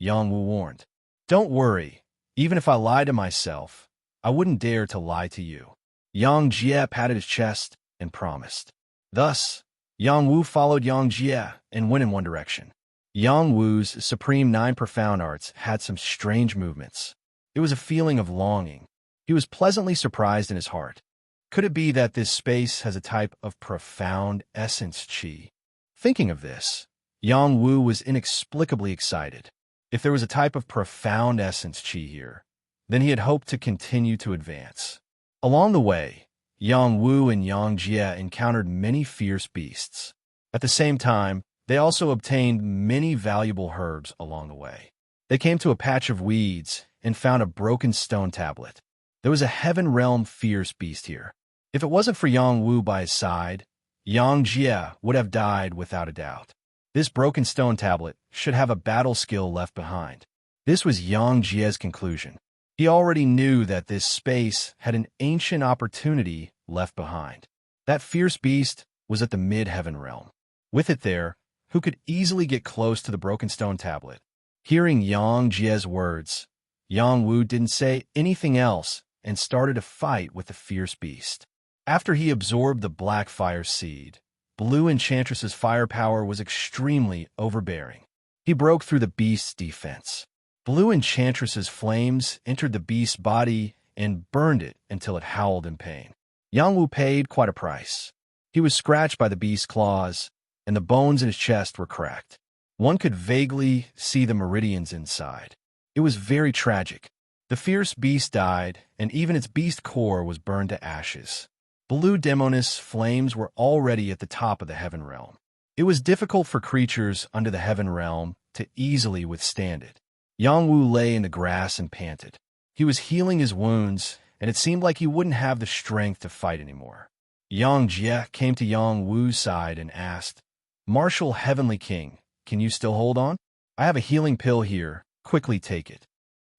Yang Wu warned. Don't worry, even if I lie to myself, I wouldn't dare to lie to you. Yang Jie patted his chest and promised. Thus, Yang Wu followed Yang Jie and went in one direction. Yang Wu's supreme 9 profound arts had some strange movements. It was a feeling of longing. He was pleasantly surprised in his heart. Could it be that this space has a type of profound essence qi? Thinking of this, Yang Wu was inexplicably excited. If there was a type of profound essence qi here, then he had hoped to continue to advance. Along the way, Yang Wu and Yang Jie encountered many fierce beasts. At the same time, they also obtained many valuable herbs along the way. They came to a patch of weeds and found a broken stone tablet. There was a heaven realm fierce beast here. If it wasn't for Yang Wu by his side, Yang Jie would have died without a doubt. This broken stone tablet should have a battle skill left behind. This was Yang Jie's conclusion. He already knew that this space had an ancient opportunity left behind. That fierce beast was at the mid-heaven realm. With it there, who could easily get close to the broken stone tablet? Hearing Yang Jie's words, Yang Wu didn't say anything else and started a fight with the fierce beast. After he absorbed the black fire seed, Blue Enchantress's firepower was extremely overbearing. He broke through the beast's defense. Blue Enchantress's flames entered the beast's body and burned it until it howled in pain. Yang Wu paid quite a price. He was scratched by the beast's claws, and the bones in his chest were cracked. One could vaguely see the meridians inside. It was very tragic. The fierce beast died, and even its beast core was burned to ashes. Blue Demoness flames were already at the top of the heaven realm. It was difficult for creatures under the heaven realm to easily withstand it. Yang Wu lay in the grass and panted. He was healing his wounds, and it seemed like he wouldn't have the strength to fight anymore. Yang Jie came to Yang Wu's side and asked, "Martial Heavenly King, can you still hold on? I have a healing pill here. Quickly take it."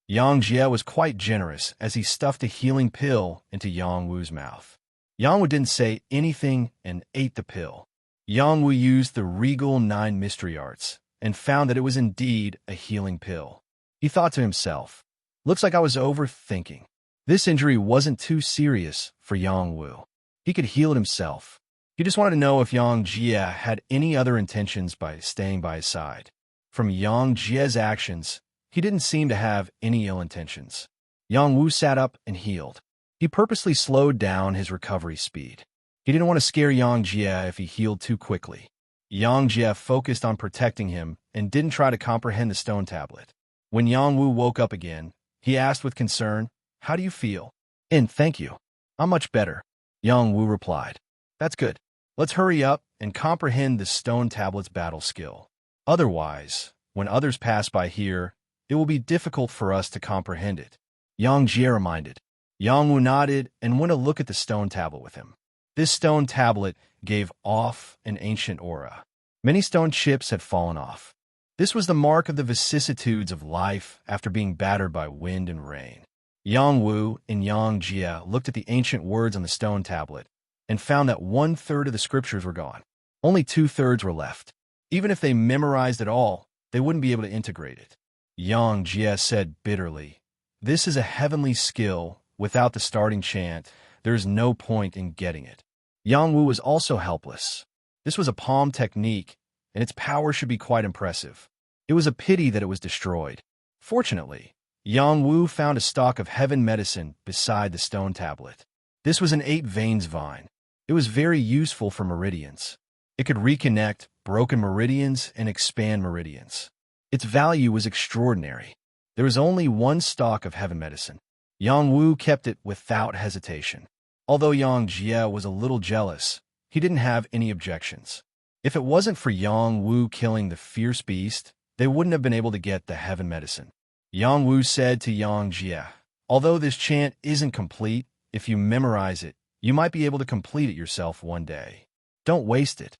Yang Jie was quite generous as he stuffed a healing pill into Yang Wu's mouth. Yang Wu didn't say anything and ate the pill. Yang Wu used the regal 9 mystery arts and found that it was indeed a healing pill. He thought to himself, looks like I was overthinking. This injury wasn't too serious for Yang Wu. He could heal it himself. He just wanted to know if Yang Jie had any other intentions by staying by his side. From Yang Jie's actions, he didn't seem to have any ill intentions. Yang Wu sat up and healed. He purposely slowed down his recovery speed. He didn't want to scare Yang Jie if he healed too quickly. Yang Jie focused on protecting him and didn't try to comprehend the stone tablet. When Yang Wu woke up again, he asked with concern, "How do you feel?" "And thank you. I'm much better," Yang Wu replied. "That's good. Let's hurry up and comprehend the stone tablet's battle skill. Otherwise, when others pass by here, it will be difficult for us to comprehend it," Yang Jie reminded. Yang Wu nodded and went to look at the stone tablet with him. This stone tablet gave off an ancient aura. Many stone chips had fallen off. This was the mark of the vicissitudes of life after being battered by wind and rain. Yang Wu and Yang Jie looked at the ancient words on the stone tablet and found that 1/3 of the scriptures were gone. Only 2/3 were left. Even if they memorized it all, they wouldn't be able to integrate it. Yang Jie said bitterly, "This is a heavenly skill. Without the starting chant, there is no point in getting it." Yang Wu was also helpless. This was a palm technique, and its power should be quite impressive. It was a pity that it was destroyed. Fortunately, Yang Wu found a stalk of heaven medicine beside the stone tablet. This was an 8-veins vine. It was very useful for meridians. It could reconnect broken meridians and expand meridians. Its value was extraordinary. There was only one stalk of heaven medicine. Yang Wu kept it without hesitation. Although Yang Jie was a little jealous, he didn't have any objections. If it wasn't for Yang Wu killing the fierce beast, they wouldn't have been able to get the heaven medicine. Yang Wu said to Yang Jie, "Although this chant isn't complete, if you memorize it, you might be able to complete it yourself one day. Don't waste it."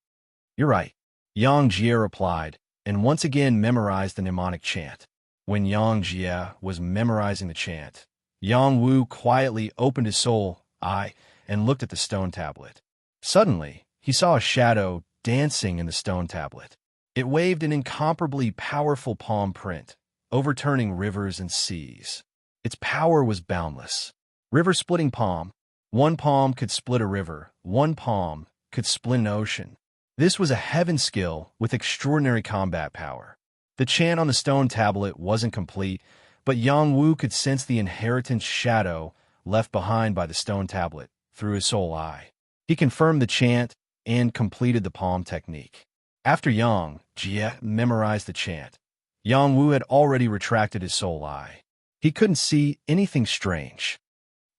"You're right," Yang Jie replied, and once again memorized the mnemonic chant. When Yang Jie was memorizing the chant, Yang Wu quietly opened his soul eye and looked at the stone tablet. Suddenly, he saw a shadow dancing in the stone tablet. It waved an incomparably powerful palm print, overturning rivers and seas. Its power was boundless. River-splitting palm. One palm could split a river. One palm could split an ocean. This was a heaven skill with extraordinary combat power. The chant on the stone tablet wasn't complete, but Yang Wu could sense the inheritance shadow left behind by the stone tablet through his soul eye. He confirmed the chant and completed the palm technique. After Yang Jie memorized the chant, Yang Wu had already retracted his soul eye. He couldn't see anything strange.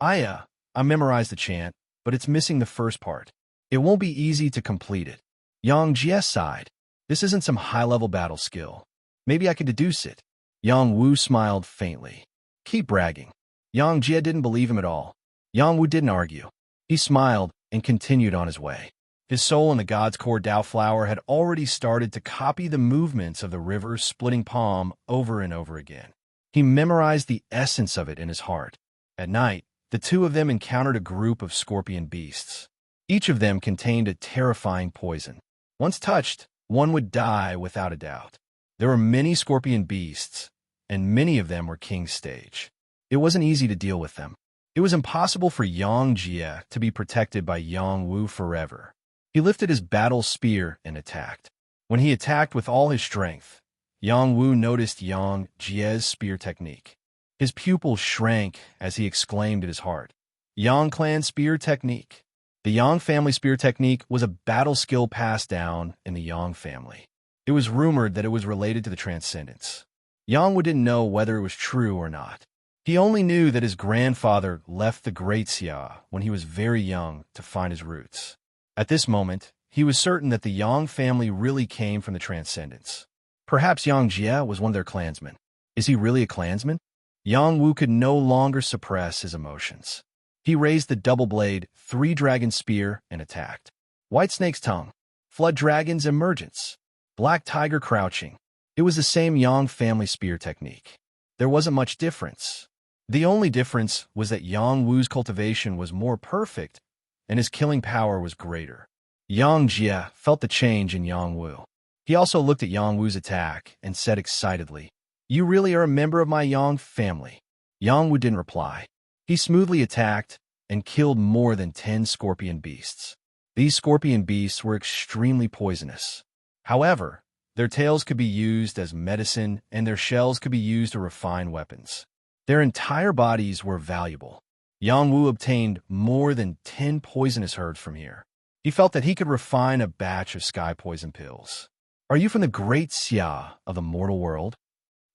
I memorized the chant, but it's missing the first part. It won't be easy to complete it." Yang Jie sighed. "This isn't some high-level battle skill. Maybe I could deduce it." Yang Wu smiled faintly. "Keep bragging." Yang Jie didn't believe him at all. Yang Wu didn't argue. He smiled and continued on his way. His soul in the God's Core Dao flower had already started to copy the movements of the river-splitting palm over and over again. He memorized the essence of it in his heart. At night, the two of them encountered a group of scorpion beasts. Each of them contained a terrifying poison. Once touched, one would die without a doubt. There were many scorpion beasts, and many of them were King's stage. It wasn't easy to deal with them. It was impossible for Yang Jie to be protected by Yang Wu forever. He lifted his battle spear and attacked. When he attacked with all his strength, Yang Wu noticed Yang Jie's spear technique. His pupils shrank as he exclaimed in his heart, "Yang clan spear technique." The Yang family spear technique was a battle skill passed down in the Yang family. It was rumored that it was related to the transcendence. Yang Wu didn't know whether it was true or not. He only knew that his grandfather left the Great Xia when he was very young to find his roots. At this moment, he was certain that the Yang family really came from the transcendence. Perhaps Yang Jie was one of their clansmen. Is he really a clansman? Yang Wu could no longer suppress his emotions. He raised the double-blade, three-dragon spear and attacked. White snake's tongue. Flood dragon's emergence. Black tiger crouching. It was the same Yang family spear technique. There wasn't much difference. The only difference was that Yang Wu's cultivation was more perfect and his killing power was greater. Yang Jie felt the change in Yang Wu. He also looked at Yang Wu's attack and said excitedly, "You really are a member of my Yang family." Yang Wu didn't reply. He smoothly attacked and killed more than 10 scorpion beasts. These scorpion beasts were extremely poisonous. However, their tails could be used as medicine and their shells could be used to refine weapons. Their entire bodies were valuable. Yang Wu obtained more than 10 poisonous herbs from here. He felt that he could refine a batch of sky poison pills. "Are you from the Great Xia of the mortal world?"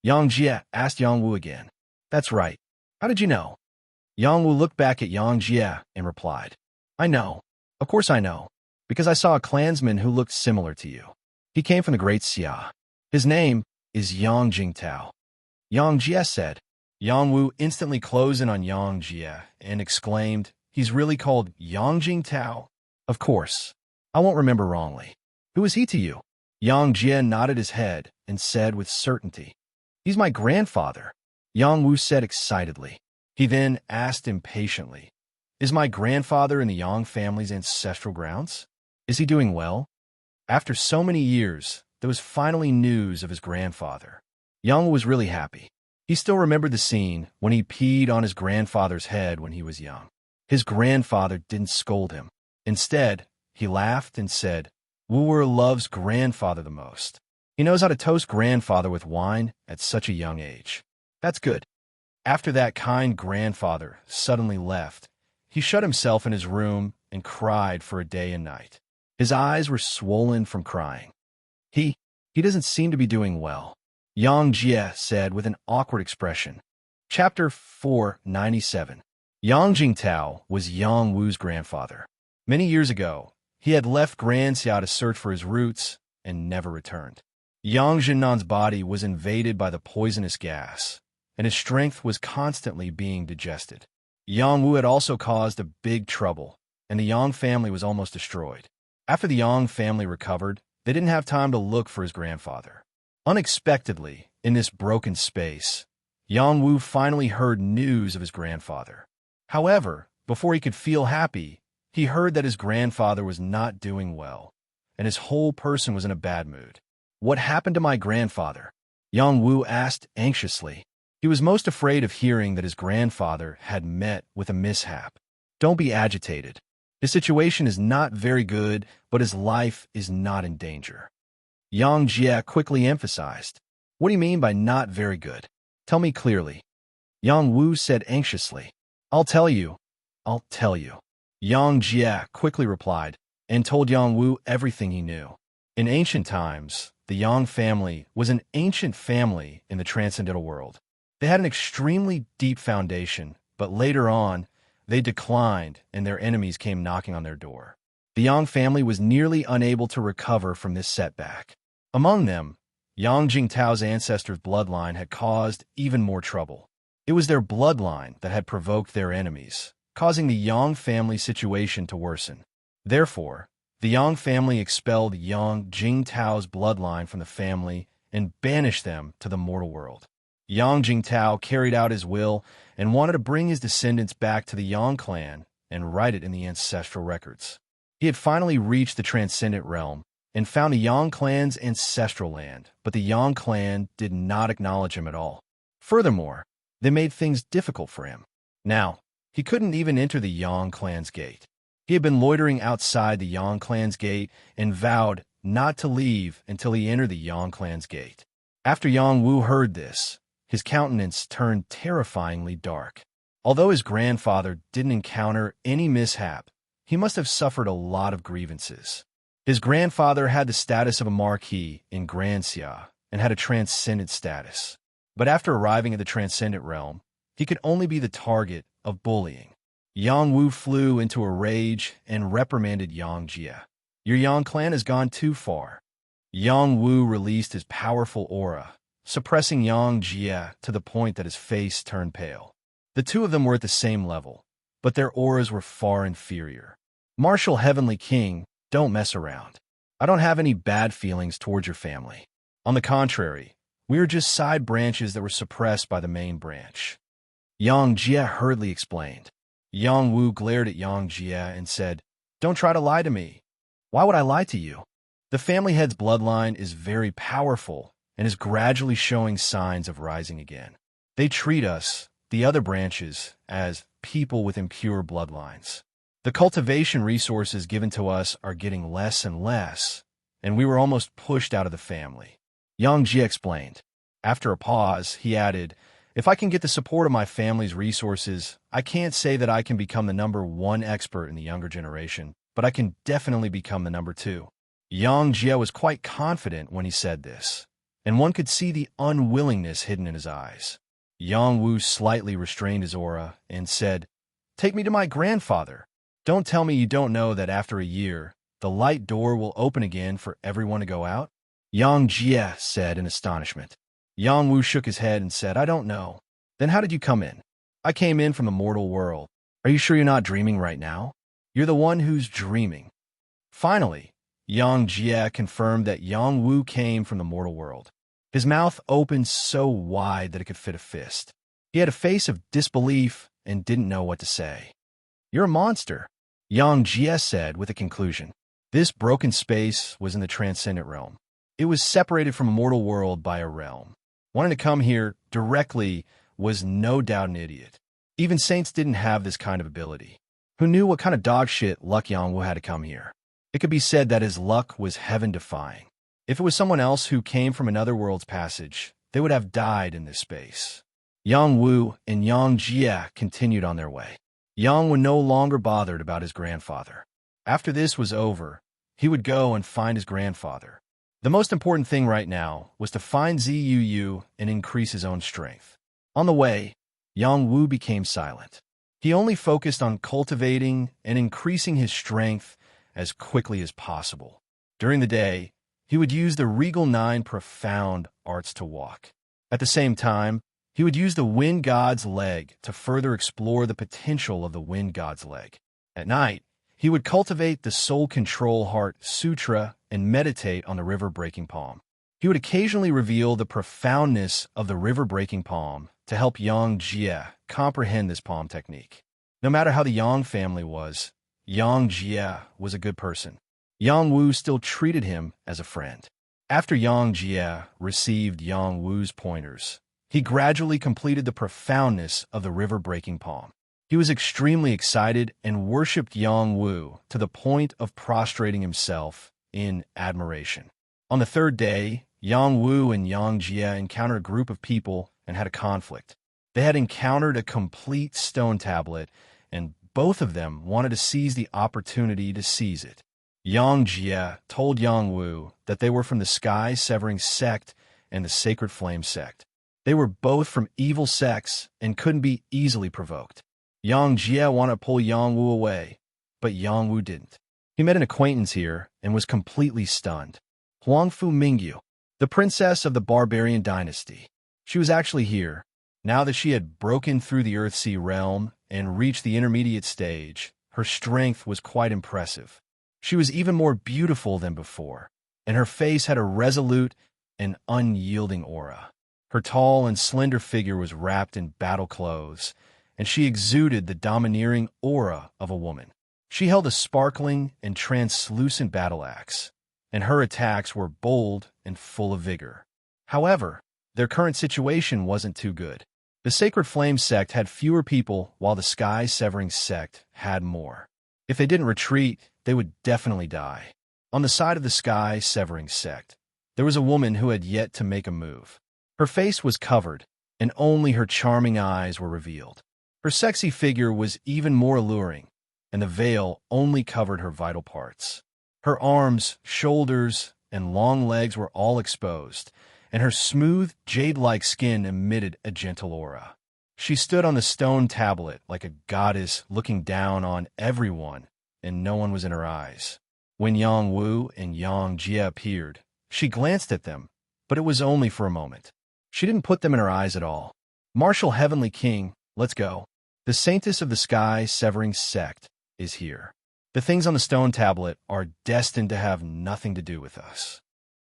Yang Jie asked Yang Wu again. "That's right. How did you know?" Yang Wu looked back at Yang Jie and replied, "I know. Of course I know. Because I saw a clansman who looked similar to you. He came from the Great Xia. His name is Yang Jingtao." Yang Jie said. Yang Wu instantly closed in on Yang Jie and exclaimed, "He's really called Yang Jingtao?" "Of course. I won't remember wrongly. Who is he to you?" Yang Jie nodded his head and said with certainty, "He's my grandfather." Yang Wu said excitedly. He then asked impatiently, "Is my grandfather in the Yang family's ancestral grounds? Is he doing well?" After so many years, there was finally news of his grandfather. Yang Wu was really happy. He still remembered the scene when he peed on his grandfather's head when he was young. His grandfather didn't scold him. Instead, he laughed and said, "Wu loves grandfather the most. He knows how to toast grandfather with wine at such a young age. That's good." After that kind grandfather suddenly left, he shut himself in his room and cried for a day and night. His eyes were swollen from crying. He doesn't seem to be doing well, Yang Jie said with an awkward expression. Chapter 497. Yang Jingtao was Yang Wu's grandfather. Many years ago, he had left Granxia to search for his roots and never returned. Yang Jinnan's body was invaded by the poisonous gas, and his strength was constantly being digested. Yang Wu had also caused a big trouble, and the Yang family was almost destroyed. After the Yang family recovered, they didn't have time to look for his grandfather. Unexpectedly, in this broken space, Yang Wu finally heard news of his grandfather. However, before he could feel happy, he heard that his grandfather was not doing well, and his whole person was in a bad mood. What happened to my grandfather? Yang Wu asked anxiously. He was most afraid of hearing that his grandfather had met with a mishap. Don't be agitated. His situation is not very good, but his life is not in danger. Yang Jie quickly emphasized. What do you mean by not very good? Tell me clearly. Yang Wu said anxiously. I'll tell you. Yang Jie quickly replied, and told Yang Wu everything he knew. In ancient times, the Yang family was an ancient family in the transcendental world. They had an extremely deep foundation, but later on, they declined and their enemies came knocking on their door. The Yang family was nearly unable to recover from this setback. Among them, Yang Jingtao's ancestors' bloodline had caused even more trouble. It was their bloodline that had provoked their enemies, causing the Yang family situation to worsen. Therefore, the Yang family expelled Yang Jingtao's bloodline from the family and banished them to the mortal world. Yang Jingtao carried out his will and wanted to bring his descendants back to the Yang clan and write it in the ancestral records. He had finally reached the transcendent realm and found the Yang clan's ancestral land, but the Yang clan did not acknowledge him at all. Furthermore, they made things difficult for him. Now, he couldn't even enter the Yang clan's gate. He had been loitering outside the Yang clan's gate and vowed not to leave until he entered the Yang clan's gate. After Yang Wu heard this, his countenance turned terrifyingly dark. Although his grandfather didn't encounter any mishap, he must have suffered a lot of grievances. His grandfather had the status of a marquis in Granxia and had a transcendent status. But after arriving at the transcendent realm, he could only be the target of bullying. Yang Wu flew into a rage and reprimanded Yang Jie. Your Yang clan has gone too far. Yang Wu released his powerful aura, suppressing Yang Jie to the point that his face turned pale. The two of them were at the same level, but their auras were far inferior. Martial Heavenly King, don't mess around. I don't have any bad feelings towards your family. On the contrary, we are just side branches that were suppressed by the main branch. Yang Jie hurriedly explained. Yang Wu glared at Yang Jie and said, Don't try to lie to me. Why would I lie to you? The family head's bloodline is very powerful and is gradually showing signs of rising again. They treat us, the other branches, as people with impure bloodlines. The cultivation resources given to us are getting less and less, and we were almost pushed out of the family. Yang Jie explained. After a pause, he added, If I can get the support of my family's resources, I can't say that I can become the #1 expert in the younger generation, but I can definitely become the #2. Yang Jie was quite confident when he said this, and one could see the unwillingness hidden in his eyes. Yang Wu slightly restrained his aura and said, Take me to my grandfather. Don't tell me you don't know that after a year, the light door will open again for everyone to go out? Yang Jie said in astonishment. Yang Wu shook his head and said, I don't know. Then how did you come in? I came in from the mortal world. Are you sure you're not dreaming right now? You're the one who's dreaming. Finally, Yang Jie confirmed that Yang Wu came from the mortal world. His mouth opened so wide that it could fit a fist. He had a face of disbelief and didn't know what to say. You're a monster, Yang Jie said with a conclusion. This broken space was in the transcendent realm. It was separated from a mortal world by a realm. Wanting to come here directly was no doubt an idiot. Even saints didn't have this kind of ability. Who knew what kind of dog shit luck Yang Wu had to come here? It could be said that his luck was heaven-defying. If it was someone else who came from another world's passage, they would have died in this space. Yang Wu and Yang Jie continued on their way. Yang was no longer bothered about his grandfather. After this was over, he would go and find his grandfather. The most important thing right now was to find Zuu and increase his own strength. On the way, Yang Wu became silent. He only focused on cultivating and increasing his strength as quickly as possible. During the day, he would use the Regal 9 profound arts to walk. At the same time, he would use the Wind God's leg to further explore the potential of the Wind God's leg. At night, he would cultivate the Soul Control Heart Sutra and meditate on the river-breaking palm. He would occasionally reveal the profoundness of the river-breaking palm to help Yang Jie comprehend this palm technique. No matter how the Yang family was, Yang Jie was a good person. Yang Wu still treated him as a friend. After Yang Jie received Yang Wu's pointers, he gradually completed the profoundness of the river-breaking palm. He was extremely excited and worshipped Yang Wu to the point of prostrating himself in admiration. On the third day, Yang Wu and Yang Jie encountered a group of people and had a conflict. They had encountered a complete stone tablet, and both of them wanted to seize the opportunity to seize it. Yang Jie told Yang Wu that they were from the Sky-Severing Sect and the Sacred Flame Sect. They were both from evil sects and couldn't be easily provoked. Yang Jie wanted to pull Yang Wu away, but Yang Wu didn't. He met an acquaintance here and was completely stunned. Huangfu Mingyu, the princess of the barbarian dynasty. She was actually here. Now that she had broken through the Earthsea realm and reached the intermediate stage, her strength was quite impressive. She was even more beautiful than before, and her face had a resolute and unyielding aura. Her tall and slender figure was wrapped in battle clothes, and she exuded the domineering aura of a woman. She held a sparkling and translucent battle axe, and her attacks were bold and full of vigor. However, their current situation wasn't too good. The Sacred Flame Sect had fewer people, while the Sky-Severing Sect had more. If they didn't retreat, they would definitely die. On the side of the Sky-Severing Sect, there was a woman who had yet to make a move. Her face was covered, and only her charming eyes were revealed. Her sexy figure was even more alluring, and the veil only covered her vital parts. Her arms, shoulders, and long legs were all exposed, and her smooth, jade-like skin emitted a gentle aura. She stood on the stone tablet like a goddess looking down on everyone, and no one was in her eyes. When Yang Wu and Yang Jie appeared, she glanced at them, but it was only for a moment. She didn't put them in her eyes at all. Martial Heavenly King, let's go. The Saintess of the Sky-Severing Sect is here. The things on the stone tablet are destined to have nothing to do with us.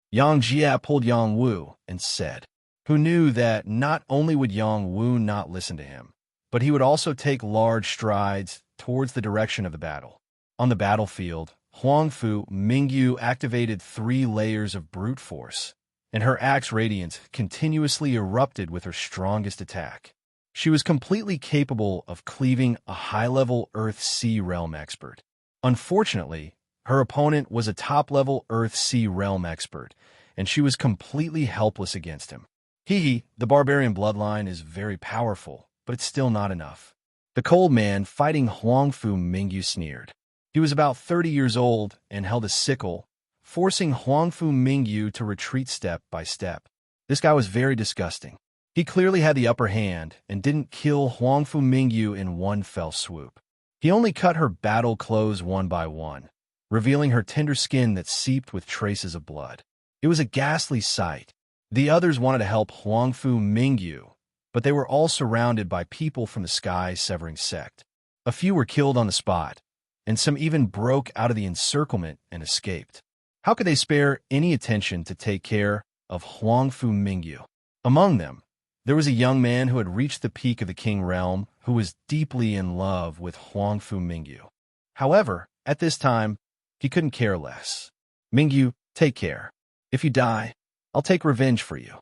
Yang Jie pulled Yang Wu and said, who knew that not only would Yang Wu not listen to him, but he would also take large strides towards the direction of the battle. On the battlefield, Huangfu Mingyu activated 3 layers of brute force, and her axe radiance continuously erupted with her strongest attack. She was completely capable of cleaving a high-level Earth-Sea realm expert. Unfortunately, her opponent was a top-level Earth-Sea realm expert, and she was completely helpless against him. The barbarian bloodline is very powerful, but it's still not enough. The cold man fighting Huangfu Mingyu sneered. He was about 30 years old and held a sickle, forcing Huangfu Mingyu to retreat step by step. This guy was very disgusting. He clearly had the upper hand and didn't kill Huangfu Mingyu in one fell swoop. He only cut her battle clothes one by one, revealing her tender skin that seeped with traces of blood. It was a ghastly sight. The others wanted to help Huangfu Mingyu, but they were all surrounded by people from the Sky-Severing Sect. A few were killed on the spot, and some even broke out of the encirclement and escaped. How could they spare any attention to take care of Huangfu Mingyu? Among them, there was a young man who had reached the peak of the King Realm who was deeply in love with Huangfu Mingyu. However, at this time, he couldn't care less. Mingyu, take care. If you die, I'll take revenge for you.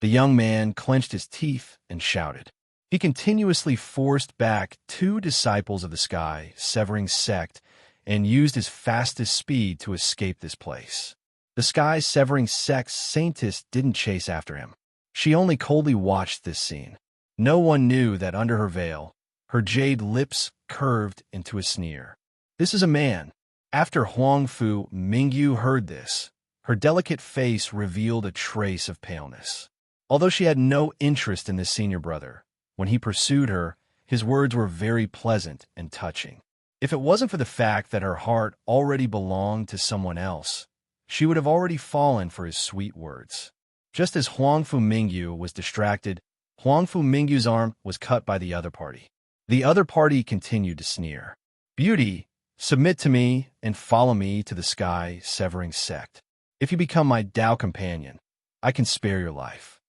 The young man clenched his teeth and shouted. He continuously forced back 2 disciples of the Sky-Severing Sect and used his fastest speed to escape this place. The Sky-Severing Sect's Saintess didn't chase after him. She only coldly watched this scene. No one knew that under her veil, her jade lips curved into a sneer. This is a man. After Huangfu Mingyu heard this, her delicate face revealed a trace of paleness. Although she had no interest in this senior brother, when he pursued her, his words were very pleasant and touching. If it wasn't for the fact that her heart already belonged to someone else, she would have already fallen for his sweet words. Just as Huangfu Mingyu was distracted, Huangfu Mingyu's arm was cut by the other party. The other party continued to sneer. Beauty, submit to me and follow me to the sky-severing sect. If you become my Tao companion, I can spare your life.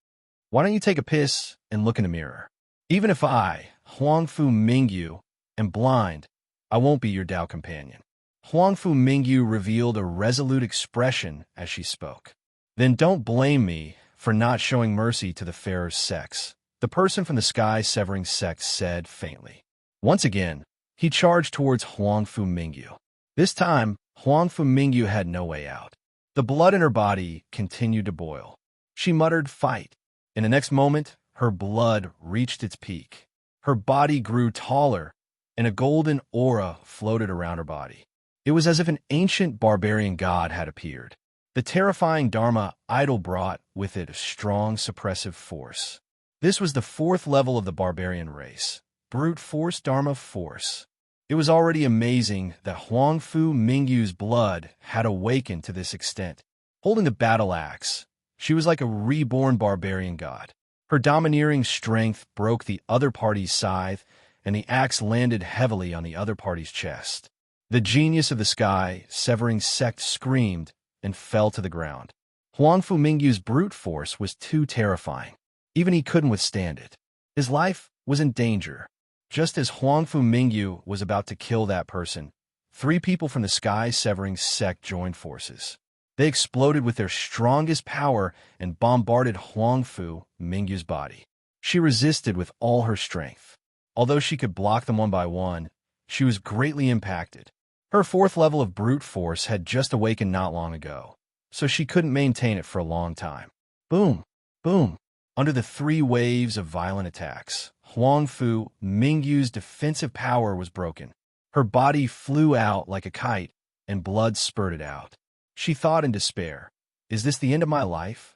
Why don't you take a piss and look in the mirror? Even if I, Huangfu Mingyu, am blind, I won't be your Tao companion. Huangfu Mingyu revealed a resolute expression as she spoke. Then don't blame me for not showing mercy to the fairer sex, the person from the sky-severing sect said faintly. Once again, he charged towards Huangfu Mingyu. This time, Huangfu Mingyu had no way out. The blood in her body continued to boil. She muttered, "Fight." In the next moment, her blood reached its peak. Her body grew taller, and a golden aura floated around her body. It was as if an ancient barbarian god had appeared. The terrifying Dharma idol brought with it a strong suppressive force. This was the 4th level of the barbarian race, brute force Dharma force. It was already amazing that Huangfu Mingyu's blood had awakened to this extent. Holding the battle axe, she was like a reborn barbarian god. Her domineering strength broke the other party's scythe, and the axe landed heavily on the other party's chest. The genius of the sky-severing sect screamed and fell to the ground. Huangfu Mingyu's brute force was too terrifying. Even he couldn't withstand it. His life was in danger. Just as Huangfu Mingyu was about to kill that person, 3 people from the sky-severing sect joined forces. They exploded with their strongest power and bombarded Huangfu Mingyu's body. She resisted with all her strength. Although she could block them one by one, she was greatly impacted. Her 4th level of brute force had just awakened not long ago, so she couldn't maintain it for a long time. Boom! Boom! Under the 3 waves of violent attacks, Huangfu Mingyu's defensive power was broken. Her body flew out like a kite, and blood spurted out. She thought in despair, "Is this the end of my life?"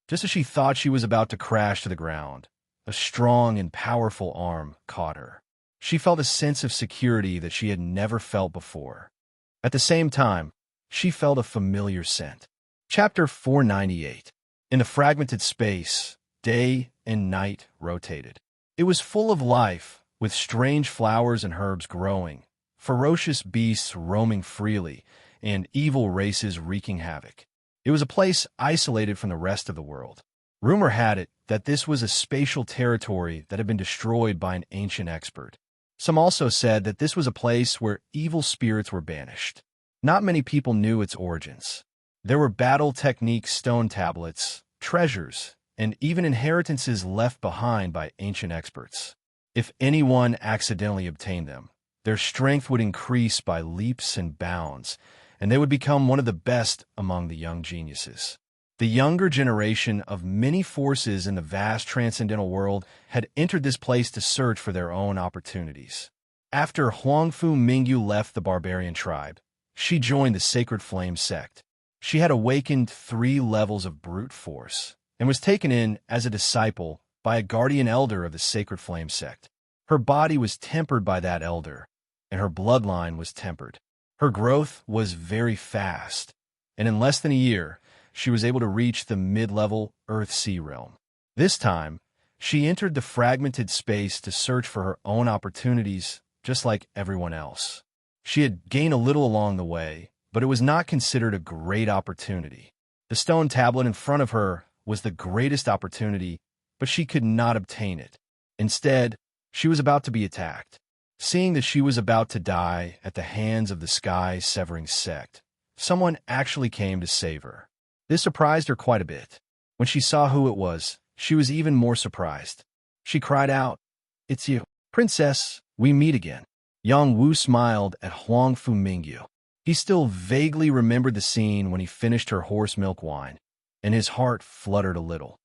Just as she thought she was about to crash to the ground, a strong and powerful arm caught her. She felt a sense of security that she had never felt before. At the same time, she felt a familiar scent. Chapter 498. In the fragmented space, day and night rotated. It was full of life, with strange flowers and herbs growing, ferocious beasts roaming freely, and evil races wreaking havoc. It was a place isolated from the rest of the world. Rumor had it that this was a spatial territory that had been destroyed by an ancient expert. Some also said that this was a place where evil spirits were banished. Not many people knew its origins. There were battle technique stone tablets, treasures, and even inheritances left behind by ancient experts. If anyone accidentally obtained them, their strength would increase by leaps and bounds, and they would become one of the best among the young geniuses. The younger generation of many forces in the vast transcendental world had entered this place to search for their own opportunities. After Huangfu Mingyu left the barbarian tribe, she joined the Sacred Flame sect. She had awakened 3 levels of brute force and was taken in as a disciple by a guardian elder of the Sacred Flame sect. Her body was tempered by that elder, and her bloodline was tempered. Her growth was very fast, and in less than a year, she was able to reach the mid-level Earth-Sea realm. This time, she entered the fragmented space to search for her own opportunities, just like everyone else. She had gained a little along the way, but it was not considered a great opportunity. The stone tablet in front of her was the greatest opportunity, but she could not obtain it. Instead, she was about to be attacked. Seeing that she was about to die at the hands of the sky-severing sect, someone actually came to save her. This surprised her quite a bit. When she saw who it was, she was even more surprised. She cried out, "It's you, Princess, we meet again." Yang Wu smiled at Huangfu Mingyu. He still vaguely remembered the scene when he finished her horse milk wine, and his heart fluttered a little.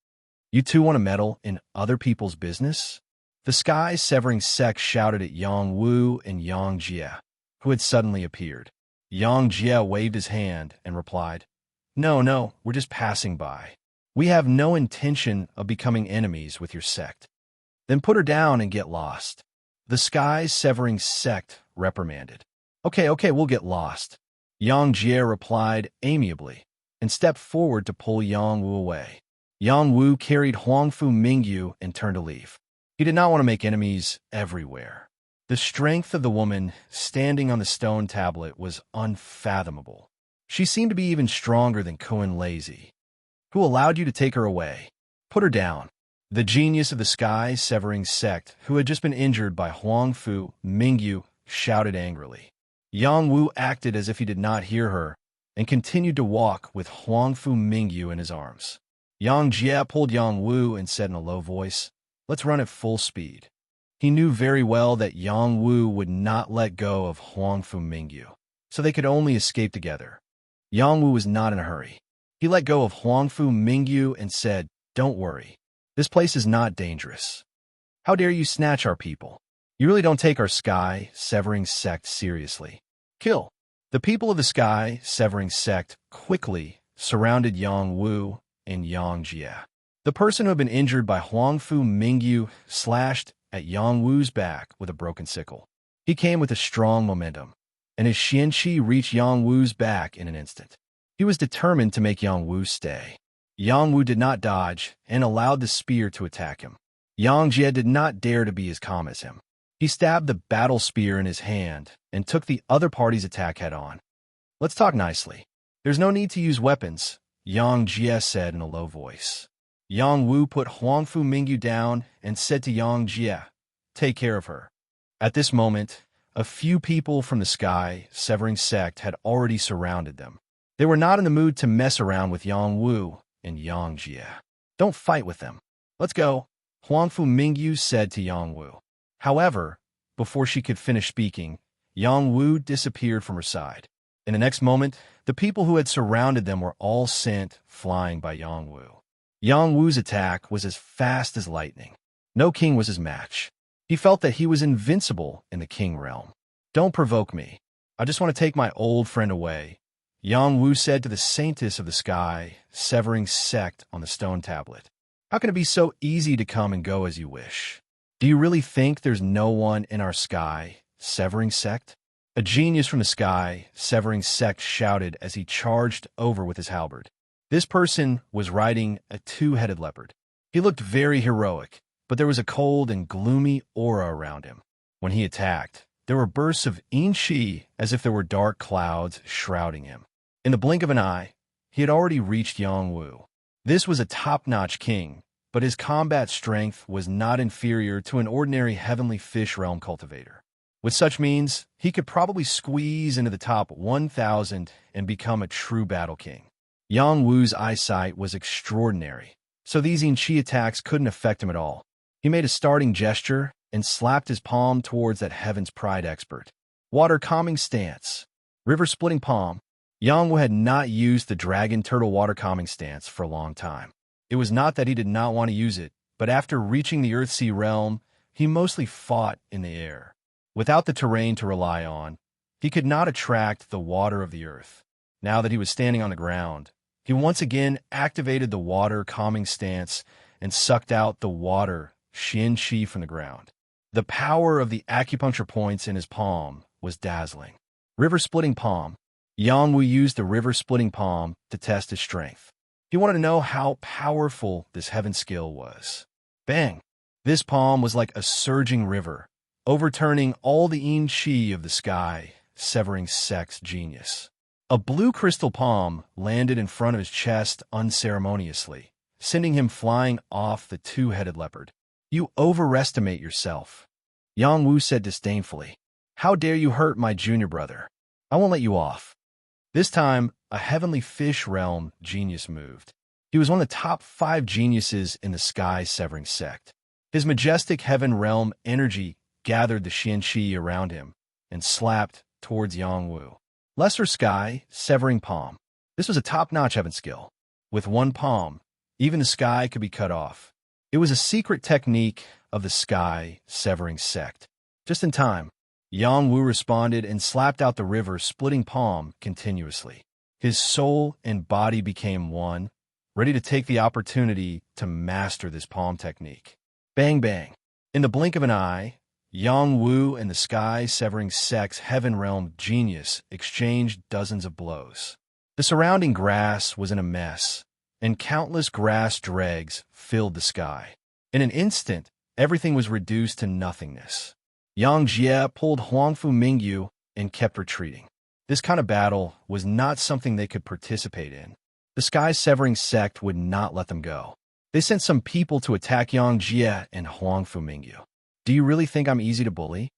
"You two want to meddle in other people's business?" The sky-severing sect shouted at Yang Wu and Yang Jie, who had suddenly appeared. Yang Jie waved his hand and replied, No, we're just passing by. We have no intention of becoming enemies with your sect. Then put her down and get lost. The sky-severing sect reprimanded. Okay, we'll get lost. Yang Jie replied amiably and stepped forward to pull Yang Wu away. Yang Wu carried Huangfu Mingyu and turned to leave. He did not want to make enemies everywhere. The strength of the woman standing on the stone tablet was unfathomable. She seemed to be even stronger than Kun Lazy. Who allowed you to take her away? Put her down. The genius of the sky-severing sect, who had just been injured by Huangfu Mingyu, shouted angrily. Yang Wu acted as if he did not hear her and continued to walk with Huangfu Mingyu in his arms. Yang Jie pulled Yang Wu and said in a low voice, Let's run at full speed. He knew very well that Yang Wu would not let go of Huangfu Mingyu, so they could only escape together. Yang Wu was not in a hurry. He let go of Huangfu Mingyu and said, Don't worry. This place is not dangerous. How dare you snatch our people? You really don't take our sky-severing sect seriously. Kill. The people of the sky-severing sect quickly surrounded Yang Wu and Yang Jie. The person who had been injured by Huangfu Mingyu slashed at Yang Wu's back with a broken sickle. He came with a strong momentum, and his xianqi reached Yang Wu's back in an instant. He was determined to make Yang Wu stay. Yang Wu did not dodge and allowed the spear to attack him. Yang Jie did not dare to be as calm as him. He stabbed the battle spear in his hand and took the other party's attack head-on. Let's talk nicely. There's no need to use weapons, Yang Jie said in a low voice. Yang Wu put Huangfu Mingyu down and said to Yang Jie, Take care of her. At this moment, a few people from the sky-severing sect had already surrounded them. They were not in the mood to mess around with Yang Wu and Yang Jie. Don't fight with them. Let's go, Huangfu Mingyu said to Yang Wu. However, before she could finish speaking, Yang Wu disappeared from her side. In the next moment, the people who had surrounded them were all sent flying by Yang Wu. Yang Wu's attack was as fast as lightning. No king was his match. He felt that he was invincible in the king realm. Don't provoke me. I just want to take my old friend away, Yang Wu said to the saintess of the sky-severing sect on the stone tablet. How can it be so easy to come and go as you wish? Do you really think there's no one in our sky-severing sect? A genius from the sky-severing sect shouted as he charged over with his halberd. This person was riding a two-headed leopard. He looked very heroic, but there was a cold and gloomy aura around him. When he attacked, there were bursts of yin-chi as if there were dark clouds shrouding him. In the blink of an eye, he had already reached Yang Wu. This was a top-notch king, but his combat strength was not inferior to an ordinary heavenly fish realm cultivator. With such means, he could probably squeeze into the top 1,000 and become a true battle king. Yang Wu's eyesight was extraordinary, so these yin-chi attacks couldn't affect him at all. He made a starting gesture and slapped his palm towards that Heaven's Pride expert. Water calming stance. River splitting palm. Yang Wu had not used the dragon turtle water calming stance for a long time. It was not that he did not want to use it, but after reaching the Earthsea realm, he mostly fought in the air. Without the terrain to rely on, he could not attract the water of the earth. Now that he was standing on the ground, he once again activated the water calming stance and sucked out the water xian-chi from the ground. The power of the acupuncture points in his palm was dazzling. River splitting palm. Yang Wu used the river splitting palm to test his strength. He wanted to know how powerful this heaven skill was. Bang! This palm was like a surging river, overturning all the yin-chi of the sky-severing sect's genius. A blue crystal palm landed in front of his chest unceremoniously, sending him flying off the two-headed leopard. You overestimate yourself, Yang Wu said disdainfully. How dare you hurt my junior brother? I won't let you off. This time, a heavenly fish realm genius moved. He was one of the top 5 geniuses in the sky-severing sect. His majestic heaven realm energy gathered the xian-chi around him and slapped towards Yang Wu. Lesser sky-severing palm. This was a top-notch heaven skill. With one palm, even the sky could be cut off. It was a secret technique of the sky-severing sect. Just in time, Yang Wu responded and slapped out the river-splitting palm continuously. His soul and body became one, ready to take the opportunity to master this palm technique. Bang bang. In the blink of an eye, Yang Wu and the sky-severing sect's heaven realm genius exchanged dozens of blows. The surrounding grass was in a mess, and countless grass dregs filled the sky. In an instant, everything was reduced to nothingness. Yang Jie pulled Huangfu Mingyu and kept retreating. This kind of battle was not something they could participate in. The sky-severing sect would not let them go. They sent some people to attack Yang Jie and Huangfu Mingyu. Do you really think I'm easy to bully?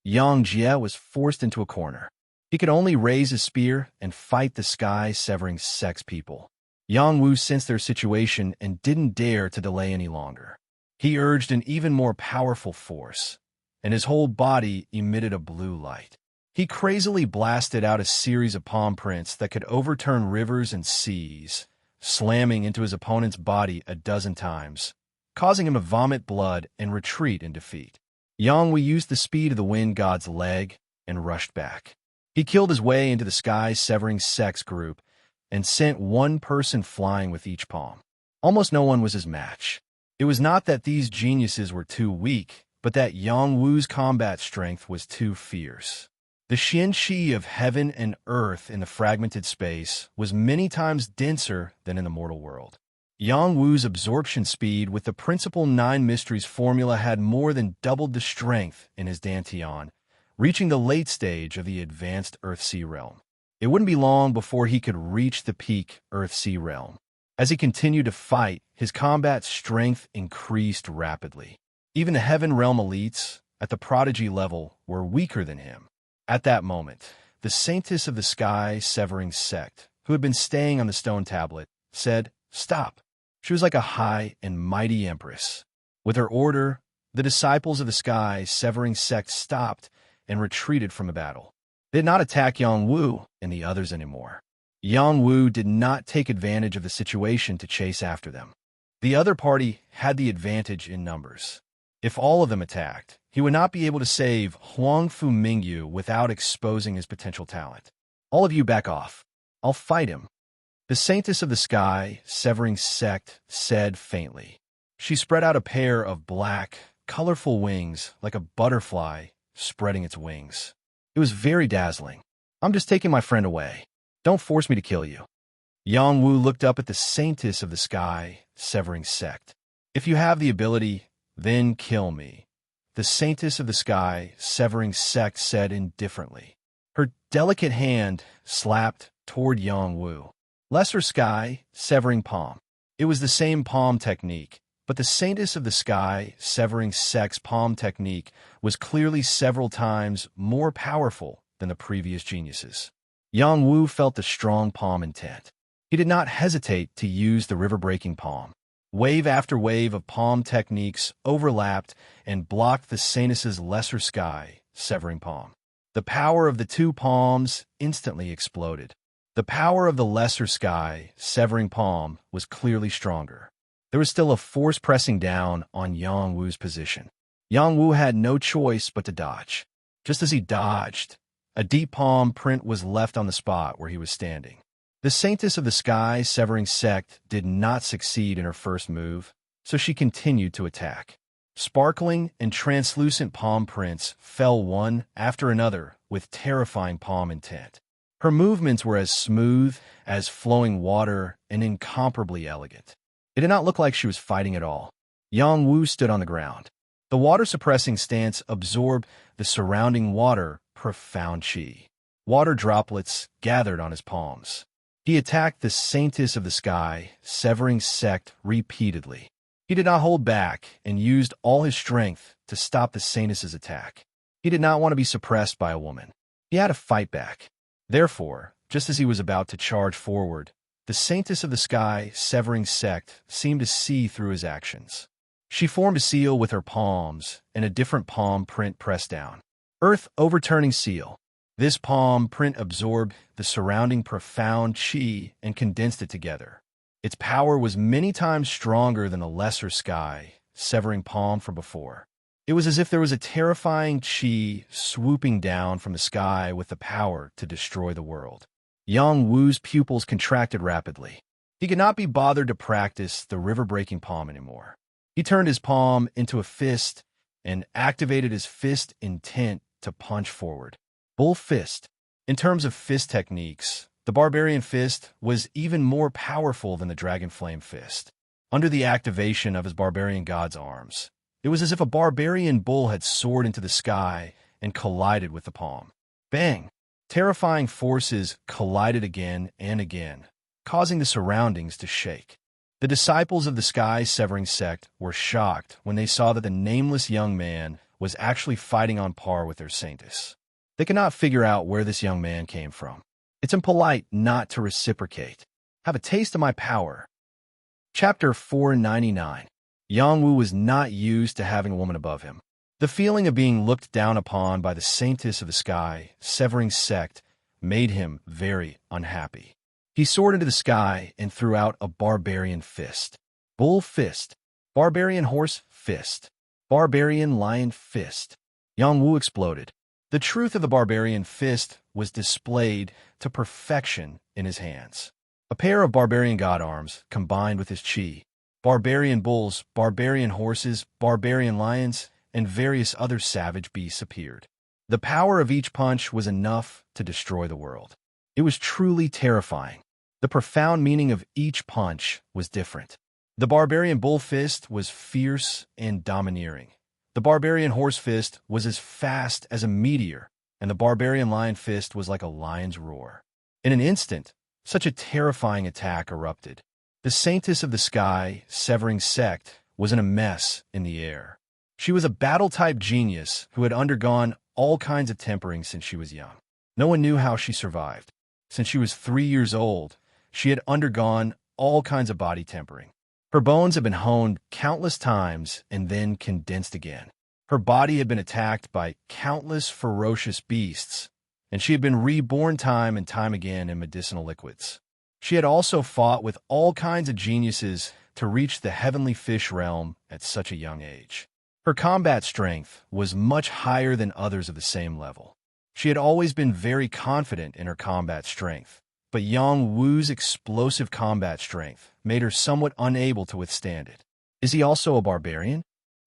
Yang Jie was forced into a corner. He could only raise his spear and fight the sky-severing sect's people. Yang Wu sensed their situation and didn't dare to delay any longer. He urged an even more powerful force, and his whole body emitted a blue light. He crazily blasted out a series of palm prints that could overturn rivers and seas, slamming into his opponent's body a dozen times, causing him to vomit blood and retreat in defeat. Yang Wu used the speed of the wind god's leg and rushed back. He killed his way into the sky-severing sect's group and sent one person flying with each palm. Almost no one was his match. It was not that these geniuses were too weak, but that Yang Wu's combat strength was too fierce. The Xian-Qi of heaven and earth in the fragmented space was many times denser than in the mortal world. Yang Wu's absorption speed with the principal 9 mysteries formula had more than doubled the strength in his Dantian, reaching the late stage of the advanced Earth-Sea realm. It wouldn't be long before he could reach the peak Earth-Sea realm. As he continued to fight, his combat strength increased rapidly. Even the Heaven Realm elites, at the prodigy level, were weaker than him. At that moment, the saintess of the sky-severing sect, who had been staying on the stone tablet, said, "Stop." She was like a high and mighty empress. With her order, the disciples of the sky-severing sect stopped and retreated from the battle. They did not attack Yang Wu and the others anymore. Yang Wu did not take advantage of the situation to chase after them. The other party had the advantage in numbers. If all of them attacked, he would not be able to save Huangfu Mingyu without exposing his potential talent. All of you back off. I'll fight him. The saintess of the sky-severing sect said faintly. She spread out a pair of black, colorful wings like a butterfly spreading its wings. It was very dazzling. I'm just taking my friend away. Don't force me to kill you. Yang Wu looked up at the saintess of the sky-severing sect. If you have the ability, then kill me, the saintess of the sky-severing sect said indifferently. Her delicate hand slapped toward Yang Wu. Lesser sky-severing palm. It was the same palm technique, but the saintess of the sky-severing sect's palm technique was clearly several times more powerful than the previous geniuses. Yang Wu felt the strong palm intent. He did not hesitate to use the river-breaking palm. Wave after wave of palm techniques overlapped and blocked the saintess's lesser sky-severing palm. The power of the two palms instantly exploded. The power of the lesser sky-severing palm was clearly stronger. There was still a force pressing down on Yang Wu's position. Yang Wu had no choice but to dodge. Just as he dodged, a deep palm print was left on the spot where he was standing. The saintess of the sky-severing sect did not succeed in her first move, so she continued to attack. Sparkling and translucent palm prints fell one after another with terrifying palm intent. Her movements were as smooth as flowing water and incomparably elegant. It did not look like she was fighting at all. Yang Wu stood on the ground. The water-suppressing stance absorbed the surrounding water profound qi. Water droplets gathered on his palms. He attacked the saintess of the sky-severing sect repeatedly. He did not hold back and used all his strength to stop the saintess's attack. He did not want to be suppressed by a woman. He had to fight back. Therefore, just as he was about to charge forward, the saintess of the sky-severing sect seemed to see through his actions. She formed a seal with her palms and a different palm print pressed down. Earth overturning seal. This palm print absorbed the surrounding profound qi and condensed it together. Its power was many times stronger than the lesser sky severing palm from before. It was as if there was a terrifying chi swooping down from the sky with the power to destroy the world. Yang Wu's pupils contracted rapidly. He could not be bothered to practice the river-breaking palm anymore. He turned his palm into a fist and activated his fist intent to punch forward. Bull fist. In terms of fist techniques, the barbarian fist was even more powerful than the dragon flame fist. Under the activation of his barbarian god's arms, it was as if a barbarian bull had soared into the sky and collided with the palm. Bang! Terrifying forces collided again and again, causing the surroundings to shake. The disciples of the sky-severing sect were shocked when they saw that the nameless young man was actually fighting on par with their saintess. They could not figure out where this young man came from. It's impolite not to reciprocate. Have a taste of my power. Chapter 499. Yang Wu was not used to having a woman above him. The feeling of being looked down upon by the saintess of the sky-severing sect made him very unhappy. He soared into the sky and threw out a barbarian fist. Bull fist. Barbarian horse fist. Barbarian lion fist. Yang Wu exploded. The truth of the barbarian fist was displayed to perfection in his hands. A pair of barbarian god arms combined with his chi. Barbarian bulls, barbarian horses, barbarian lions, and various other savage beasts appeared. The power of each punch was enough to destroy the world. It was truly terrifying. The profound meaning of each punch was different. The barbarian bull fist was fierce and domineering. The barbarian horse fist was as fast as a meteor, and the barbarian lion fist was like a lion's roar. In an instant, such a terrifying attack erupted. The saintess of the sky-severing sect was in a mess in the air. She was a battle-type genius who had undergone all kinds of tempering since she was young. No one knew how she survived. Since she was 3 years old, she had undergone all kinds of body tempering. Her bones had been honed countless times and then condensed again. Her body had been attacked by countless ferocious beasts, and she had been reborn time and time again in medicinal liquids. She had also fought with all kinds of geniuses to reach the heavenly fish realm at such a young age. Her combat strength was much higher than others of the same level. She had always been very confident in her combat strength, but Yang Wu's explosive combat strength made her somewhat unable to withstand it. Is he also a barbarian?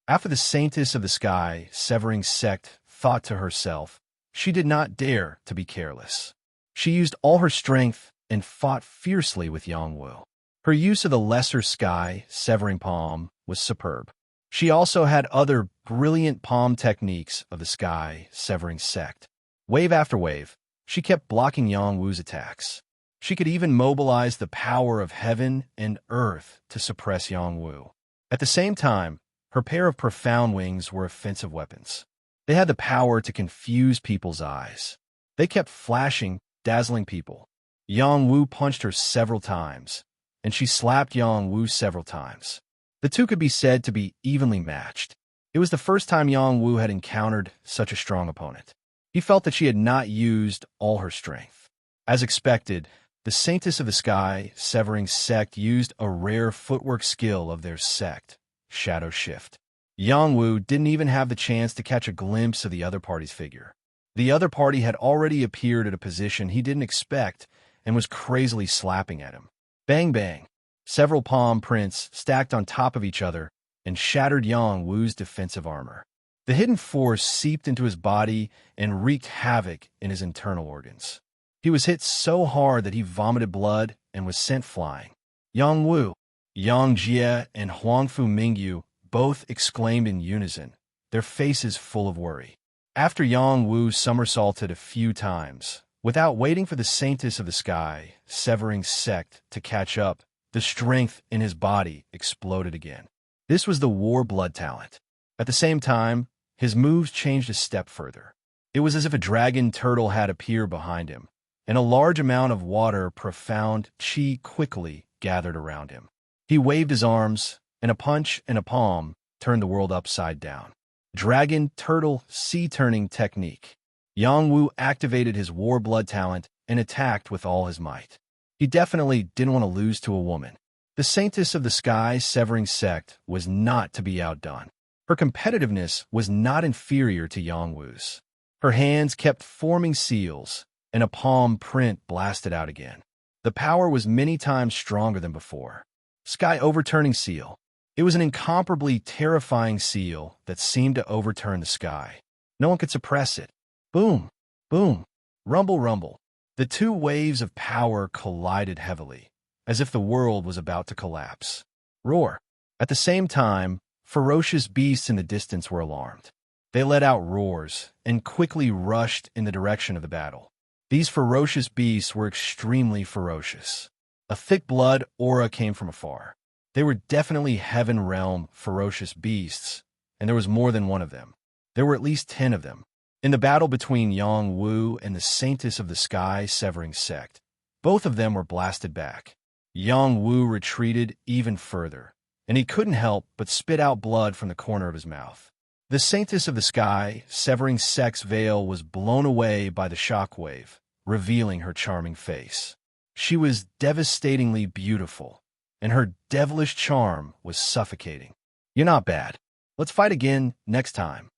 After the saintess of the sky-severing sect thought to herself, she did not dare to be careless. She used all her strength and fought fiercely with Yang Wu. Her use of the lesser sky-severing palm was superb. She also had other brilliant palm techniques of the sky-severing sect. Wave after wave, she kept blocking Yang Wu's attacks. She could even mobilize the power of heaven and earth to suppress Yang Wu. At the same time, her pair of profound wings were offensive weapons. They had the power to confuse people's eyes. They kept flashing, dazzling people. Yang Wu punched her several times, and she slapped Yang Wu several times. The two could be said to be evenly matched. It was the first time Yang Wu had encountered such a strong opponent. He felt that she had not used all her strength. As expected, the saintess of the sky-severing sect used a rare footwork skill of their sect, shadow shift. Yang Wu didn't even have the chance to catch a glimpse of the other party's figure. The other party had already appeared at a position he didn't expect and was crazily slapping at him. Bang bang. Several palm prints stacked on top of each other and shattered Yang Wu's defensive armor. The hidden force seeped into his body and wreaked havoc in his internal organs. He was hit so hard that he vomited blood and was sent flying. Yang Wu, Yang Jie, and Huangfu Mingyu both exclaimed in unison, their faces full of worry. After Yang Wu somersaulted a few times, without waiting for the saintess of the sky-severing sect to catch up, the strength in his body exploded again. This was the war blood talent. At the same time, his moves changed a step further. It was as if a dragon turtle had appeared behind him, and a large amount of water, profound chi quickly gathered around him. He waved his arms, and a punch and a palm turned the world upside down. Dragon, turtle, sea-turning technique. Yang Wu activated his war blood talent and attacked with all his might. He definitely didn't want to lose to a woman. The saintess of the sky severing sect was not to be outdone. Her competitiveness was not inferior to Yangwu's. Her hands kept forming seals, and a palm print blasted out again. The power was many times stronger than before. Sky overturning seal. It was an incomparably terrifying seal that seemed to overturn the sky. No one could suppress it. Boom, boom, rumble, rumble. The two waves of power collided heavily, as if the world was about to collapse. Roar. At the same time, ferocious beasts in the distance were alarmed. They let out roars and quickly rushed in the direction of the battle. These ferocious beasts were extremely ferocious. A thick blood aura came from afar. They were definitely heaven realm ferocious beasts, and there was more than one of them. There were at least 10 of them. In the battle between Yang Wu and the saintess of the sky severing sect, both of them were blasted back. Yang Wu retreated even further, and he couldn't help but spit out blood from the corner of his mouth. The saintess of the sky severing sect's veil was blown away by the shockwave, revealing her charming face. She was devastatingly beautiful, and her devilish charm was suffocating. You're not bad. Let's fight again next time.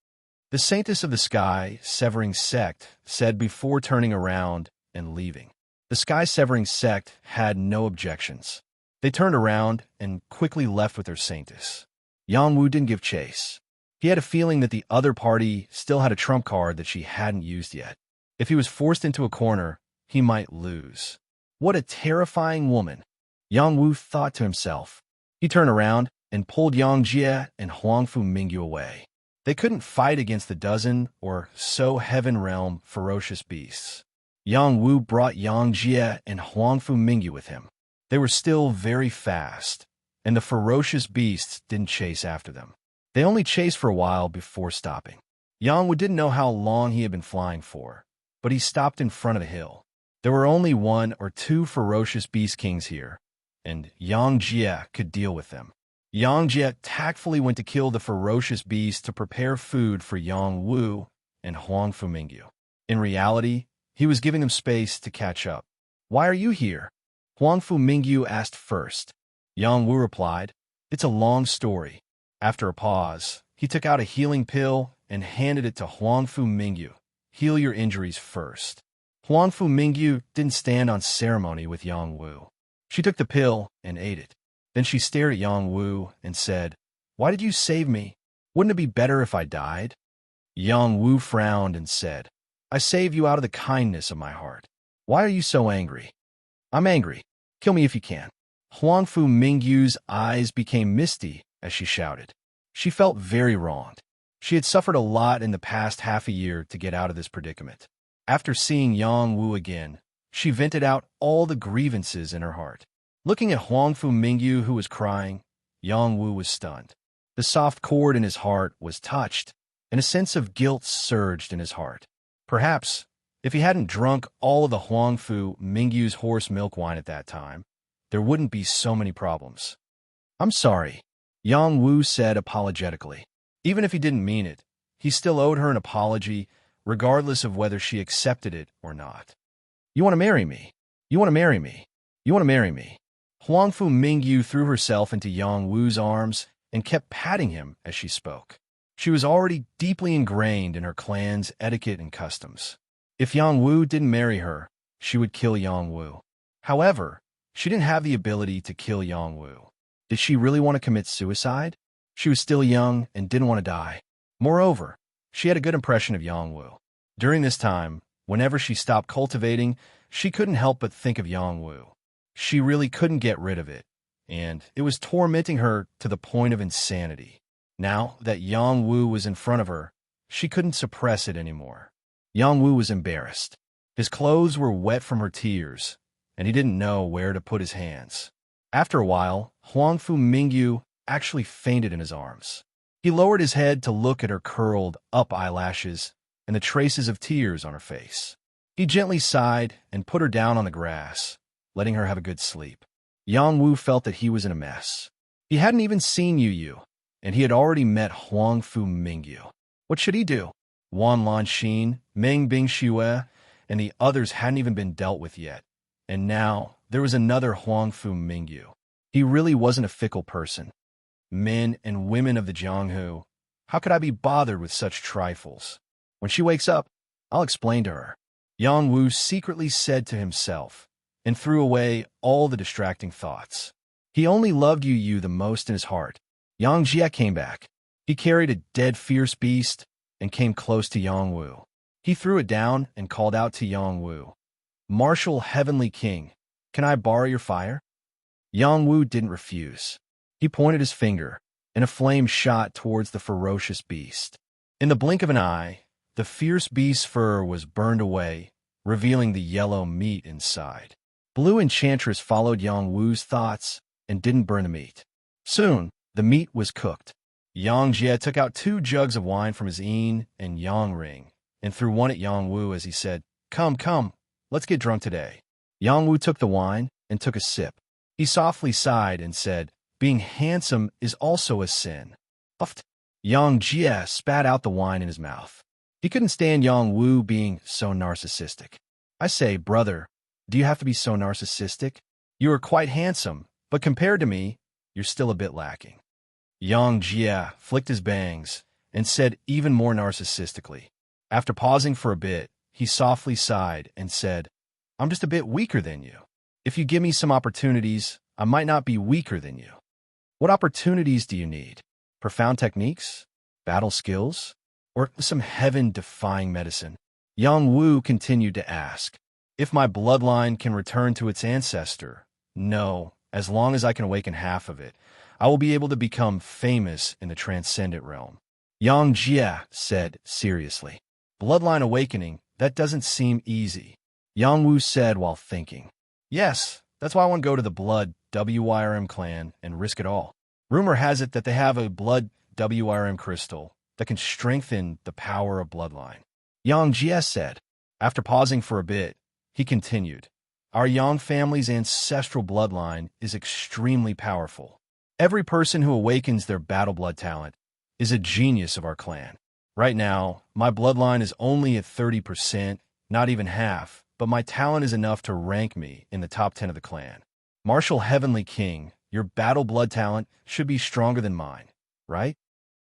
The saintess of the sky severing sect said before turning around and leaving. The sky severing sect had no objections. They turned around and quickly left with their saintess. Yang Wu didn't give chase. He had a feeling that the other party still had a trump card that she hadn't used yet. If he was forced into a corner, he might lose. What a terrifying woman, Yang Wu thought to himself. He turned around and pulled Yang Jie and Huangfu Mingyu away. They couldn't fight against the dozen or so heaven realm ferocious beasts. Yang Wu brought Yang Jie and Huangfu Mingyu with him. They were still very fast, and the ferocious beasts didn't chase after them. They only chased for a while before stopping. Yang Wu didn't know how long he had been flying for, but he stopped in front of the hill. There were only 1 or 2 ferocious beast kings here, and Yang Jie could deal with them. Yang Jie tactfully went to kill the ferocious beast to prepare food for Yang Wu and Huangfu Mingyu. In reality, he was giving them space to catch up. Why are you here? Huangfu Mingyu asked first. Yang Wu replied, it's a long story. After a pause, he took out a healing pill and handed it to Huangfu Mingyu. Heal your injuries first. Huangfu Mingyu didn't stand on ceremony with Yang Wu. She took the pill and ate it. Then she stared at Yang Wu and said, why did you save me? Wouldn't it be better if I died? Yang Wu frowned and said, I saved you out of the kindness of my heart. Why are you so angry? I'm angry. Kill me if you can. Huangfu Mingyu's eyes became misty as she shouted. She felt very wronged. She had suffered a lot in the past half a year to get out of this predicament. After seeing Yang Wu again, she vented out all the grievances in her heart. Looking at Huangfu Mingyu, who was crying, Yang Wu was stunned. The soft chord in his heart was touched, and a sense of guilt surged in his heart. Perhaps, if he hadn't drunk all of the Huangfu Mingyu's horse milk wine at that time, there wouldn't be so many problems. I'm sorry, Yang Wu said apologetically. Even if he didn't mean it, he still owed her an apology, regardless of whether she accepted it or not. You want to marry me? You want to marry me? You want to marry me? Huangfu Mingyu threw herself into Yang Wu's arms and kept patting him as she spoke. She was already deeply ingrained in her clan's etiquette and customs. If Yang Wu didn't marry her, she would kill Yang Wu. However, she didn't have the ability to kill Yang Wu. Did she really want to commit suicide? She was still young and didn't want to die. Moreover, she had a good impression of Yang Wu. During this time, whenever she stopped cultivating, she couldn't help but think of Yang Wu. She really couldn't get rid of it, and it was tormenting her to the point of insanity. Now that Yang Wu was in front of her, she couldn't suppress it anymore. Yang Wu was embarrassed. His clothes were wet from her tears, and he didn't know where to put his hands. After a while, Huangfu Mingyu actually fainted in his arms. He lowered his head to look at her curled-up eyelashes and the traces of tears on her face. He gently sighed and put her down on the grass, letting her have a good sleep. Yang Wu felt that he was in a mess. He hadn't even seen Yu Yu, and he had already met Huangfu Mingyu. What should he do? Wan Lanxin, Meng Bingxue, and the others hadn't even been dealt with yet. And now, there was another Huangfu Mingyu. He really wasn't a fickle person. Men and women of the Jianghu, how could I be bothered with such trifles? When she wakes up, I'll explain to her. Yang Wu secretly said to himself, and threw away all the distracting thoughts. He only loved Yu the most in his heart. Yang Jie came back. He carried a dead fierce beast and came close to Yang Wu. He threw it down and called out to Yang Wu, "Martial Heavenly King, can I borrow your fire?" Yang Wu didn't refuse. He pointed his finger, and a flame shot towards the ferocious beast. In the blink of an eye, the fierce beast's fur was burned away, revealing the yellow meat inside. Blue Enchantress followed Yang Wu's thoughts and didn't burn the meat. Soon, the meat was cooked. Yang Jie took out 2 jugs of wine from his yin and yang ring and threw one at Yang Wu as he said, Come, let's get drunk today." Yang Wu took the wine and took a sip. He softly sighed and said, "Being handsome is also a sin." Puffed. Yang Jie spat out the wine in his mouth. He couldn't stand Yang Wu being so narcissistic. "I say, brother, do you have to be so narcissistic? You are quite handsome, but compared to me, you're still a bit lacking." Yang Jie flicked his bangs and said even more narcissistically. After pausing for a bit, he softly sighed and said, "I'm just a bit weaker than you. If you give me some opportunities, I might not be weaker than you." "What opportunities do you need? Profound techniques? Battle skills? Or some heaven-defying medicine?" Yang Wu continued to ask. "If my bloodline can return to its ancestor, no, as long as I can awaken half of it, I will be able to become famous in the transcendent realm." Yang Jie said seriously. "Bloodline awakening, that doesn't seem easy." Yang Wu said while thinking. "Yes, that's why I want to go to the Blood WYRM clan and risk it all. Rumor has it that they have a Blood WYRM crystal that can strengthen the power of bloodline." Yang Jie said. After pausing for a bit, he continued, "Our Yang family's ancestral bloodline is extremely powerful. Every person who awakens their battle blood talent is a genius of our clan. Right now, my bloodline is only at 30%, not even half, but my talent is enough to rank me in the top 10 of the clan. Martial Heavenly King, your battle blood talent should be stronger than mine, right?"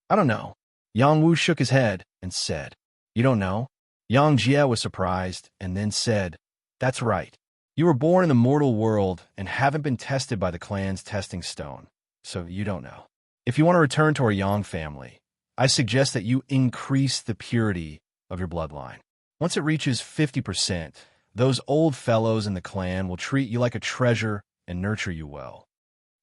"I don't know." Yang Wu shook his head and said, "You don't know?" Yang Jie was surprised and then said, "That's right. You were born in the mortal world and haven't been tested by the clan's testing stone, so you don't know. If you want to return to our Yang family, I suggest that you increase the purity of your bloodline. Once it reaches 50%, those old fellows in the clan will treat you like a treasure and nurture you well."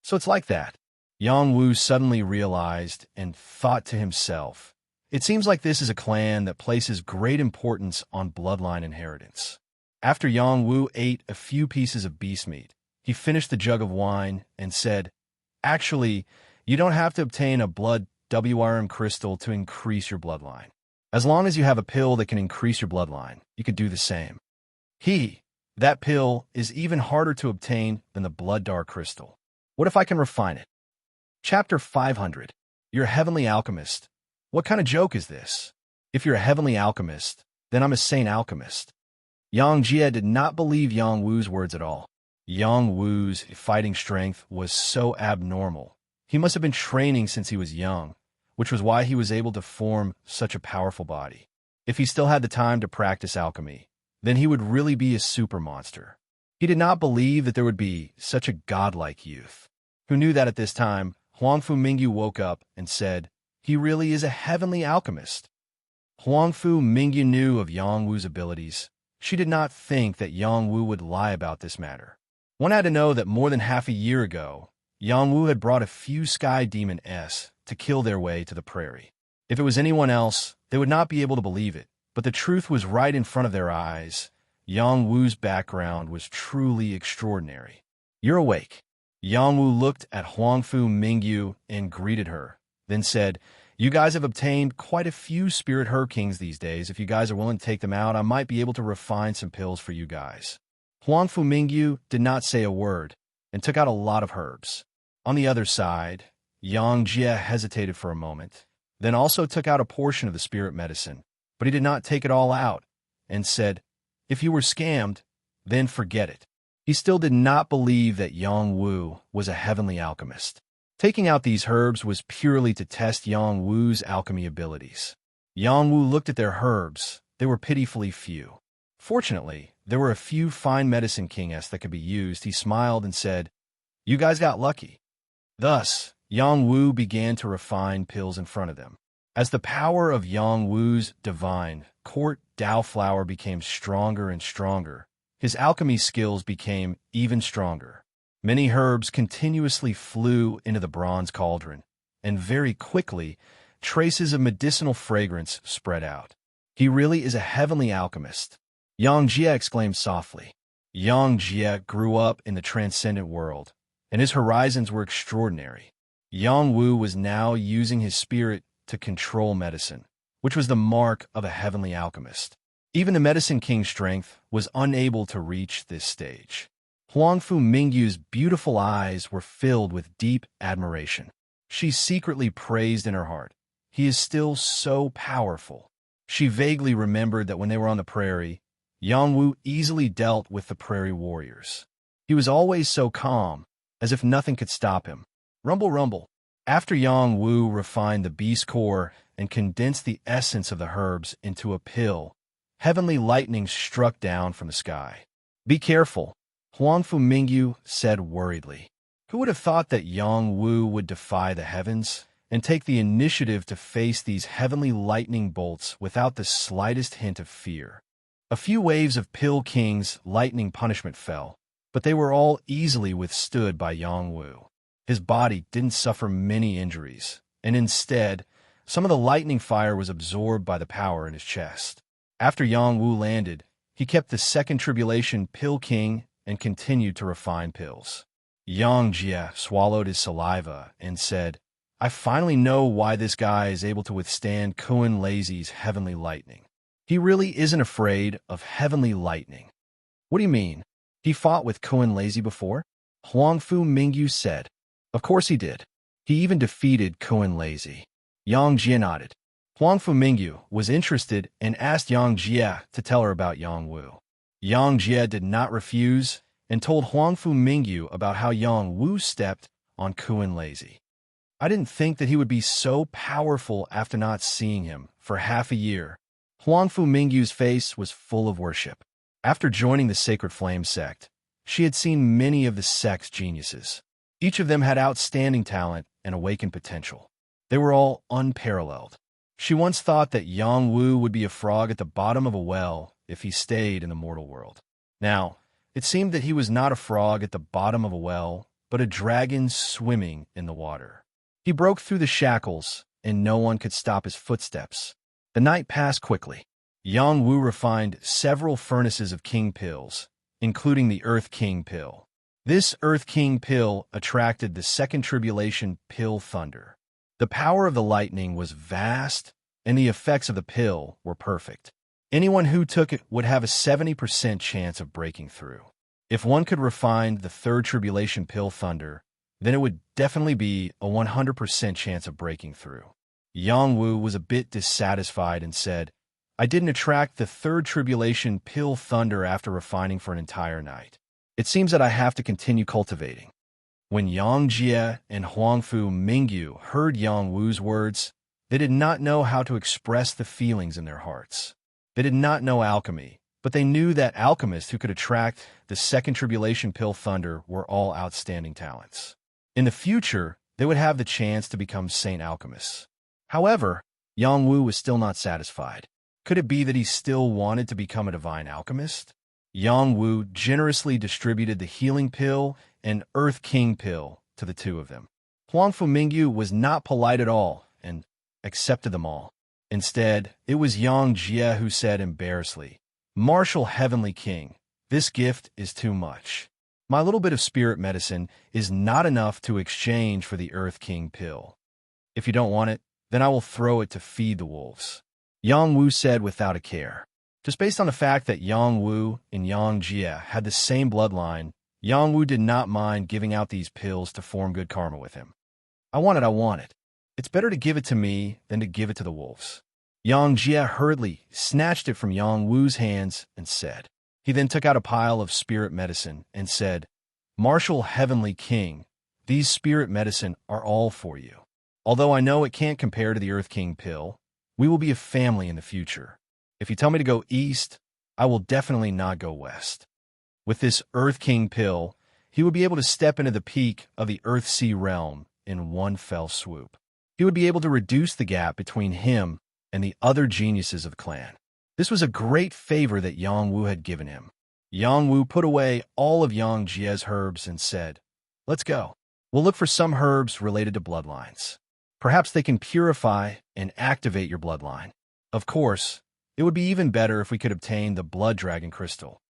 "So it's like that." Yang Wu suddenly realized and thought to himself, "It seems like this is a clan that places great importance on bloodline inheritance." After Yang Wu ate a few pieces of beast meat, he finished the jug of wine and said, "Actually, you don't have to obtain a Blood WRM crystal to increase your bloodline. As long as you have a pill that can increase your bloodline, you could do the same. That pill is even harder to obtain than the Blood Dark crystal. What if I can refine it?" Chapter 500. You're a heavenly alchemist. What kind of joke is this? If you're a heavenly alchemist, then I'm a saint alchemist. Yang Jie did not believe Yang Wu's words at all. Yang Wu's fighting strength was so abnormal. He must have been training since he was young, which was why he was able to form such a powerful body. If he still had the time to practice alchemy, then he would really be a super monster. He did not believe that there would be such a godlike youth. Who knew that at this time, Huangfu Mingyu woke up and said, "He really is a heavenly alchemist." Huangfu Mingyu knew of Yang Wu's abilities. She did not think that Yang Wu would lie about this matter. One had to know that more than half a year ago, Yang Wu had brought a few sky demon S to kill their way to the prairie. If it was anyone else, they would not be able to believe it, but the truth was right in front of their eyes. Yang Wu's background was truly extraordinary. "You're awake." Yang Wu looked at Huangfu Mingyu and greeted her, then said, "You guys have obtained quite a few spirit herb kings these days. If you guys are willing to take them out, I might be able to refine some pills for you guys." Huangfu Mingyu did not say a word and took out a lot of herbs. On the other side, Yang Jie hesitated for a moment, then also took out a portion of the spirit medicine, but he did not take it all out and said, "If you were scammed, then forget it." He still did not believe that Yang Wu was a heavenly alchemist. Taking out these herbs was purely to test Yang Wu's alchemy abilities. Yang Wu looked at their herbs. They were pitifully few. Fortunately, there were a few fine medicine king-s that could be used. He smiled and said, "You guys got lucky." Thus, Yang Wu began to refine pills in front of them. As the power of Yang Wu's divine court Dao flower became stronger and stronger, his alchemy skills became even stronger. Many herbs continuously flew into the bronze cauldron, and very quickly, traces of medicinal fragrance spread out. "He really is a heavenly alchemist," Yang Jie exclaimed softly. Yang Jie grew up in the transcendent world, and his horizons were extraordinary. Yang Wu was now using his spirit to control medicine, which was the mark of a heavenly alchemist. Even the Medicine King's strength was unable to reach this stage. Huangfu Mingyu's beautiful eyes were filled with deep admiration. She secretly praised in her heart, "He is still so powerful." She vaguely remembered that when they were on the prairie, Yang Wu easily dealt with the prairie warriors. He was always so calm, as if nothing could stop him. Rumble, rumble. After Yang Wu refined the beast core and condensed the essence of the herbs into a pill, heavenly lightning struck down from the sky. "Be careful," Huangfu Mingyu said worriedly. Who would have thought that Yang Wu would defy the heavens and take the initiative to face these heavenly lightning bolts without the slightest hint of fear? A few waves of Pill King's lightning punishment fell, but they were all easily withstood by Yang Wu. His body didn't suffer many injuries, and instead, some of the lightning fire was absorbed by the power in his chest. After Yang Wu landed, he kept the second tribulation Pill King and continued to refine pills. Yang Jie swallowed his saliva and said, "I finally know why this guy is able to withstand Kuan Lazy's heavenly lightning. He really isn't afraid of heavenly lightning." "What do you mean? He fought with Kuan Lazy before?" Huangfu Mingyu said. "Of course he did. He even defeated Kuan Lazy." Yang Jie nodded. Huangfu Mingyu was interested and asked Yang Jie to tell her about Yang Wu. Yang Jie did not refuse and told Huangfu Mingyu about how Yang Wu stepped on Kuan Lazy. "I didn't think that he would be so powerful after not seeing him for half a year." Huangfu Mingyu's face was full of worship. After joining the Sacred Flame sect, she had seen many of the sect's geniuses. Each of them had outstanding talent and awakened potential. They were all unparalleled. She once thought that Yang Wu would be a frog at the bottom of a well if he stayed in the mortal world. Now, it seemed that he was not a frog at the bottom of a well, but a dragon swimming in the water. He broke through the shackles, and no one could stop his footsteps. The night passed quickly. Yang Wu refined several furnaces of king pills, including the Earth King pill. This Earth King pill attracted the second tribulation Pill Thunder. The power of the lightning was vast, and the effects of the pill were perfect. Anyone who took it would have a 70% chance of breaking through. If one could refine the third tribulation Pill Thunder, then it would definitely be a 100% chance of breaking through. Yang Wu was a bit dissatisfied and said, "I didn't attract the third tribulation Pill Thunder after refining for an entire night. It seems that I have to continue cultivating." When Yang Jie and Huangfu Mingyu heard Yang Wu's words, they did not know how to express the feelings in their hearts. They did not know alchemy, but they knew that alchemists who could attract the second tribulation Pill Thunder were all outstanding talents. In the future, they would have the chance to become saint alchemists. However, Yang Wu was still not satisfied. Could it be that he still wanted to become a divine alchemist? Yang Wu generously distributed the Healing Pill and Earth King Pill to the two of them. Huangfu Mingyu was not polite at all and accepted them all. Instead, it was Yang Jie who said embarrassedly, "Martial Heavenly King, this gift is too much. My little bit of spirit medicine is not enough to exchange for the Earth King pill. If you don't want it, then I will throw it to feed the wolves." Yang Wu said without a care. Just based on the fact that Yang Wu and Yang Jie had the same bloodline, Yang Wu did not mind giving out these pills to form good karma with him. I want it. It's better to give it to me than to give it to the wolves." Yang Jie hurriedly snatched it from Yang Wu's hands and said, He then took out a pile of spirit medicine and said, "Martial Heavenly King, these spirit medicine are all for you. Although I know it can't compare to the Earth King pill, we will be a family in the future. If you tell me to go east, I will definitely not go west." With this Earth King pill, he would be able to step into the peak of the Earth-Sea realm in one fell swoop. He would be able to reduce the gap between him and the other geniuses of the clan. This was a great favor that Yang Wu had given him. Yang Wu put away all of Yang Jie's herbs and said, "Let's go. We'll look for some herbs related to bloodlines. Perhaps they can purify and activate your bloodline. Of course, it would be even better if we could obtain the Blood Dragon Crystal.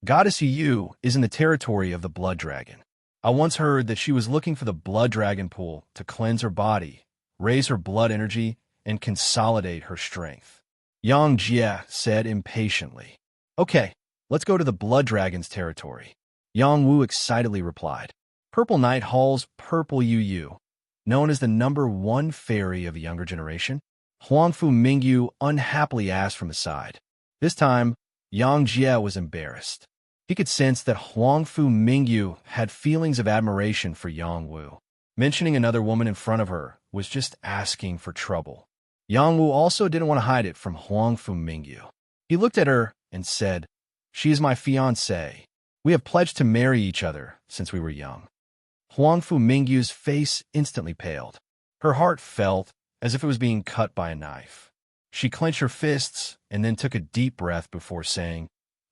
Goddess Yu is in the territory of the Blood Dragon. I once heard that she was looking for the Blood Dragon Pool to cleanse her body, raise her blood energy, and consolidate her strength." Yang Jie said impatiently, "Okay, let's go to the Blood Dragon's territory." Yang Wu excitedly replied, "Purple Night Hall's Purple Yu, known as the #1 fairy of the younger generation?" Huangfu Mingyu unhappily asked from the side. This time, Yang Jie was embarrassed. He could sense that Huangfu Mingyu had feelings of admiration for Yang Wu. Mentioning another woman in front of her was just asking for trouble. Yang Wu also didn't want to hide it from Huangfu Mingyu. He looked at her and said, "She is my fiancée. We have pledged to marry each other since we were young." Huangfu Mingyu's face instantly paled. Her heart felt as if it was being cut by a knife. She clenched her fists and then took a deep breath before saying,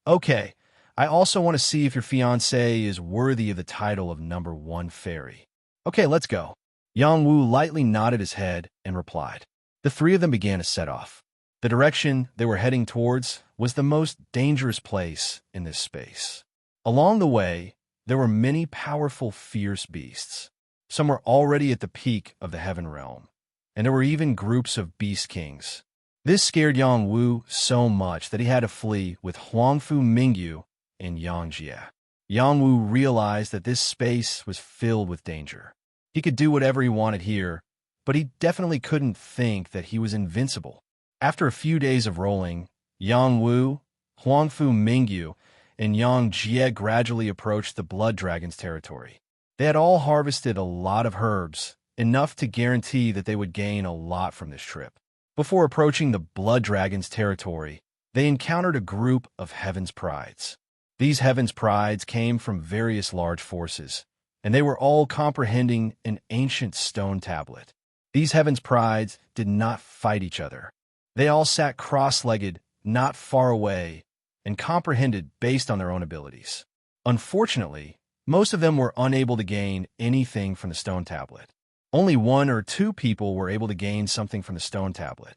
"Okay, I also want to see if your fiancé is worthy of the title of #1 fairy. Okay, let's go." Yang Wu lightly nodded his head and replied. The three of them began to set off. The direction they were heading towards was the most dangerous place in this space. Along the way, there were many powerful, fierce beasts. Some were already at the peak of the heaven realm, and there were even groups of beast kings. This scared Yang Wu so much that he had to flee with Huangfu Mingyu and Yang Jie. Yang Wu realized that this space was filled with danger. He could do whatever he wanted here, but he definitely couldn't think that he was invincible. After a few days of rolling, Yang Wu, Huangfu Mingyu, and Yang Jie gradually approached the Blood Dragon's territory. They had all harvested a lot of herbs, enough to guarantee that they would gain a lot from this trip. Before approaching the Blood Dragon's territory, they encountered a group of Heaven's Prides. These Heaven's Prides came from various large forces, and they were all comprehending an ancient stone tablet. These Heaven's Prides did not fight each other. They all sat cross-legged, not far away, and comprehended based on their own abilities. Unfortunately, most of them were unable to gain anything from the stone tablet. Only 1 or 2 people were able to gain something from the stone tablet.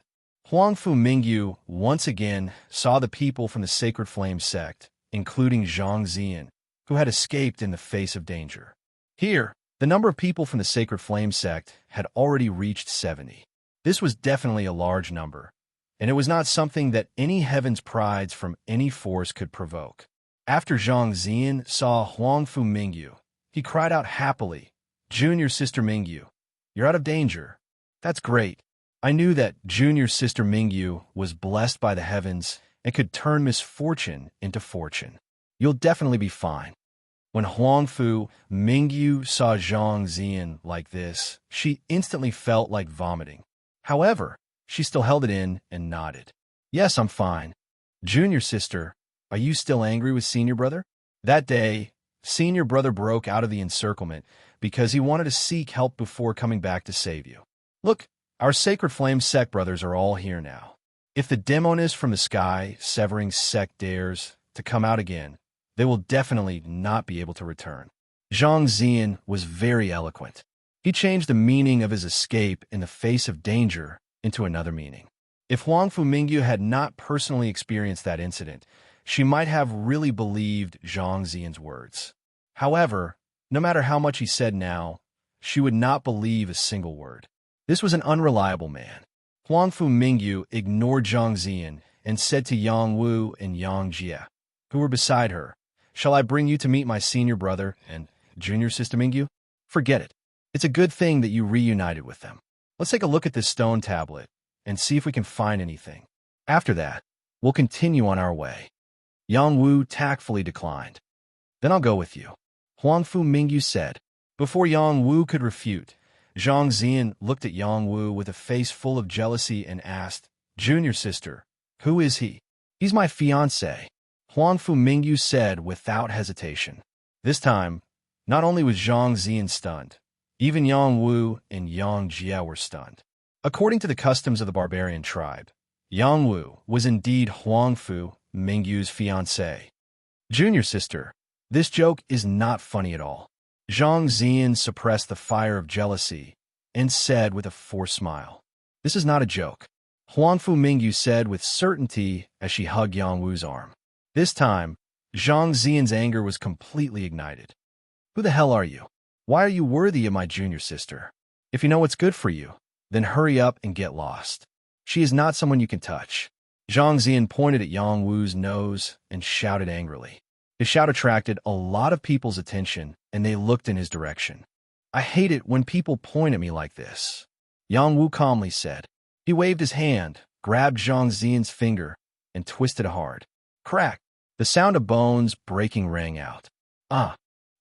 Huangfu Mingyu once again saw the people from the Sacred Flame sect, including Zhang Zian, who had escaped in the face of danger. Here, the number of people from the Sacred Flame sect had already reached 70. This was definitely a large number, and it was not something that any Heaven's Prides from any force could provoke. After Zhang Zian saw Huangfu Mingyu, he cried out happily, "Junior Sister Mingyu, you're out of danger. That's great. I knew that Junior Sister Mingyu was blessed by the heavens and could turn misfortune into fortune. You'll definitely be fine." When Huangfu Mingyu saw Zhang Zian like this, she instantly felt like vomiting. However, she still held it in and nodded. "Yes, I'm fine. Junior Sister, are you still angry with Senior Brother?" That day, Senior Brother broke out of the encirclement because he wanted to seek help before coming back to save you. "Look, our Sacred Flame sect brothers are all here now. If the demoness from the sky severing sect dares to come out again, they will definitely not be able to return." Zhang Zian was very eloquent. He changed the meaning of his escape in the face of danger into another meaning. If Huangfu Mingyu had not personally experienced that incident, she might have really believed Zhang Zian's words. However, no matter how much he said now, she would not believe a single word. This was an unreliable man. Huangfu Mingyu ignored Zhang Zian and said to Yang Wu and Yang Jie, who were beside her, "Shall I bring you to meet my senior brother and junior sister Mingyu?" "Forget it. It's a good thing that you reunited with them. Let's take a look at this stone tablet and see if we can find anything. After that, we'll continue on our way." Yang Wu tactfully declined. Then I'll go with you, Huangfu Mingyu said. Before Yang Wu could refute, Zhang Zian looked at Yang Wu with a face full of jealousy and asked, Junior sister, who is he? He's my fiancé, Huangfu Mingyu said without hesitation. This time, not only was Zhang Zian stunned, even Yang Wu and Yang Jia were stunned. According to the customs of the barbarian tribe, Yang Wu was indeed Huangfu Mingyu's fiancé. Junior sister, this joke is not funny at all. Zhang Zian suppressed the fire of jealousy and said with a forced smile, This is not a joke, Huangfu Mingyu said with certainty as she hugged Yang Wu's arm. This time, Zhang Zian's anger was completely ignited. Who the hell are you? Why are you worthy of my junior sister? If you know what's good for you, then hurry up and get lost. She is not someone you can touch. Zhang Zian pointed at Yang Wu's nose and shouted angrily. His shout attracted a lot of people's attention, and they looked in his direction. I hate it when people point at me like this, Yang Wu calmly said. He waved his hand, grabbed Zhang Zian's finger, and twisted it hard. Crack! The sound of bones breaking rang out.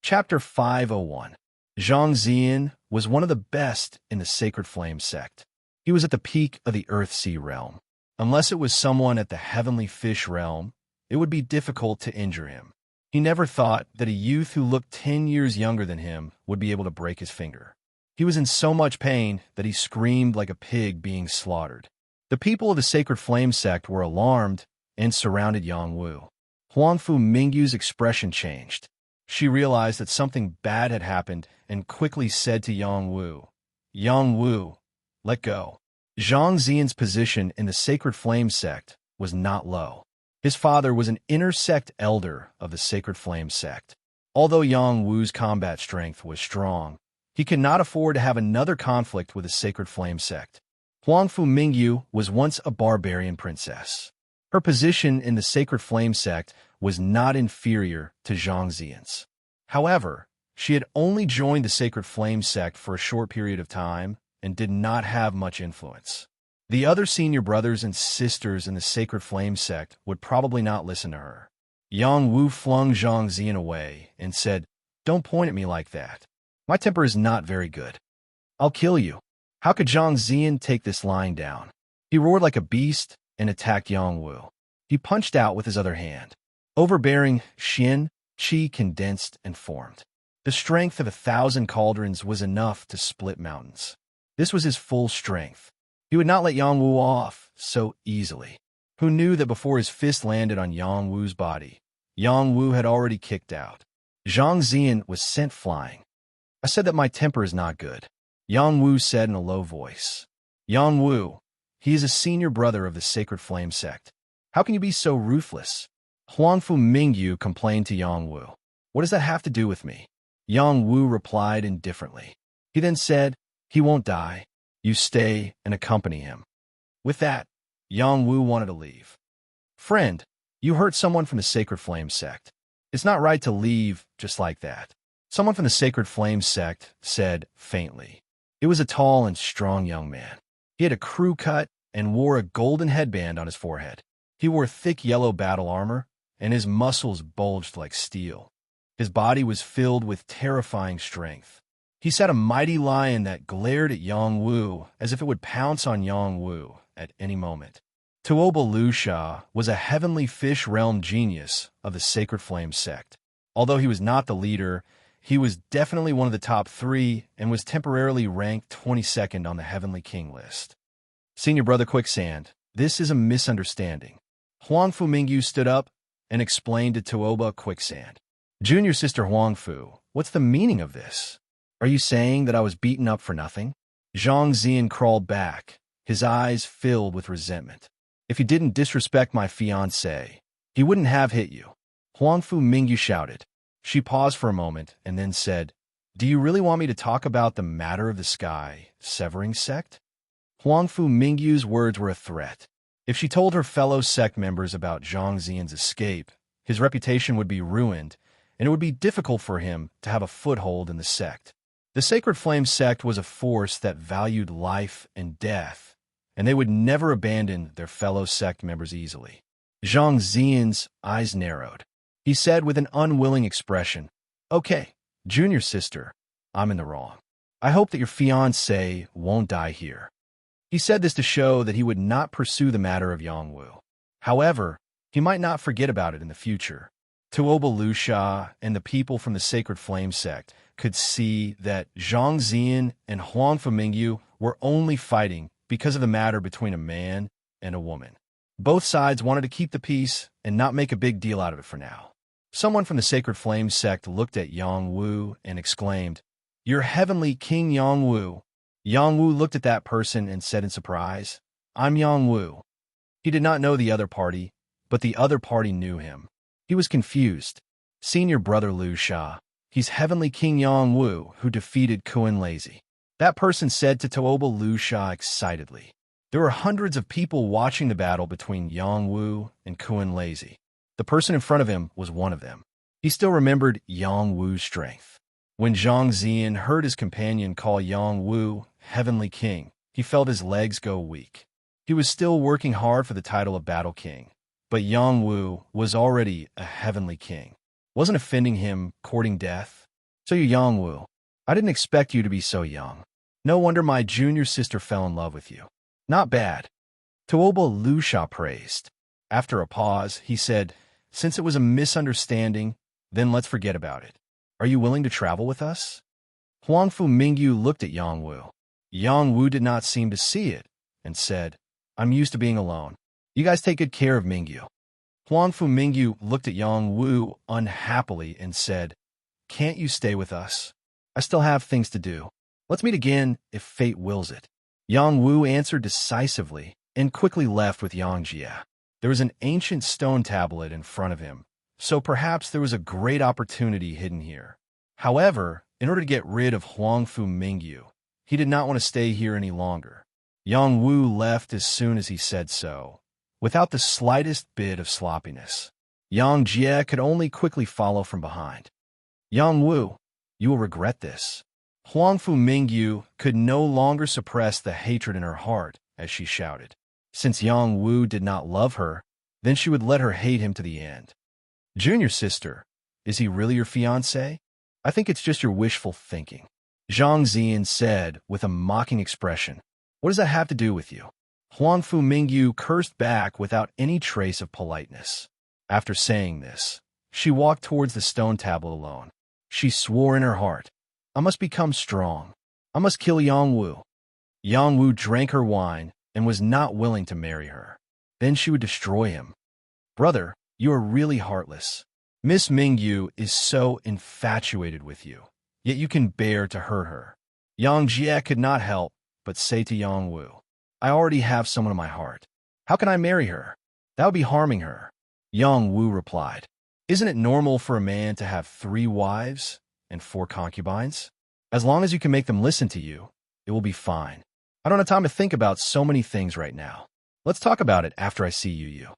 Chapter 501. Zhang Zian was one of the best in the Sacred Flame sect. He was at the peak of the Earth-Sea realm. Unless it was someone at the Heavenly Fish realm, it would be difficult to injure him. He never thought that a youth who looked 10 years younger than him would be able to break his finger. He was in so much pain that he screamed like a pig being slaughtered. The people of the Sacred Flame sect were alarmed and surrounded Yang Wu. Huangfu Mingyu's expression changed. She realized that something bad had happened and quickly said to Yang Wu, Yang Wu, let go. Zhang Zian's position in the Sacred Flame sect was not low. His father was an inner sect elder of the Sacred Flame sect. Although Yang Wu's combat strength was strong, he could not afford to have another conflict with the Sacred Flame sect. Huangfu Mingyu was once a barbarian princess. Her position in the Sacred Flame sect was not inferior to Zhang Zian's. However, she had only joined the Sacred Flame sect for a short period of time and did not have much influence. The other senior brothers and sisters in the Sacred Flame sect would probably not listen to her. Yang Wu flung Zhang Zian away and said, Don't point at me like that. My temper is not very good. I'll kill you. How could Zhang Zian take this lying down? He roared like a beast and attacked Yang Wu. He punched out with his other hand. Overbearing Xin, Qi condensed and formed. The strength of 1,000 cauldrons was enough to split mountains. This was his full strength. He would not let Yang Wu off so easily. Who knew that before his fist landed on Yang Wu's body, Yang Wu had already kicked out. Zhang Zian was sent flying. I said that my temper is not good, Yang Wu said in a low voice. Yang Wu, he is a senior brother of the Sacred Flame sect. How can you be so ruthless? Huangfu Mingyu complained to Yang Wu. What does that have to do with me? Yang Wu replied indifferently. He then said, He won't die. You stay and accompany him. With that, Yang Wu wanted to leave. Friend, you hurt someone from the Sacred Flame sect. It's not right to leave just like that. Someone from the Sacred Flame sect said faintly. It was a tall and strong young man. He had a crew cut and wore a golden headband on his forehead. He wore thick yellow battle armor, and his muscles bulged like steel. His body was filled with terrifying strength. He sat a mighty lion that glared at Yang Wu as if it would pounce on Yang Wu at any moment. Tuoba Lusha was a heavenly fish realm genius of the Sacred Flame sect. Although he was not the leader, he was definitely one of the top 3 and was temporarily ranked 22nd on the Heavenly King list. Senior Brother Quicksand, this is a misunderstanding. Huangfu Mingyu stood up and explained to Tuoba Quicksand. Junior Sister Huangfu, what's the meaning of this? Are you saying that I was beaten up for nothing? Zhang Zian crawled back, his eyes filled with resentment. If you didn't disrespect my fiancé, he wouldn't have hit you. Huangfu Mingyu shouted. She paused for a moment and then said, Do you really want me to talk about the matter of the sky severing sect? Huangfu Mingyu's words were a threat. If she told her fellow sect members about Zhang Zian's escape, his reputation would be ruined, and it would be difficult for him to have a foothold in the sect. The Sacred Flame sect was a force that valued life and death, and they would never abandon their fellow sect members easily. Zhang Zian's eyes narrowed. He said with an unwilling expression, "Okay, junior sister, I'm in the wrong. I hope that your fiancé won't die here." He said this to show that he would not pursue the matter of Yangwu. However, he might not forget about it in the future. Tuoba Lusha and the people from the Sacred Flame sect could see that Zhang Zian and Huang Fumingyu were only fighting because of the matter between a man and a woman. Both sides wanted to keep the peace and not make a big deal out of it for now. Someone from the Sacred Flame sect looked at Yang Wu and exclaimed, "Your heavenly King Yang Wu." Yang Wu looked at that person and said in surprise, "I'm Yang Wu." He did not know the other party, but the other party knew him. He was confused. Senior brother Lu Sha, he's heavenly King Yang Wu who defeated Kuan Lazy. That person said to Tuoba Lu Sha excitedly. There were hundreds of people watching the battle between Yang Wu and Kuan Lazy. The person in front of him was one of them. He still remembered Yang Wu's strength. When Zhang Zian heard his companion call Yang Wu Heavenly King, he felt his legs go weak. He was still working hard for the title of Battle King, but Yang Wu was already a Heavenly King. Wasn't offending him courting death? "So you Yang Wu, I didn't expect you to be so young. No wonder my junior sister fell in love with you. Not bad." Tuoba Lusha praised. After a pause, he said, "Since it was a misunderstanding, then let's forget about it. Are you willing to travel with us?" Huang Fu Mingyu looked at Yang Wu. Yang Wu did not seem to see it and said, "I'm used to being alone. You guys take good care of Mingyu." Huang Fu Mingyu looked at Yang Wu unhappily and said, "Can't you stay with us? I still have things to do. Let's meet again if fate wills it." Yang Wu answered decisively and quickly left with Yang Jia. There was an ancient stone tablet in front of him, so perhaps there was a great opportunity hidden here. However, in order to get rid of Huang Fu Mingyu, he did not want to stay here any longer. Yang Wu left as soon as he said so, without the slightest bit of sloppiness. Yang Jie could only quickly follow from behind. "Yang Wu, you will regret this." Huang Fu Mingyu could no longer suppress the hatred in her heart as she shouted. Since Yang Wu did not love her, then she would let her hate him to the end. "Junior sister, is he really your fiancé? I think it's just your wishful thinking," Zhang Zian said with a mocking expression. "What does that have to do with you?" Huang Fu Mingyu cursed back without any trace of politeness. After saying this, she walked towards the stone tablet alone. She swore in her heart, "I must become strong. I must kill Yang Wu." Yang Wu drank her wine and was not willing to marry her. Then she would destroy him. "Brother, you are really heartless. Miss Mingyu is so infatuated with you, yet you can bear to hurt her." Yang Jie could not help but say to Yang Wu, "I already have someone in my heart. How can I marry her? That would be harming her." Yang Wu replied, "Isn't it normal for a man to have 3 wives and 4 concubines? As long as you can make them listen to you, it will be fine. I don't have time to think about so many things right now. Let's talk about it after I see you."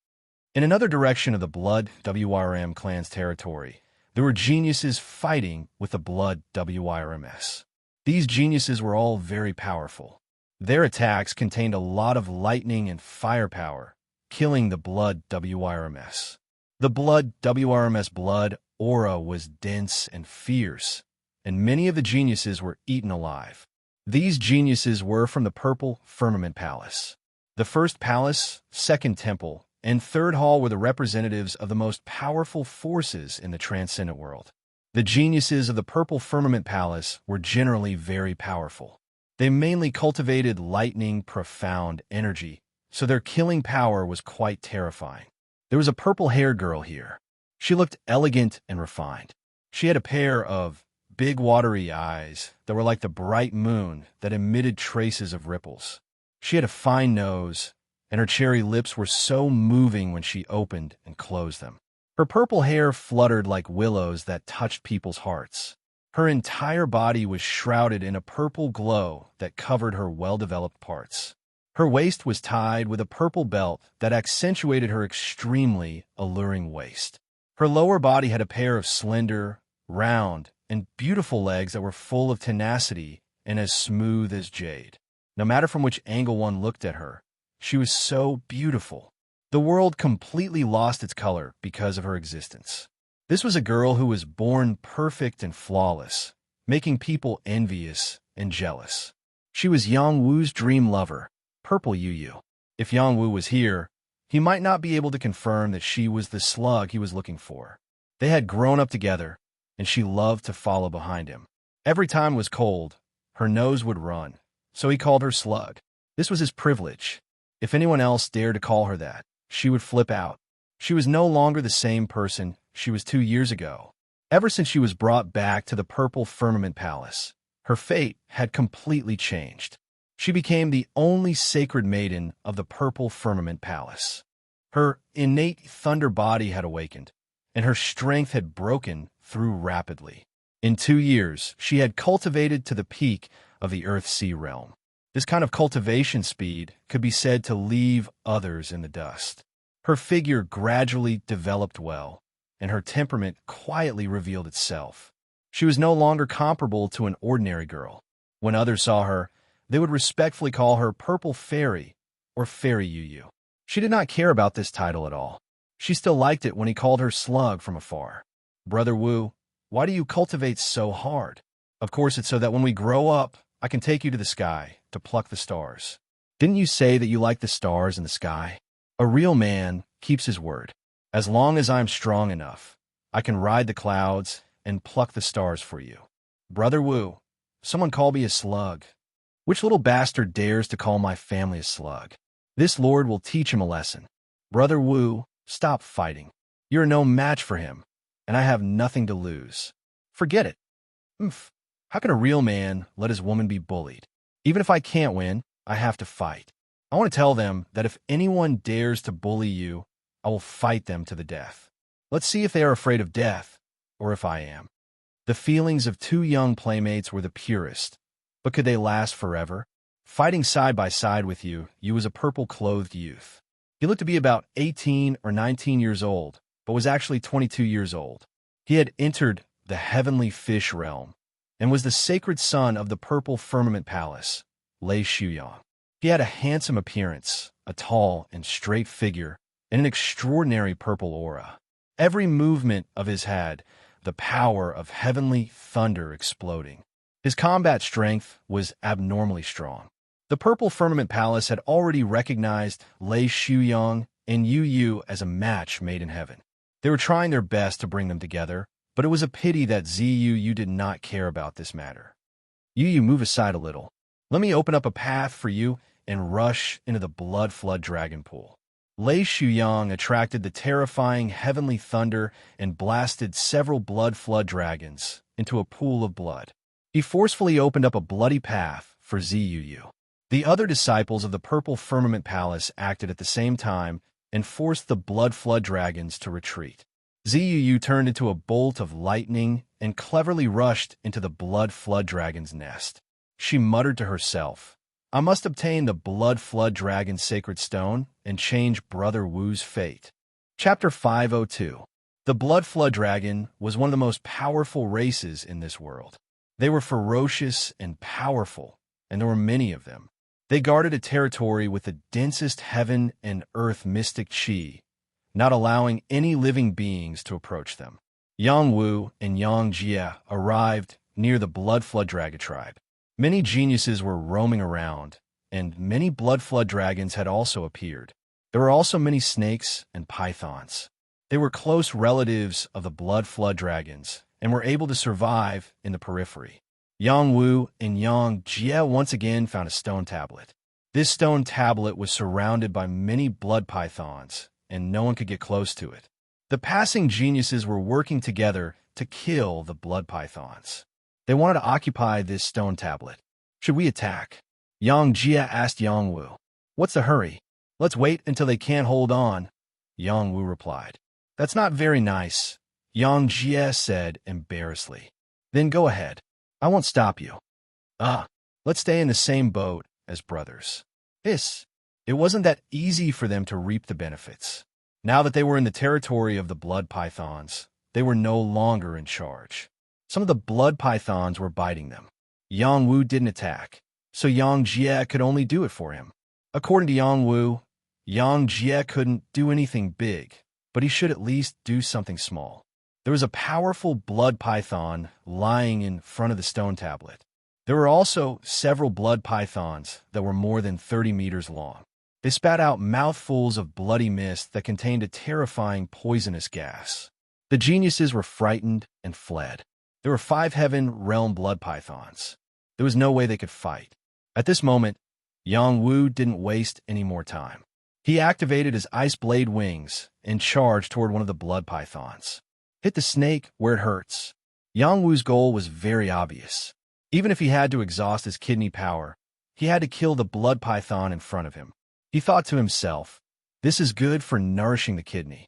In another direction of the Blood WRM clan's territory, there were geniuses fighting with the Blood WRMS. These geniuses were all very powerful. Their attacks contained a lot of lightning and firepower, killing the Blood WRMS. The Blood WRMS blood aura was dense and fierce, and many of the geniuses were eaten alive. These geniuses were from the Purple Firmament Palace. The first palace, second temple, and third hall were the representatives of the most powerful forces in the transcendent world. The geniuses of the Purple Firmament Palace were generally very powerful. They mainly cultivated lightning, profound energy, so their killing power was quite terrifying. There was a purple-haired girl here. She looked elegant and refined. She had a pair of big watery eyes that were like the bright moon that emitted traces of ripples. She had a fine nose, and her cherry lips were so moving when she opened and closed them. Her purple hair fluttered like willows that touched people's hearts. Her entire body was shrouded in a purple glow that covered her well-developed parts. Her waist was tied with a purple belt that accentuated her extremely alluring waist. Her lower body had a pair of slender, round, and beautiful legs that were full of tenacity and as smooth as jade. No matter from which angle one looked at her, she was so beautiful. The world completely lost its color because of her existence. This was a girl who was born perfect and flawless, making people envious and jealous. She was Yang Wu's dream lover, Purple Yu. If Yang Wu was here, he might not be able to confirm that she was the slug he was looking for. They had grown up together, and she loved to follow behind him. Every time it was cold, her nose would run, so he called her Slug. This was his privilege. If anyone else dared to call her that, she would flip out. She was no longer the same person she was 2 years ago. Ever since she was brought back to the Purple Firmament Palace, her fate had completely changed. She became the only sacred maiden of the Purple Firmament Palace. Her innate thunder body had awakened, and her strength had broken through rapidly. In 2 years, she had cultivated to the peak of the Earth-Sea realm. This kind of cultivation speed could be said to leave others in the dust. Her figure gradually developed well, and her temperament quietly revealed itself. She was no longer comparable to an ordinary girl. When others saw her, they would respectfully call her Purple Fairy or Fairy Yu. She did not care about this title at all. She still liked it when he called her Slug from afar. Brother Wu, why do you cultivate so hard? Of course, it's so that when we grow up, I can take you to the sky to pluck the stars. Didn't you say that you like the stars in the sky? A real man keeps his word. As long as I'm strong enough, I can ride the clouds and pluck the stars for you. Brother Wu, someone call me a slug. Which little bastard dares to call my family a slug? This lord will teach him a lesson. Brother Wu, stop fighting. You're no match for him, and I have nothing to lose. Forget it. How can a real man let his woman be bullied? Even if I can't win, I have to fight. I want to tell them that if anyone dares to bully you, I will fight them to the death. Let's see if they are afraid of death, or if I am. The feelings of 2 young playmates were the purest, but could they last forever? Fighting side by side with you was a purple-clothed youth. He looked to be about 18 or 19 years old, but was actually 22 years old. He had entered the heavenly fish realm, and was the sacred son of the Purple Firmament Palace, Lei Shuyang. He had a handsome appearance, a tall and straight figure, and an extraordinary purple aura. Every movement of his had the power of heavenly thunder exploding. His combat strength was abnormally strong. The Purple Firmament Palace had already recognized Lei Shuyang and Yu as a match made in heaven. They were trying their best to bring them together, but it was a pity that Yu did not care about this matter. Yu, move aside a little. Let me open up a path for you and rush into the blood flood dragon pool. Lei Shuyang attracted the terrifying heavenly thunder and blasted several blood flood dragons into a pool of blood. He forcefully opened up a bloody path for Yu. The other disciples of the Purple Firmament Palace acted at the same time and forced the blood flood dragons to retreat. Yu turned into a bolt of lightning and cleverly rushed into the blood flood dragon's nest. She muttered to herself, I must obtain the blood flood dragon's sacred stone and change Brother Wu's fate. Chapter 502. The blood flood dragon was one of the most powerful races in this world. They were ferocious and powerful, and there were many of them. They guarded a territory with the densest heaven and earth mystic chi, not allowing any living beings to approach them. Yang Wu and Yang Jie arrived near the blood flood dragon tribe. Many geniuses were roaming around, and many blood flood dragons had also appeared. There were also many snakes and pythons. They were close relatives of the blood flood dragons and were able to survive in the periphery. Yang Wu and Yang Jie once again found a stone tablet. This stone tablet was surrounded by many blood pythons, and no one could get close to it. The passing geniuses were working together to kill the blood pythons. They wanted to occupy this stone tablet. Should we attack? Yang Jie asked Yang Wu. What's the hurry? Let's wait until they can't hold on. Yang Wu replied. That's not very nice, Yang Jie said embarrassedly. Then go ahead. I won't stop you. Let's stay in the same boat as brothers. It wasn't that easy for them to reap the benefits. Now that they were in the territory of the blood pythons, they were no longer in charge. Some of the blood pythons were biting them. Yang Wu didn't attack, so Yang Jie could only do it for him. According to Yang Wu, Yang Jie couldn't do anything big, but he should at least do something small. There was a powerful blood python lying in front of the stone tablet. There were also several blood pythons that were more than 30 meters long. They spat out mouthfuls of bloody mist that contained a terrifying poisonous gas. The geniuses were frightened and fled. There were 5 heaven realm blood pythons. There was no way they could fight. At this moment, Yang Wu didn't waste any more time. He activated his ice blade wings and charged toward one of the blood pythons. Hit the snake where it hurts. Yang Wu's goal was very obvious. Even if he had to exhaust his kidney power, he had to kill the blood python in front of him. He thought to himself, this is good for nourishing the kidney.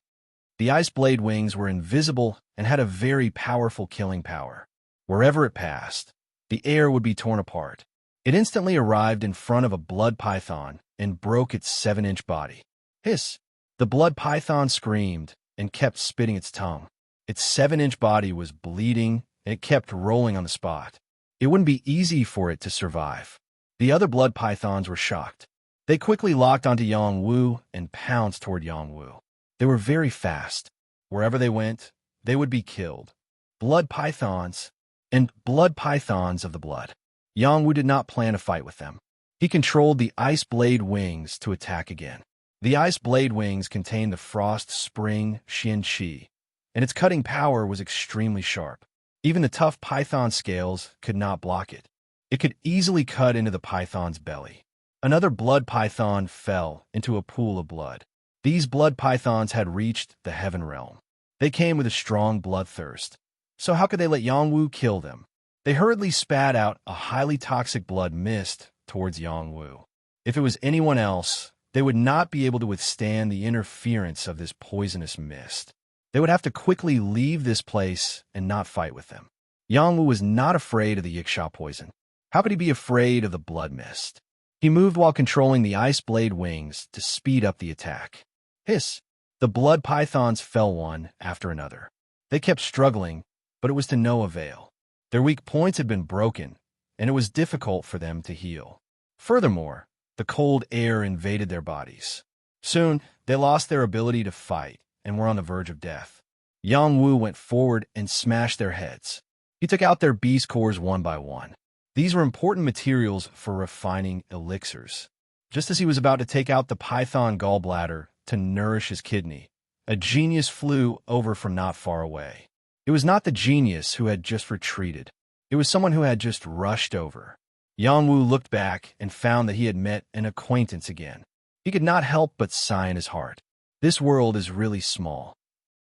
The ice blade wings were invisible and had a very powerful killing power. Wherever it passed, the air would be torn apart. It instantly arrived in front of a blood python and broke its 7-inch body. Hiss! The blood python screamed and kept spitting its tongue. Its 7-inch body was bleeding and it kept rolling on the spot. It wouldn't be easy for it to survive. The other blood pythons were shocked. They quickly locked onto Yang Wu and pounced toward Yang Wu. They were very fast. Wherever they went, they would be killed. Blood pythons and blood pythons of the blood. Yang Wu did not plan to fight with them. He controlled the ice blade wings to attack again. The ice blade wings contained the frost spring Xian Qi, and its cutting power was extremely sharp. Even the tough python scales could not block it. It could easily cut into the python's belly. Another blood python fell into a pool of blood. These blood pythons had reached the heaven realm. They came with a strong bloodthirst. So how could they let Yang Wu kill them? They hurriedly spat out a highly toxic blood mist towards Yang Wu. If it was anyone else, they would not be able to withstand the interference of this poisonous mist. They would have to quickly leave this place and not fight with them. Yang Wu was not afraid of the yiksha poison. How could he be afraid of the blood mist? He moved while controlling the ice blade wings to speed up the attack. Hiss! The blood pythons fell one after another. They kept struggling, but it was to no avail. Their weak points had been broken, and it was difficult for them to heal. Furthermore, the cold air invaded their bodies. Soon, they lost their ability to fight and were on the verge of death. Yang Wu went forward and smashed their heads. He took out their beast cores one by one. These were important materials for refining elixirs. Just as he was about to take out the python gallbladder to nourish his kidney, a genius flew over from not far away. It was not the genius who had just retreated. It was someone who had just rushed over. Yang Wu looked back and found that he had met an acquaintance again. He could not help but sigh in his heart. This world is really small.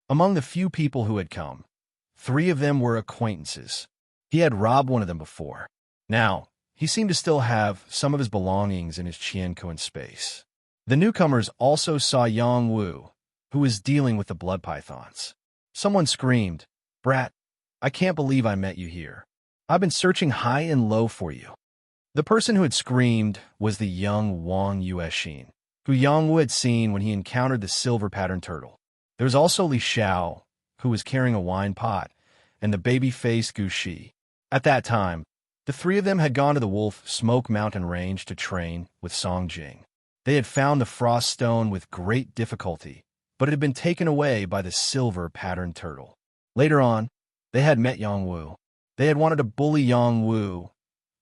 Among the few people who had come, 3 of them were acquaintances. He had robbed one of them before. Now, he seemed to still have some of his belongings in his Qianko in space. The newcomers also saw Yang Wu, who was dealing with the blood pythons. Someone screamed, "Brat, I can't believe I met you here. I've been searching high and low for you." The person who had screamed was the young Wang Yuexin, who Yang Wu had seen when he encountered the silver-patterned turtle. There was also Li Xiao, who was carrying a wine pot, and the baby-faced Gu Shi. At that time, the 3 of them had gone to the Wolf Smoke Mountain Range to train with Song Jing. They had found the frost stone with great difficulty, but it had been taken away by the silver-patterned turtle. Later on, they had met Yang Wu. They had wanted to bully Yang Wu,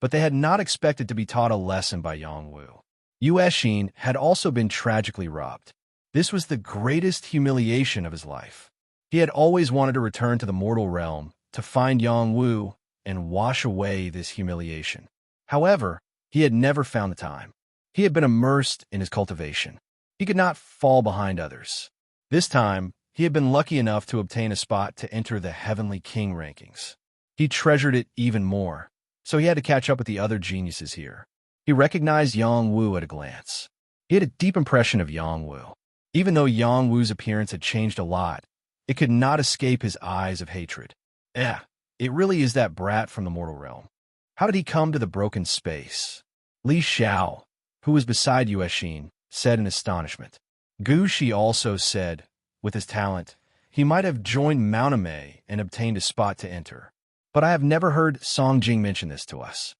but they had not expected to be taught a lesson by Yang Wu. Yuexin had also been tragically robbed. This was the greatest humiliation of his life. He had always wanted to return to the mortal realm to find Yang Wu and wash away this humiliation. However, he had never found the time. He had been immersed in his cultivation. He could not fall behind others. This time, he had been lucky enough to obtain a spot to enter the Heavenly King rankings. He treasured it even more, so he had to catch up with the other geniuses here. He recognized Yang Wu at a glance. He had a deep impression of Yang Wu. Even though Yang Wu's appearance had changed a lot, it could not escape his eyes of hatred. It really is that brat from the mortal realm. How did he come to the broken space? Li Xiao, who was beside Yuexin, said in astonishment. Gu Shi also said, with his talent, he might have joined Mount Amei and obtained a spot to enter. But I have never heard Song Jing mention this to us.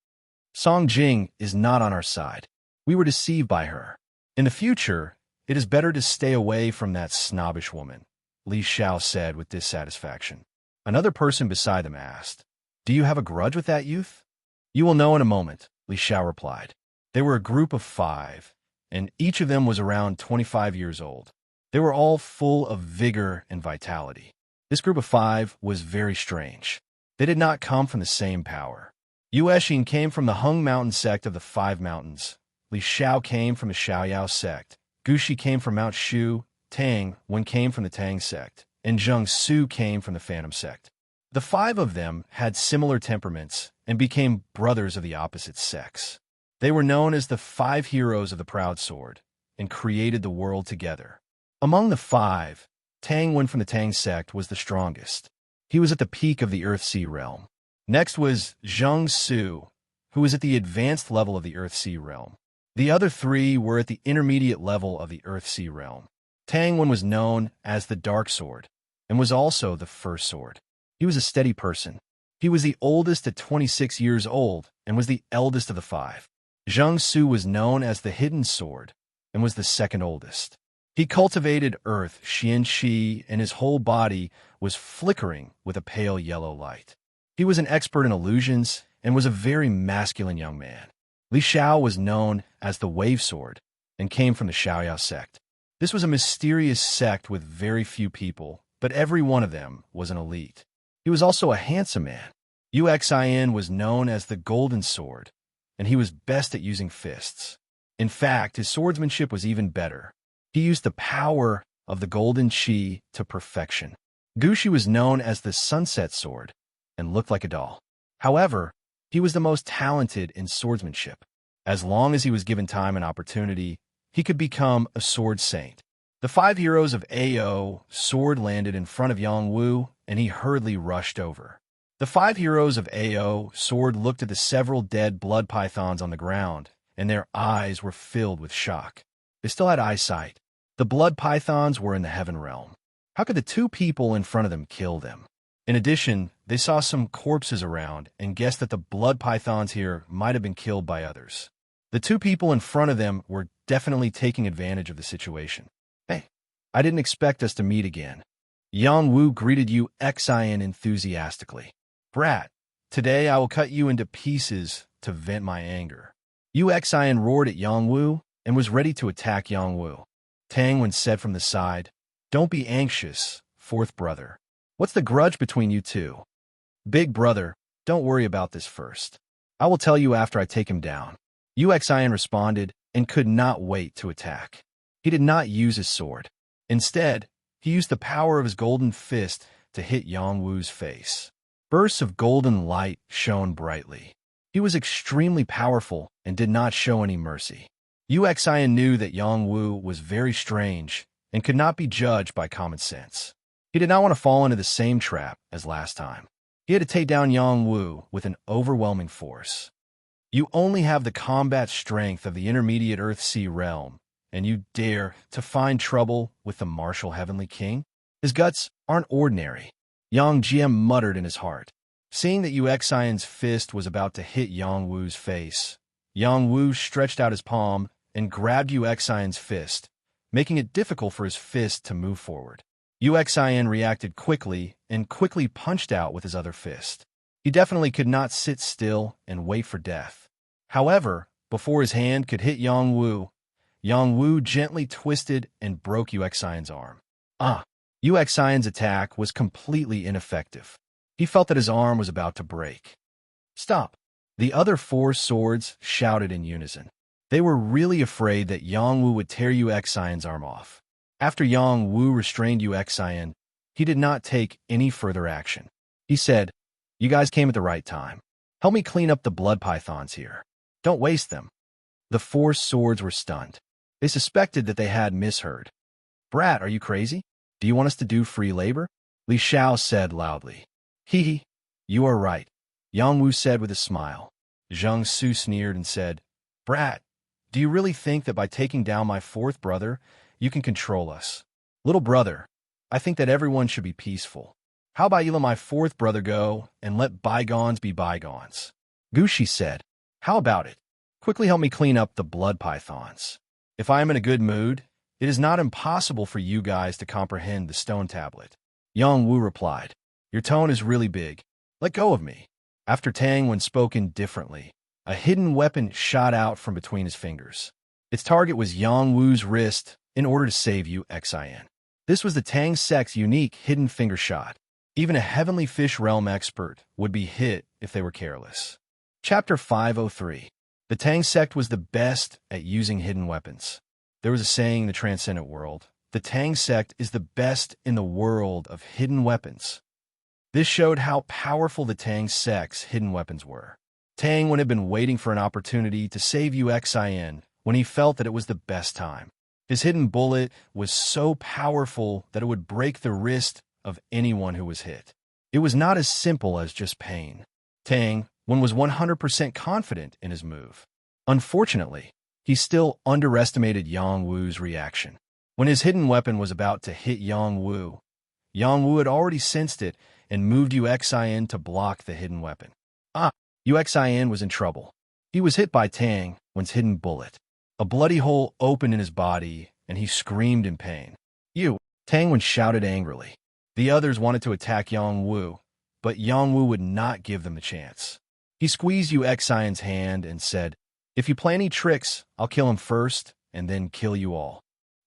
Song Jing is not on our side. We were deceived by her. In the future, It is better to stay away from that snobbish woman, Li Xiao said with dissatisfaction. Another person beside them asked, "Do you have a grudge with that youth?" "You will know in a moment," Li Xiao replied. They were a group of 5, and each of them was around 25 years old. They were all full of vigor and vitality. This group of 5 was very strange. They did not come from the same power. Yu Exin came from the Hung Mountain sect of the 5 mountains. Li Xiao came from the Xiaoyao sect. Gushi came from Mount Shu. Tang Wen came from the Tang sect. And Zheng Su came from the Phantom sect. The 5 of them had similar temperaments and became brothers of the opposite sex. They were known as the 5 heroes of the Proud Sword and created the world together. Among the 5, Tang Wen from the Tang sect was the strongest. He was at the peak of the Earth-Sea realm. Next was Zheng Su, who was at the advanced level of the Earth-Sea realm. The other 3 were at the intermediate level of the Earth-Sea realm. Tang Wen was known as the Dark Sword and was also the first sword. He was a steady person. He was the oldest at 26 years old and was the eldest of the 5. Zheng Su was known as the Hidden Sword and was the second oldest. He cultivated earth, Xian Qi, and his whole body was flickering with a pale yellow light. He was an expert in illusions and was a very masculine young man. Li Xiao was known as the Wave Sword and came from the Xiaoyao sect. This was a mysterious sect with very few people, but every one of them was an elite. He was also a handsome man. Yu Exin was known as the Golden Sword, and he was best at using fists. In fact, his swordsmanship was even better. He used the power of the golden qi to perfection. Gushi was known as the Sunset Sword and looked like a doll. However, he was the most talented in swordsmanship. As long as he was given time and opportunity, he could become a sword saint. The 5 heroes of Ao sword landed in front of Yang Wu, and he hurriedly rushed over. The 5 heroes of Ao sword looked at the several dead blood pythons on the ground, and their eyes were filled with shock. They still had eyesight. The blood pythons were in the heaven realm. How could the 2 people in front of them kill them? In addition, they saw some corpses around and guessed that the blood pythons here might have been killed by others. The 2 people in front of them were definitely taking advantage of the situation. "Hey, I didn't expect us to meet again." Yang Wu greeted Yu Exin enthusiastically. "Brat, today I will cut you into pieces to vent my anger." Yu Exin roared at Yang Wu and was ready to attack Yang Wu. Tang Wen said from the side, "Don't be anxious, 4th brother. What's the grudge between you 2? Big brother, don't worry about this first. I will tell you after I take him down." Yu Exin responded and could not wait to attack. He did not use his sword. Instead, he used the power of his golden fist to hit Yang Wu's face. Bursts of golden light shone brightly. He was extremely powerful and did not show any mercy. Yu Exin knew that Yang Wu was very strange and could not be judged by common sense. He did not want to fall into the same trap as last time. He had to take down Yang Wu with an overwhelming force. You only have the combat strength of the intermediate Earth-Sea realm, and you dare to find trouble with the martial Heavenly King? His guts aren't ordinary. Yang Jie muttered in his heart. Seeing that Yu Exin's fist was about to hit Yang Wu's face, Yang Wu stretched out his palm and grabbed Yu Exin's fist, making it difficult for his fist to move forward. Yu Exin reacted quickly and quickly punched out with his other fist. He definitely could not sit still and wait for death. However, before his hand could hit Yang Wu gently twisted and broke Yu Exin's arm. Yu Exin's attack was completely ineffective. He felt that his arm was about to break. "Stop!" The other 4 swords shouted in unison. They were really afraid that Yang Wu would tear Yu Exin's arm off. After Yang Wu restrained Yu Exin, he did not take any further action. He said, "You guys came at the right time. Help me clean up the blood pythons here. Don't waste them." The 4 swords were stunned. They suspected that they had misheard. "Brat, are you crazy? Do you want us to do free labor?" Li Xiao said loudly. "Hee, you are right," Yang Wu said with a smile. Zheng Su sneered and said, "Brat, do you really think that by taking down my 4th brother, you can control us? Little brother, I think that everyone should be peaceful. How about you let my 4th brother go and let bygones be bygones?" Gushi said, "How about it? Quickly help me clean up the blood pythons. If I am in a good mood, It is not impossible for you guys to comprehend the stone tablet. Yang Wu replied, your tone is really big. Let go of me. After Tang Wen spoken differently, a hidden weapon shot out from between his fingers. Its target was Yang Wu's wrist in order to save you Xin. This was the Tang sect's unique hidden finger shot. Even a heavenly fish realm expert would be hit if they were careless. Chapter 503. The Tang sect was the best at using hidden weapons. There was a saying in the transcendent world, the Tang sect is the best in the world of hidden weapons. This showed how powerful the Tang sect's hidden weapons were. Tang Wen had been waiting for an opportunity to save you Xin when he felt that it was the best time. His hidden bullet was so powerful that it would break the wrist of anyone who was hit. It was not as simple as just pain. Tang Wen was 100% confident in his move. Unfortunately, he still underestimated Yang Wu's reaction. When his hidden weapon was about to hit Yang Wu had already sensed it and moved Xin to block the hidden weapon. Xin was in trouble. He was hit by Tang Wen's hidden bullet. A bloody hole opened in his body, and he screamed in pain. Tang Wen shouted angrily. The others wanted to attack Yang Wu, but Yang Wu would not give them the chance. He squeezed Xin's hand and said, if you play any tricks, I'll kill him first, and then kill you all.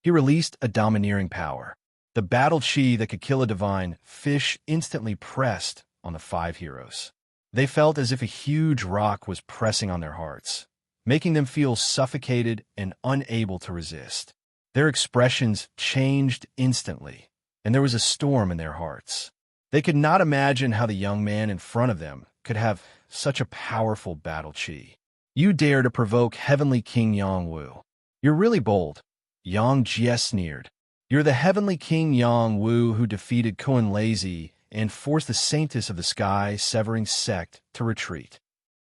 He released a domineering power. The battle chi that could kill a divine fish instantly pressed on the 5 heroes. They felt as if a huge rock was pressing on their hearts, making them feel suffocated and unable to resist. Their expressions changed instantly, and there was a storm in their hearts. They could not imagine how the young man in front of them could have such a powerful battle chi. You dare to provoke Heavenly King Yang Wu. You're really bold. Yang Jie sneered. You're the Heavenly King Yang Wu who defeated Kuan Lazy and forced the Saintess of the Sky Severing sect to retreat.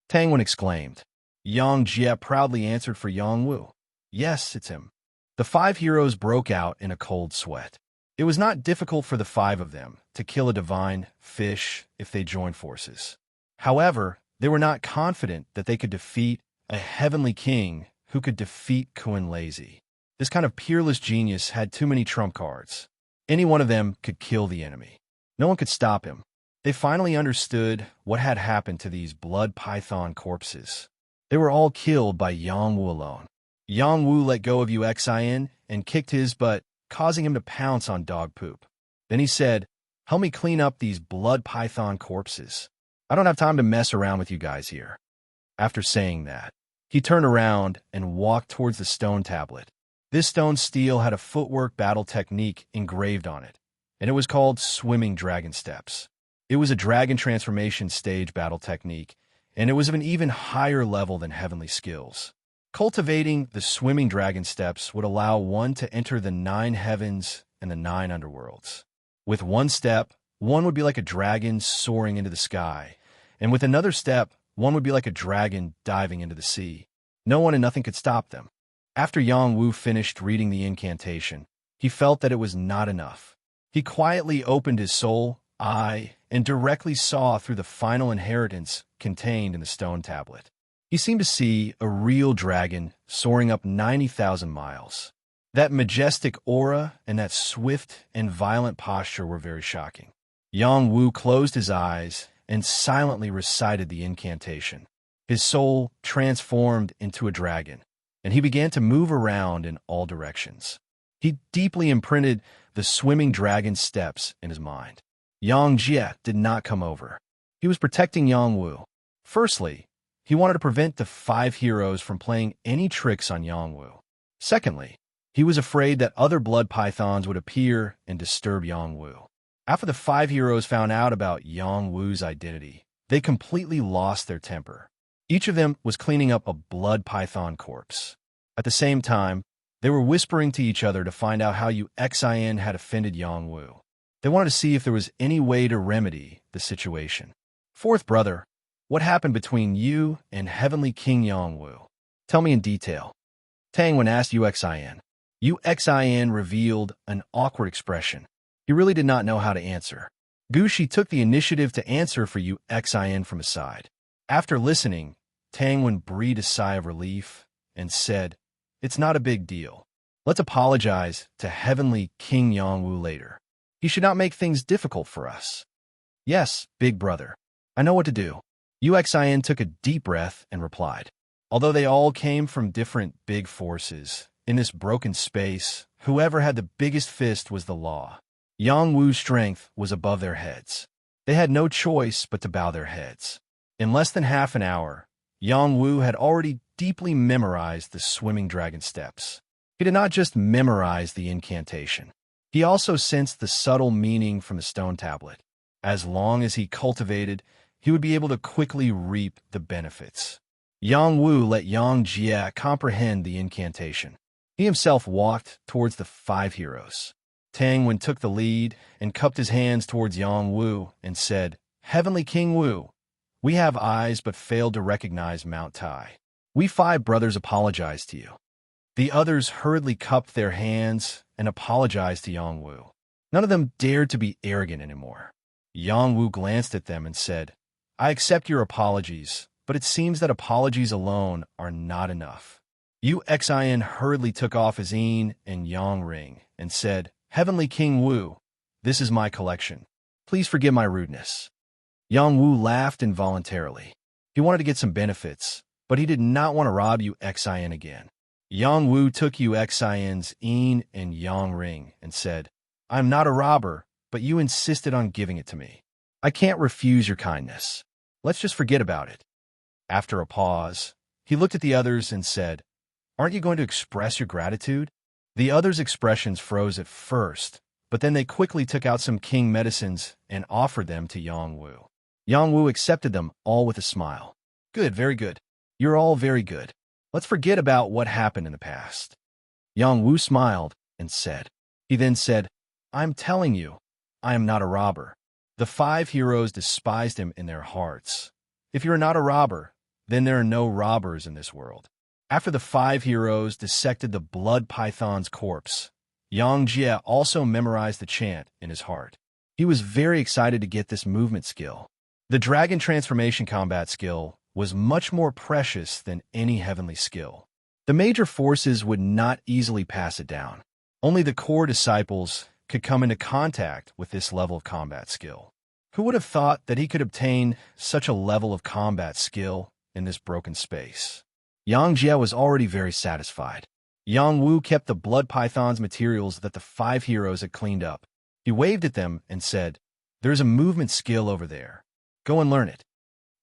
Tang Wen exclaimed. Yang Jie proudly answered for Yang Wu. Yes, it's him. The 5 heroes broke out in a cold sweat. It was not difficult for the 5 of them to kill a divine fish if they joined forces. However, they were not confident that they could defeat a heavenly king who could defeat Kuan Lazy. This kind of peerless genius had too many trump cards. Any one of them could kill the enemy. No one could stop him. They finally understood what had happened to these blood python corpses. They were all killed by Yang Wu alone. Yang Wu let go of Xin and kicked his butt, causing him to pounce on dog poop. Then he said, help me clean up these blood python corpses. I don't have time to mess around with you guys here. After saying that, he turned around and walked towards the stone tablet. This stone stele had a footwork battle technique engraved on it, and it was called Swimming Dragon Steps. It was a dragon transformation stage battle technique, and it was of an even higher level than heavenly skills. Cultivating the Swimming Dragon Steps would allow one to enter the 9 heavens and the 9 underworlds. With one step, one would be like a dragon soaring into the sky, and with another step, one would be like a dragon diving into the sea. No one and nothing could stop them. After Yang Wu finished reading the incantation, he felt that it was not enough. He quietly opened his soul, eye, and directly saw through the final inheritance contained in the stone tablet. He seemed to see a real dragon soaring up 90,000 miles. That majestic aura and that swift and violent posture were very shocking. Yang Wu closed his eyes and silently recited the incantation. His soul transformed into a dragon, and he began to move around in all directions. He deeply imprinted the Swimming Dragon Steps in his mind. Yang Jie did not come over. He was protecting Yang Wu. Firstly, he wanted to prevent the 5 heroes from playing any tricks on Yang Wu. Secondly, he was afraid that other blood pythons would appear and disturb Yang Wu. After the 5 heroes found out about Yang Wu's identity, they completely lost their temper. Each of them was cleaning up a blood python corpse. At the same time, they were whispering to each other to find out how Xin had offended Yang Wu. They wanted to see if there was any way to remedy the situation. Fourth brother, what happened between you and Heavenly King Yang Wu? Tell me in detail. Tang Wen asked Xin. Xin revealed an awkward expression. He really did not know how to answer. Gushi took the initiative to answer for Xin from his side. After listening, Tang Wen breathed a sigh of relief and said, it's not a big deal. Let's apologize to Heavenly King Yongwu later. He should not make things difficult for us. Yes, big brother. I know what to do. Uxin took a deep breath and replied. Although they all came from different big forces, in this broken space, whoever had the biggest fist was the law. Yongwu's strength was above their heads. They had no choice but to bow their heads. In less than half an hour, Yongwu had already deeply memorized the swimming dragon steps. He did not just memorize the incantation. He also sensed the subtle meaning from the stone tablet. As long as he cultivated, he would be able to quickly reap the benefits. Yongwu let Yang Jie comprehend the incantation. He himself walked towards the 5 heroes. Tang Wen took the lead and cupped his hands towards Yongwu and said, Heavenly King Wu, we have eyes but failed to recognize Mount Tai. We 5 brothers apologize to you. The others hurriedly cupped their hands and apologized to Yongwu. None of them dared to be arrogant anymore. Yongwu glanced at them and said, I accept your apologies, but it seems that apologies alone are not enough. Uxin hurriedly took off his yin and yang ring and said, Heavenly King Wu, this is my collection. Please forgive my rudeness. Yongwu laughed involuntarily. He wanted to get some benefits, but he did not want to rob Uxin again. Yongwu took Uxin's yin and yang ring and said, I am not a robber, but you insisted on giving it to me. I can't refuse your kindness. Let's just forget about it. After a pause, he looked at the others and said, Aren't you going to express your gratitude? The others' expressions froze at first, but then they quickly took out some king medicines and offered them to Yongwu. Yongwu accepted them all with a smile. Good, very good. You're all very good. Let's forget about what happened in the past. Yongwu smiled and said. He then said, I'm telling you, I am not a robber. The 5 heroes despised him in their hearts. If you're not a robber, then there are no robbers in this world. After the 5 heroes dissected the blood python's corpse, Yang Jie also memorized the chant in his heart. He was very excited to get this movement skill. The dragon transformation combat skill was much more precious than any heavenly skill. The major forces would not easily pass it down. Only the core disciples could come into contact with this level of combat skill. Who would have thought that he could obtain such a level of combat skill in this broken space? Yang Jie was already very satisfied. Yang Wu kept the blood python's materials that the 5 heroes had cleaned up. He waved at them and said, There's a movement skill over there. Go and learn it.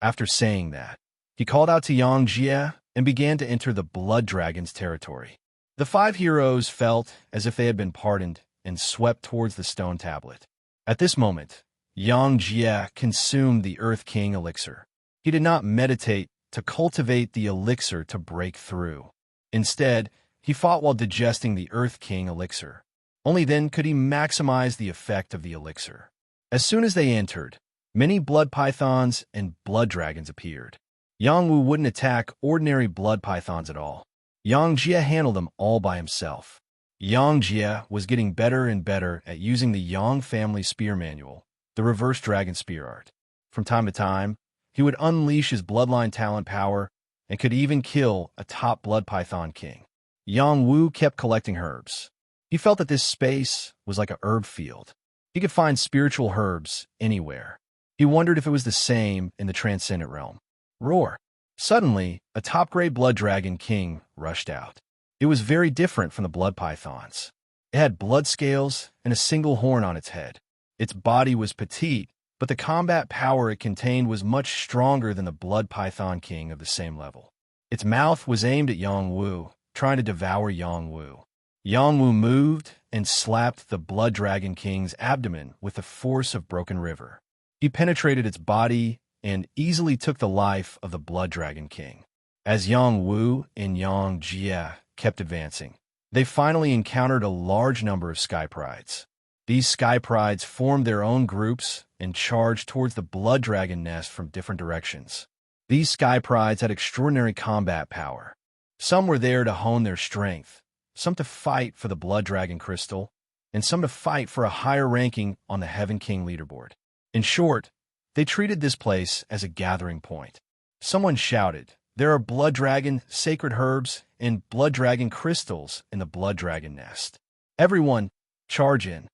After saying that, he called out to Yang Jie and began to enter the blood dragon's territory. The 5 heroes felt as if they had been pardoned and swept towards the stone tablet. At this moment, Yang Jie consumed the Earth King elixir. He did not meditate to cultivate the elixir to break through. Instead, he fought while digesting the Earth King elixir. Only then could he maximize the effect of the elixir. As soon as they entered, many blood pythons and blood dragons appeared. Yongwu wouldn't attack ordinary blood pythons at all. Yang Jie handled them all by himself. Yang Jie was getting better and better at using the Yang family spear manual, the reverse dragon spear art. From time to time, he would unleash his bloodline talent power and could even kill a top blood python king. Yongwu kept collecting herbs. He felt that this space was like a herb field. He could find spiritual herbs anywhere. He wondered if it was the same in the transcendent realm. Roar! Suddenly, a top-grade blood dragon king rushed out. It was very different from the blood pythons. It had blood scales and a single horn on its head. Its body was petite, but the combat power it contained was much stronger than the blood python king of the same level. Its mouth was aimed at Yongwu, trying to devour Yongwu. Yongwu moved and slapped the blood dragon king's abdomen with the force of Broken River. He penetrated its body and easily took the life of the blood dragon king. As Yongwu and Yang Jie kept advancing, they finally encountered a large number of sky prides. These sky prides formed their own groups and charged towards the blood dragon nest from different directions. These sky prides had extraordinary combat power. Some were there to hone their strength, some to fight for the blood dragon crystal, and some to fight for a higher ranking on the Heaven King leaderboard. In short, they treated this place as a gathering point. Someone shouted, There are blood dragon, sacred herbs, and blood dragon crystals in the blood dragon nest. Everyone, charge in.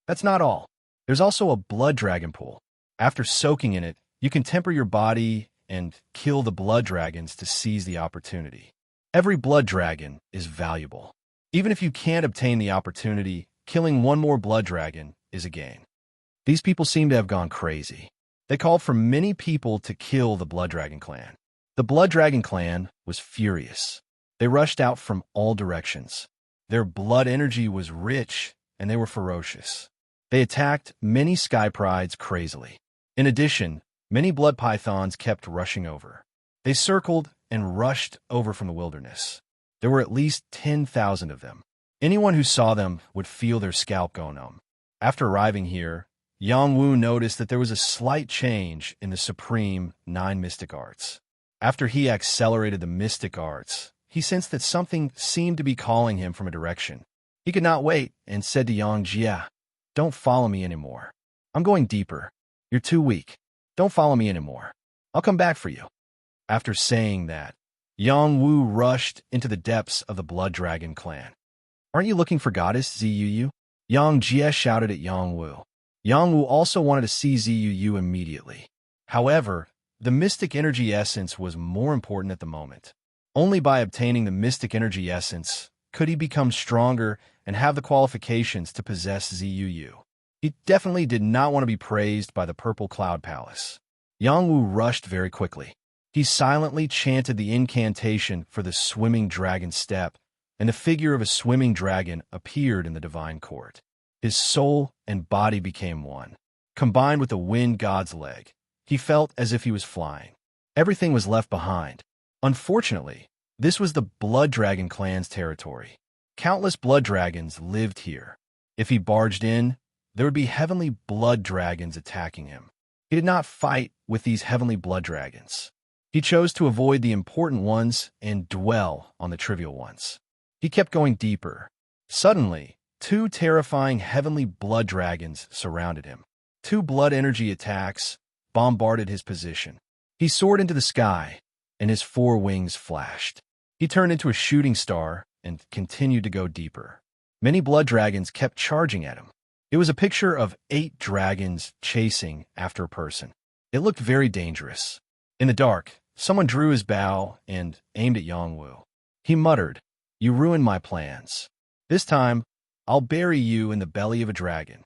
That's not all. There's also a blood dragon pool. After soaking in it, you can temper your body and kill the blood dragons to seize the opportunity. Every blood dragon is valuable. Even if you can't obtain the opportunity, killing one more blood dragon is a gain. These people seem to have gone crazy. They called for many people to kill the Blood Dragon clan. The Blood Dragon clan was furious. They rushed out from all directions. Their blood energy was rich, and they were ferocious. They attacked many sky prides crazily. In addition, many blood pythons kept rushing over. They circled and rushed over from the wilderness. There were at least 10,000 of them. Anyone who saw them would feel their scalp go numb. After arriving here, Yang Wu noticed that there was a slight change in the supreme 9 mystic arts. After he accelerated the mystic arts, he sensed that something seemed to be calling him from a direction. He could not wait and said to Yang Jia, "Don't follow me anymore. I'm going deeper. You're too weak. Don't follow me anymore. I'll come back for you." After saying that, Yang Wu rushed into the depths of the Blood Dragon clan. "Aren't you looking for Goddess Ziyuyu?" Yang Jia shouted at Yang Wu. Yang Wu also wanted to see Ziyuyu immediately. However, the mystic energy essence was more important at the moment. Only by obtaining the mystic energy essence could he become stronger and have the qualifications to possess Ziyuyu. He definitely did not want to be praised by the Purple Cloud Palace. Yang Wu rushed very quickly. He silently chanted the incantation for the swimming dragon step, and the figure of a swimming dragon appeared in the divine court. His soul and body became one. Combined with the wind god's leg, he felt as if he was flying. Everything was left behind. Unfortunately, this was the Blood Dragon clan's territory. Countless blood dragons lived here. If he barged in, there would be heavenly blood dragons attacking him. He did not fight with these heavenly blood dragons. He chose to avoid the important ones and dwell on the trivial ones. He kept going deeper. Suddenly, 2 terrifying heavenly blood dragons surrounded him. 2 blood energy attacks bombarded his position. He soared into the sky, and his 4 wings flashed. He turned into a shooting star and continued to go deeper. Many blood dragons kept charging at him. It was a picture of 8 dragons chasing after a person. It looked very dangerous. In the dark, someone drew his bow and aimed at Yang Wu. He muttered, "You ruined my plans. This time, I'll bury you in the belly of a dragon."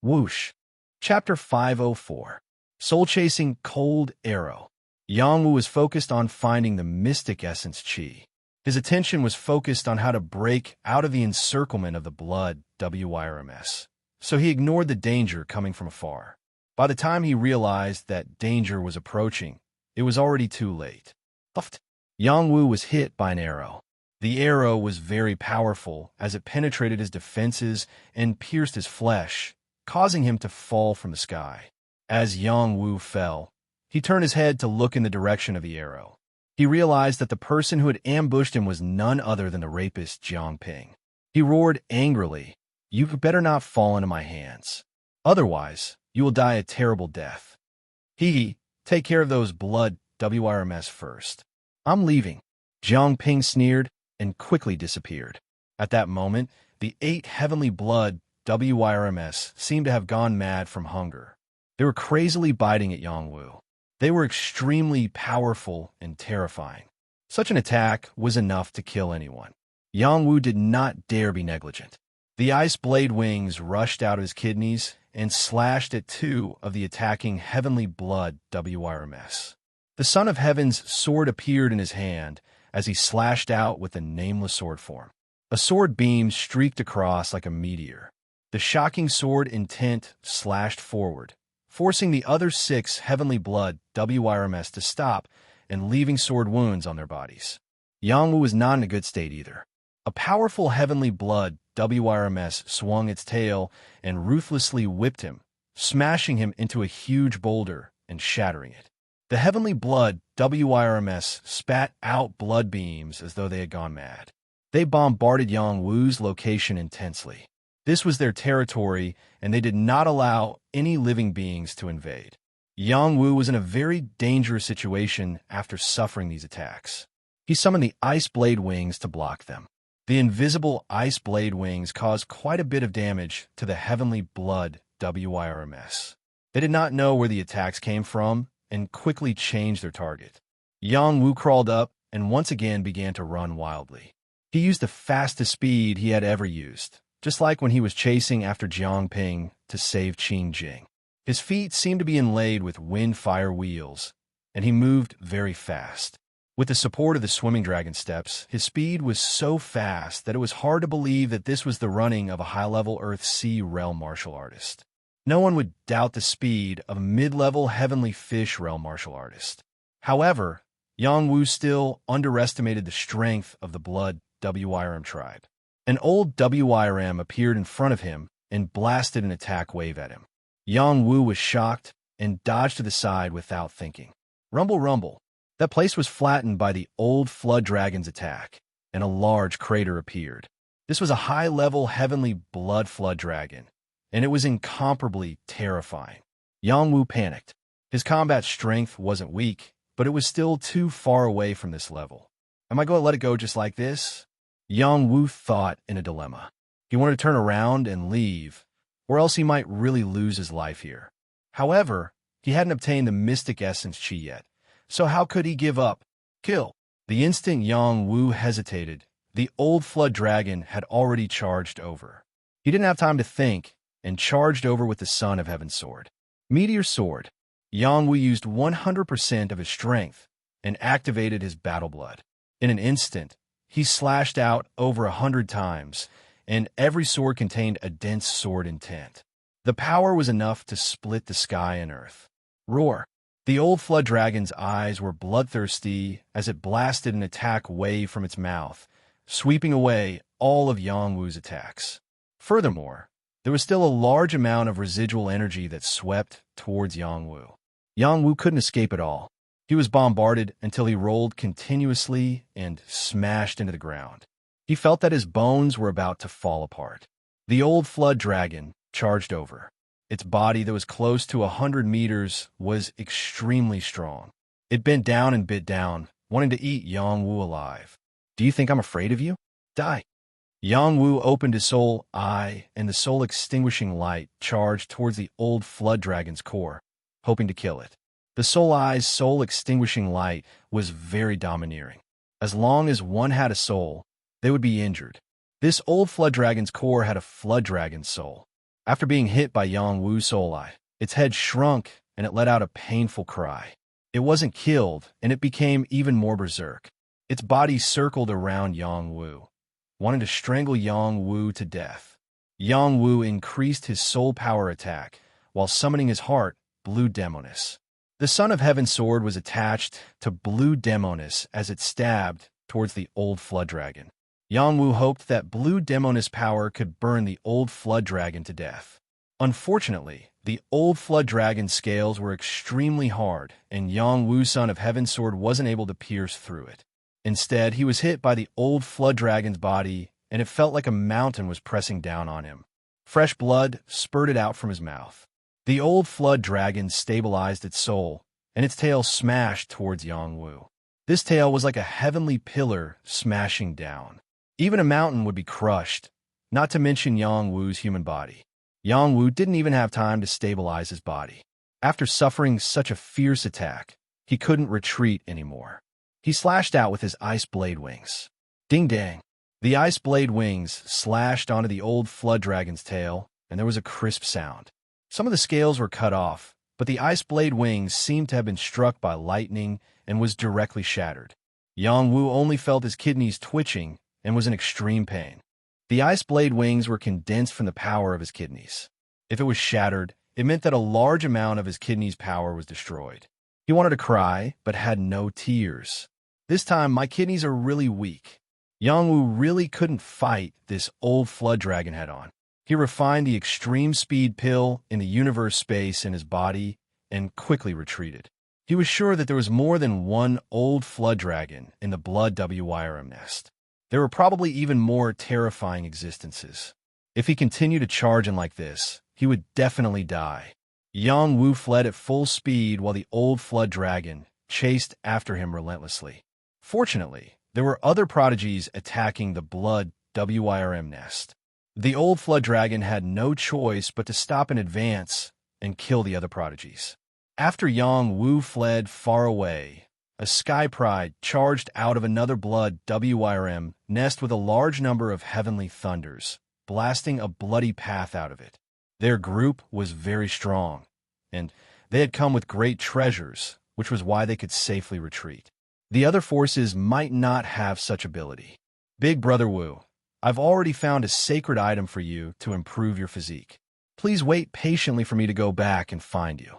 Whoosh. Chapter 504. Soul-Chasing Cold Arrow. Yang Wu was focused on finding the mystic essence Qi. His attention was focused on how to break out of the encirclement of the blood WYRMS, so he ignored the danger coming from afar. By the time he realized that danger was approaching, it was already too late. Yang Wu was hit by an arrow. The arrow was very powerful as it penetrated his defenses and pierced his flesh, causing him to fall from the sky. As Yang Wu fell, he turned his head to look in the direction of the arrow. He realized that the person who had ambushed him was none other than the rapist Jiang Ping. He roared angrily, "You better not fall into my hands. Otherwise, you will die a terrible death. Take care of those blood WRMS first. I'm leaving." Jiang Ping sneered and quickly disappeared. At that moment, the 8 heavenly blood WYRMS seemed to have gone mad from hunger. They were crazily biting at Yang Wu. They were extremely powerful and terrifying. Such an attack was enough to kill anyone. Yang Wu did not dare be negligent. The ice blade wings rushed out of his kidneys and slashed at 2 of the attacking heavenly blood WYRMS. The Son of Heaven's sword appeared in his hand as he slashed out with the nameless sword form. A sword beam streaked across like a meteor. The shocking sword intent slashed forward, forcing the other 6 heavenly blood WYRMS to stop and leaving sword wounds on their bodies. Yang Wu was not in a good state either. A powerful heavenly blood WYRMS swung its tail and ruthlessly whipped him, smashing him into a huge boulder and shattering it. The heavenly blood WYRMS spat out blood beams as though they had gone mad. They bombarded Yang Wu's location intensely. This was their territory, and they did not allow any living beings to invade. Yang Wu was in a very dangerous situation after suffering these attacks. He summoned the ice blade wings to block them. The invisible ice blade wings caused quite a bit of damage to the heavenly blood WIRMS. They did not know where the attacks came from and quickly changed their target. Yang Wu crawled up and once again began to run wildly. He used the fastest speed he had ever used, just like when he was chasing after Jiang Ping to save Qing Jing. His feet seemed to be inlaid with wind-fire wheels, and he moved very fast. With the support of the swimming dragon steps, his speed was so fast that it was hard to believe that this was the running of a high-level Earth-Sea realm martial artist. No one would doubt the speed of a mid-level heavenly fish realm martial artist. However, Yang Wu still underestimated the strength of the blood WIRM tribe. An old WIRM appeared in front of him and blasted an attack wave at him. Yang Wu was shocked and dodged to the side without thinking. Rumble, rumble. That place was flattened by the old flood dragon's attack, and a large crater appeared. This was a high-level heavenly blood flood dragon, and it was incomparably terrifying. Yang Wu panicked. His combat strength wasn't weak, but it was still too far away from this level. Am I going to let it go just like this? Yang Wu thought in a dilemma. He wanted to turn around and leave, or else he might really lose his life here. However, he hadn't obtained the mystic essence chi yet, so how could he give up? Kill. The instant Yang Wu hesitated, the old flood dragon had already charged over. He didn't have time to think, and charged over with the Son of Heaven's sword. Meteor sword. Yang Wu used 100% of his strength and activated his battle blood. In an instant, he slashed out over 100 times, and every sword contained a dense sword intent. The power was enough to split the sky and earth. Roar. The old flood dragon's eyes were bloodthirsty as it blasted an attack wave from its mouth, sweeping away all of Yang Wu's attacks. Furthermore, there was still a large amount of residual energy that swept towards Yang Wu. Yang Wu couldn't escape at all. He was bombarded until he rolled continuously and smashed into the ground. He felt that his bones were about to fall apart. The old flood dragon charged over. Its body that was close to 100 meters was extremely strong. It bent down and bit down, wanting to eat Yang Wu alive. Do you think I'm afraid of you? Die. Yang Wu opened his soul eye, and the soul-extinguishing light charged towards the old flood dragon's core, hoping to kill it. The soul eye's soul-extinguishing light was very domineering. As long as one had a soul, they would be injured. This old flood dragon's core had a flood dragon's soul. After being hit by Yang Wu's soul eye, its head shrunk and it let out a painful cry. It wasn't killed, and it became even more berserk. Its body circled around Yang Wu, wanting to strangle Yang Wu to death. Yang Wu increased his soul power attack while summoning his heart, Blue Demonis. The Son of Heaven's sword was attached to Blue Demonis as it stabbed towards the old flood dragon. Yang Wu hoped that Blue Demonis power could burn the old flood dragon to death. Unfortunately, the old flood dragon's scales were extremely hard, and Yang Wu's Son of Heaven's sword wasn't able to pierce through it. Instead, he was hit by the old flood dragon's body, and it felt like a mountain was pressing down on him. Fresh blood spurted out from his mouth. The old flood dragon stabilized its soul, and its tail smashed towards Yang Wu. This tail was like a heavenly pillar smashing down. Even a mountain would be crushed, not to mention Yang Wu's human body. Yang Wu didn't even have time to stabilize his body. After suffering such a fierce attack, he couldn't retreat anymore. He slashed out with his ice blade wings. Ding dang. The ice blade wings slashed onto the old flood dragon's tail, and there was a crisp sound. Some of the scales were cut off, but the ice blade wings seemed to have been struck by lightning and was directly shattered. Yang Wu only felt his kidneys twitching and was in extreme pain. The ice blade wings were condensed from the power of his kidneys. If it was shattered, it meant that a large amount of his kidneys' power was destroyed. He wanted to cry, but had no tears. This time, my kidneys are really weak. Yang Wu really couldn't fight this old flood dragon head-on. He refined the extreme speed pill in the universe space in his body and quickly retreated. He was sure that there was more than one old flood dragon in the blood WIRM nest. There were probably even more terrifying existences. If he continued to charge in like this, he would definitely die. Yang Wu fled at full speed while the old flood dragon chased after him relentlessly. Fortunately, There were other prodigies attacking the blood WIRM nest. The old flood dragon had no choice but to stop in advance and kill the other prodigies. After Yang Wu fled far away, a sky pride charged out of another blood WIRM nest with a large number of heavenly thunders, blasting a bloody path out of it. Their group was very strong, and they had come with great treasures, which was why they could safely retreat. The other forces might not have such ability. Big Brother Wu, I've already found a sacred item for you to improve your physique. Please wait patiently for me to go back and find you.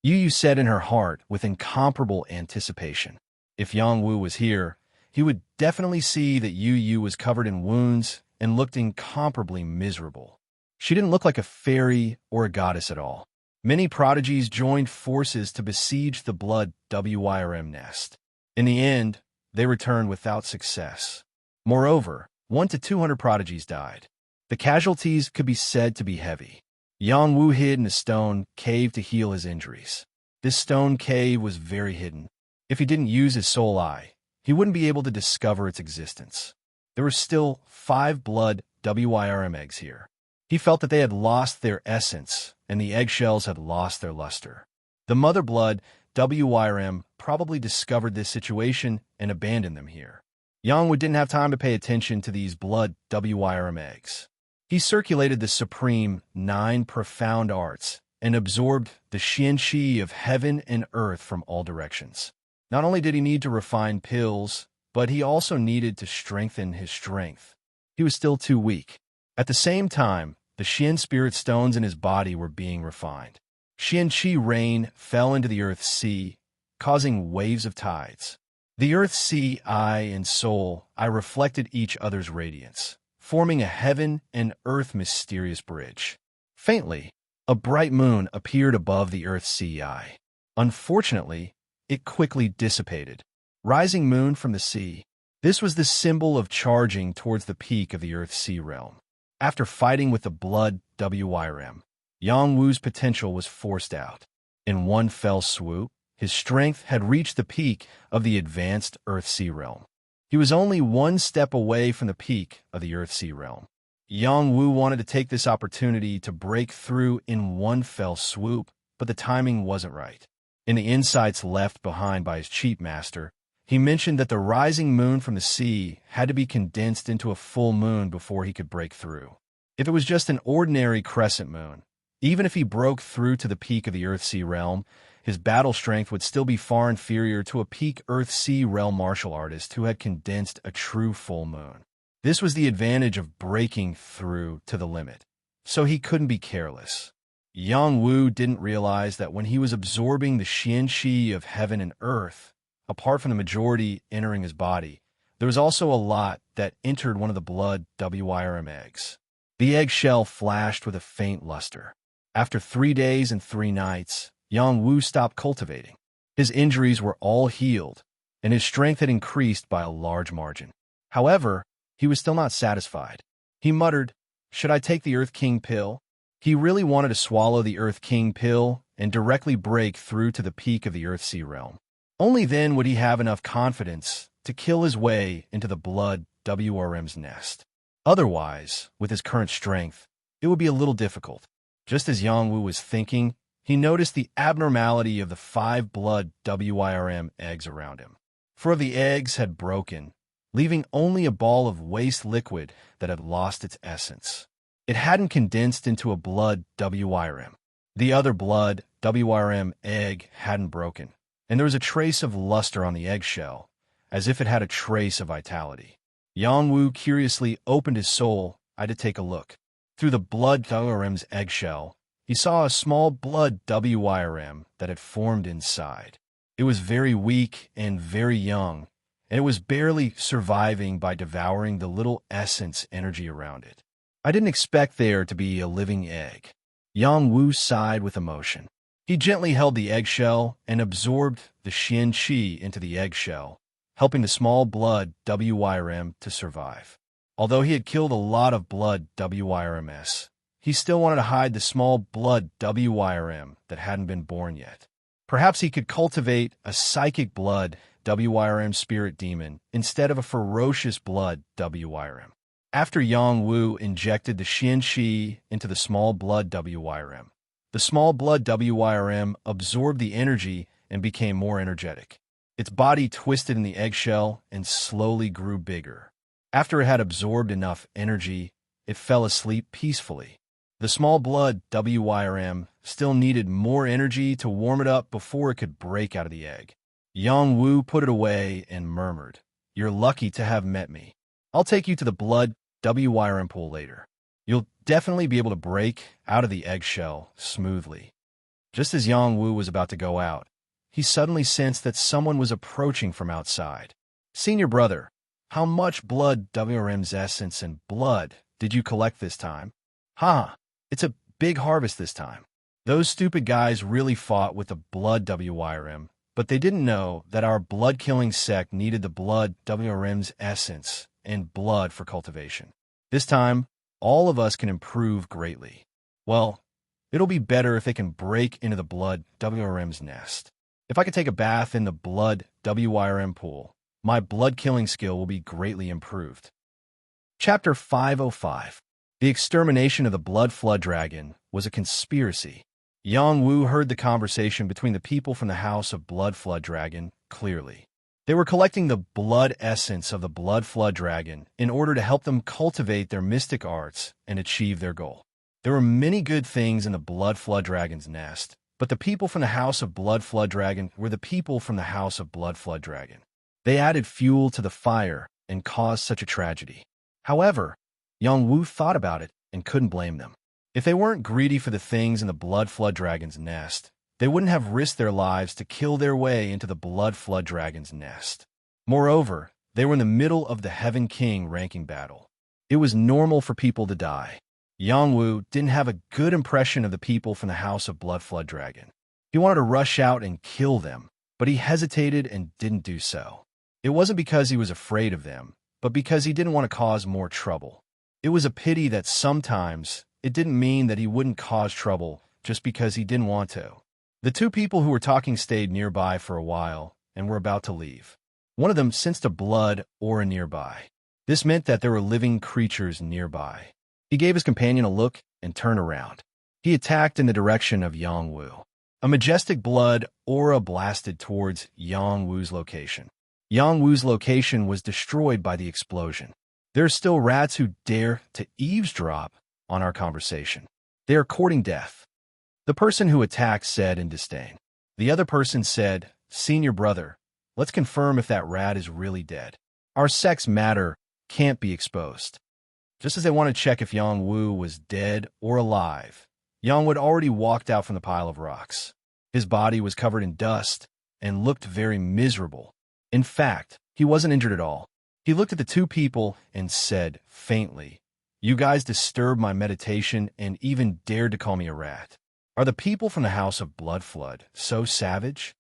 Yu said in her heart with incomparable anticipation. If Yang Wu was here, he would definitely see that Yu was covered in wounds and looked incomparably miserable. She didn't look like a fairy or a goddess at all. Many prodigies joined forces to besiege the blood WIRM nest. In the end, they returned without success. Moreover, 100 to 200 prodigies died. The casualties could be said to be heavy. Yang Wu hid in a stone cave to heal his injuries. This stone cave was very hidden. If he didn't use his soul eye, he wouldn't be able to discover its existence. There were still 5 blood WIRM eggs here. He felt that they had lost their essence, and the eggshells had lost their luster. The mother blood WIRM probably discovered this situation and abandoned them here. Yang Wu didn't have time to pay attention to these blood WIRM eggs. He circulated the supreme 9 profound arts and absorbed the xianqi of heaven and earth from all directions. Not only did he need to refine pills, but he also needed to strengthen his strength. He was still too weak. At the same time, the Xian spirit stones in his body were being refined. Xianqi rain fell into the earth's sea, causing waves of tides. The earth's sea, eye, and soul, I reflected each other's radiance, forming a heaven and earth mysterious bridge. Faintly, a bright moon appeared above the earth's sea eye. Unfortunately, it quickly dissipated. Rising moon from the sea. This was the symbol of charging towards the peak of the earth's sea realm. After fighting with the blood WIRM, Yang Wu's potential was forced out. In one fell swoop, his strength had reached the peak of the advanced Earth-Sea realm. He was only 1 step away from the peak of the Earth-Sea realm. Yang Wu wanted to take this opportunity to break through in one fell swoop, but the timing wasn't right. In the insights left behind by his cheat master, he mentioned that the rising moon from the sea had to be condensed into a full moon before he could break through. If it was just an ordinary crescent moon, even if he broke through to the peak of the Earth-Sea realm, his battle strength would still be far inferior to a peak Earth-Sea realm martial artist who had condensed a true full moon. This was the advantage of breaking through to the limit, so he couldn't be careless. Yang Wu didn't realize that when he was absorbing the xianqi of heaven and earth, apart from the majority entering his body, there was also a lot that entered one of the blood WIRM eggs. The eggshell flashed with a faint luster. After 3 days and 3 nights, Yang Wu stopped cultivating. His injuries were all healed, and his strength had increased by a large margin. However, he was still not satisfied. He muttered, "Should I take the Earth King pill?" He really wanted to swallow the Earth King pill and directly break through to the peak of the Earth-Sea realm. Only then would he have enough confidence to kill his way into the blood WRM's nest. Otherwise, with his current strength, it would be a little difficult. Just as Yang Wu was thinking, he noticed the abnormality of the 5 blood WIRM eggs around him. 4 of the eggs had broken, leaving only a ball of waste liquid that had lost its essence. It hadn't condensed into a blood WIRM. The other blood WIRM egg hadn't broken, and there was a trace of luster on the eggshell, as if it had a trace of vitality. Yang Wu curiously opened his soul eye to take a look. Through the blood WIRM's eggshell, he saw a small blood WIRM that had formed inside. It was very weak and very young, and it was barely surviving by devouring the little essence energy around it. I didn't expect there to be a living egg. Yang Wu sighed with emotion. He gently held the eggshell and absorbed the xianqi into the eggshell, helping the small blood WIRM to survive. Although he had killed a lot of blood WIRMs, he still wanted to hide the small blood WIRM that hadn't been born yet. Perhaps he could cultivate a psychic blood WYRM spirit demon instead of a ferocious blood WYRM. After Yang Wu injected the Xian Qi into the small blood WYRM, the small blood WYRM absorbed the energy and became more energetic. Its body twisted in the eggshell and slowly grew bigger. After it had absorbed enough energy, it fell asleep peacefully. The small blood WYRM still needed more energy to warm it up before it could break out of the egg. Yang Wu put it away and murmured, "You're lucky to have met me. I'll take you to the blood WYRM pool later. You'll definitely be able to break out of the eggshell smoothly." Just as Yang Wu was about to go out, he suddenly sensed that someone was approaching from outside. "Senior brother, how much blood WRM's essence and blood did you collect this time?" "Ha, it's a big harvest this time." Those stupid guys really fought with the blood WYRM, but they didn't know that our blood-killing sect needed the blood WRM's essence and blood for cultivation. This time, all of us can improve greatly. Well, it'll be better if they can break into the blood WRM's nest. If I can take a bath in the blood WYRM pool, my blood-killing skill will be greatly improved. Chapter 505. The extermination of the blood flood dragon was a conspiracy. Yang Wu heard the conversation between the people from the House of Blood Flood Dragon clearly. They were collecting the blood essence of the blood flood dragon in order to help them cultivate their mystic arts and achieve their goal. There were many good things in the blood flood dragon's nest, but the people from the House of Blood Flood Dragon were the people from the House of Blood Flood Dragon. They added fuel to the fire and caused such a tragedy. However, Yang Wu thought about it and couldn't blame them. If they weren't greedy for the things in the blood flood dragon's nest, they wouldn't have risked their lives to kill their way into the blood flood dragon's nest. Moreover, they were in the middle of the Heaven King ranking battle. It was normal for people to die. Yang Wu didn't have a good impression of the people from the House of Blood Flood Dragon. He wanted to rush out and kill them, but he hesitated and didn't do so. It wasn't because he was afraid of them, but because he didn't want to cause more trouble. It was a pity that sometimes it didn't mean that he wouldn't cause trouble just because he didn't want to. The two people who were talking stayed nearby for a while and were about to leave. One of them sensed a blood aura nearby. This meant that there were living creatures nearby. He gave his companion a look and turned around. He attacked in the direction of Yang Wu. A majestic blood aura blasted towards Yang Wu's location. Yang Wu's location was destroyed by the explosion. There are still rats who dare to eavesdrop on our conversation. They are courting death. The person who attacked said in disdain. The other person said, "Senior brother, let's confirm if that rat is really dead. Our sex matter can't be exposed." Just as they wanted to check if Yang Wu was dead or alive, Yang Wu had already walked out from the pile of rocks. His body was covered in dust and looked very miserable. In fact, he wasn't injured at all. He looked at the two people and said faintly, "You guys disturbed my meditation and even dared to call me a rat. Are the people from the House of Blood Flood so savage?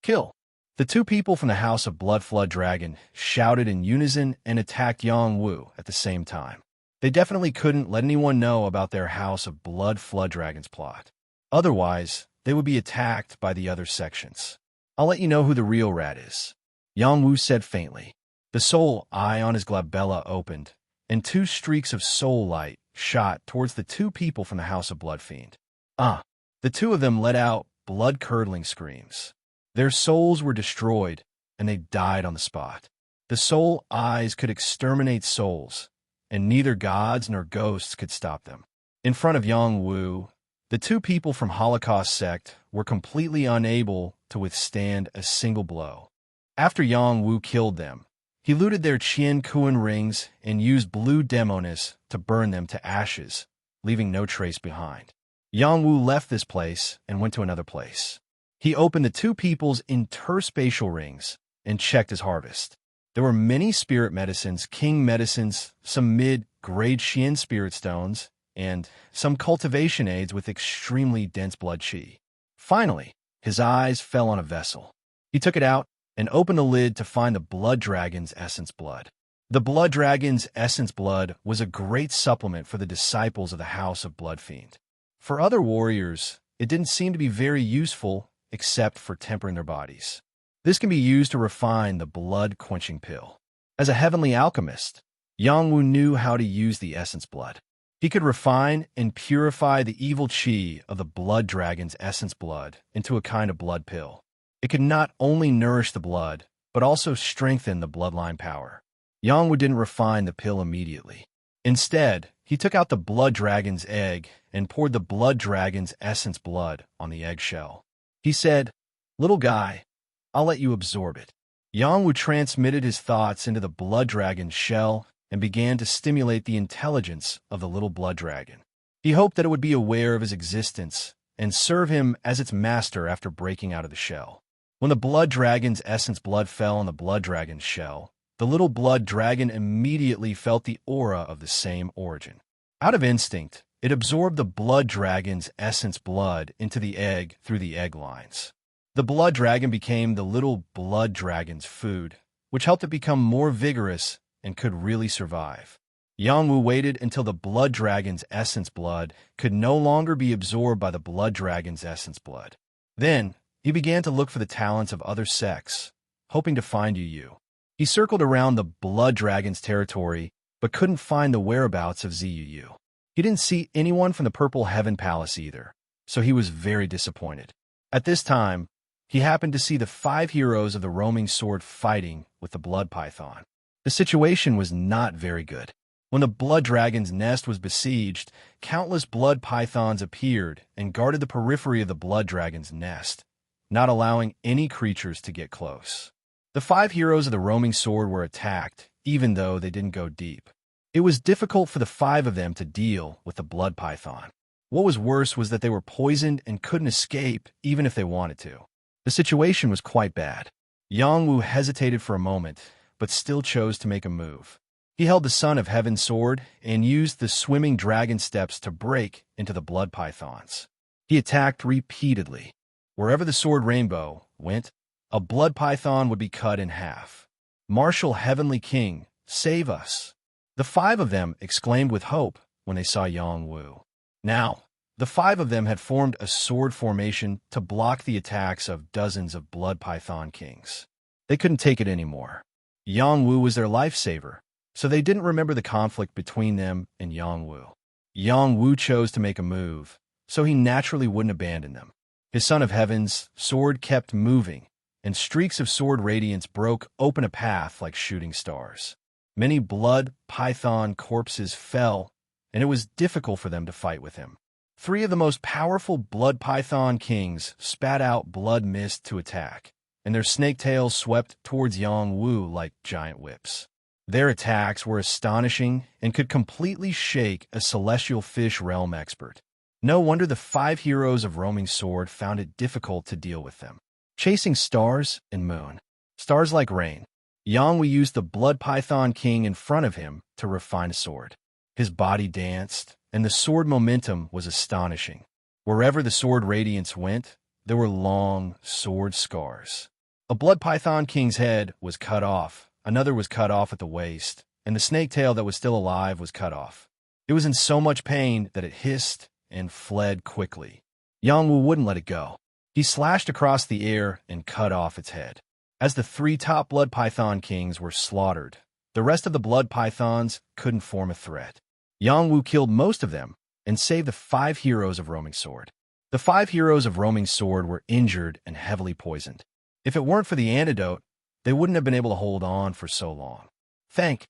Kill!" The two people from the House of Blood Flood Dragon shouted in unison and attacked Yang Wu at the same time. They definitely couldn't let anyone know about their House of Blood Flood Dragon's plot. Otherwise, they would be attacked by the other sections. "I'll let you know who the real rat is," Yang Wu said faintly. The soul eye on his glabella opened, and two streaks of soul light shot towards the two people from the House of Blood Fiend. The two of them let out blood-curdling screams. Their souls were destroyed, and they died on the spot. The soul eyes could exterminate souls, and neither gods nor ghosts could stop them. In front of Yang Wu, the two people from Holocaust sect were completely unable to withstand a single blow. After Yang Wu killed them, he looted their Qian Kuan rings and used blue demonis to burn them to ashes, leaving no trace behind. Yang Wu left this place and went to another place. He opened the two people's interspatial rings and checked his harvest. There were many spirit medicines, king medicines, some mid-grade Qian spirit stones, and some cultivation aids with extremely dense blood qi. Finally, his eyes fell on a vessel. He took it out and opened the lid to find the blood dragon's essence blood. The blood dragon's essence blood was a great supplement for the disciples of the House of Blood Fiend. For other warriors, it didn't seem to be very useful except for tempering their bodies. This can be used to refine the blood-quenching pill. As a heavenly alchemist, Yang Wu knew how to use the essence blood. He could refine and purify the evil qi of the blood dragon's essence blood into a kind of blood pill. It could not only nourish the blood, but also strengthen the bloodline power. Yang Wu didn't refine the pill immediately. Instead, he took out the blood dragon's egg and poured the blood dragon's essence blood on the eggshell. He said, "Little guy, I'll let you absorb it." Yang Wu transmitted his thoughts into the blood dragon's shell and began to stimulate the intelligence of the little blood dragon. He hoped that it would be aware of his existence and serve him as its master after breaking out of the shell. When the blood dragon's essence blood fell on the blood dragon's shell, the little blood dragon immediately felt the aura of the same origin. Out of instinct, it absorbed the blood dragon's essence blood into the egg through the egg lines. The blood dragon became the little blood dragon's food, which helped it become more vigorous and could really survive. Yang Wu waited until the blood dragon's essence blood could no longer be absorbed by the blood dragon's essence blood. Then, he began to look for the talents of other sects, hoping to find Yu. He circled around the blood dragon's territory, but couldn't find the whereabouts of Ziyu. He didn't see anyone from the Purple Heaven Palace either, so he was very disappointed. At this time, he happened to see the 5 heroes of the roaming sword fighting with the blood python. The situation was not very good. When the blood dragon's nest was besieged, countless blood pythons appeared and guarded the periphery of the blood dragon's nest, not allowing any creatures to get close. The 5 heroes of the roaming sword were attacked, even though they didn't go deep. It was difficult for the 5 of them to deal with the blood python. What was worse was that they were poisoned and couldn't escape even if they wanted to. The situation was quite bad. Yang Wu hesitated for a moment, but still chose to make a move. He held the Son of Heaven's sword and used the swimming dragon steps to break into the blood pythons. He attacked repeatedly. Wherever the sword rainbow went, a blood python would be cut in half. "Martial Heavenly King, save us!" The 5 of them exclaimed with hope when they saw Yang Wu. Now, the 5 of them had formed a sword formation to block the attacks of dozens of blood python kings. They couldn't take it anymore. Yang Wu was their lifesaver, so they didn't remember the conflict between them and Yang Wu. Yang Wu chose to make a move, so he naturally wouldn't abandon them. His Son of Heaven's sword kept moving, and streaks of sword radiance broke open a path like shooting stars. Many blood python corpses fell, and it was difficult for them to fight with him. 3 of the most powerful blood python kings spat out blood mist to attack, and their snake tails swept towards Yang Wu like giant whips. Their attacks were astonishing and could completely shake a celestial fish realm expert. No wonder the 5 heroes of roaming sword found it difficult to deal with them. Chasing stars and moon. Stars like rain. Yang Wu used the blood python king in front of him to refine a sword. His body danced, and the sword momentum was astonishing. Wherever the sword radiance went, there were long sword scars. A blood python king's head was cut off, another was cut off at the waist, and the snake tail that was still alive was cut off. It was in so much pain that it hissed and fled quickly. Yang Wu wouldn't let it go. He slashed across the air and cut off its head. As the 3 top blood python kings were slaughtered, the rest of the blood pythons couldn't form a threat. Yang Wu killed most of them and saved the 5 heroes of roaming sword. The 5 heroes of roaming sword were injured and heavily poisoned. If it weren't for the antidote, they wouldn't have been able to hold on for so long. Thank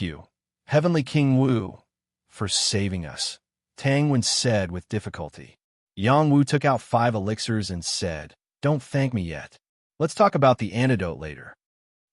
you, Heavenly King Wu, for saving us," Tang Wen said with difficulty. Yang Wu took out 5 elixirs and said, "Don't thank me yet. Let's talk about the antidote later."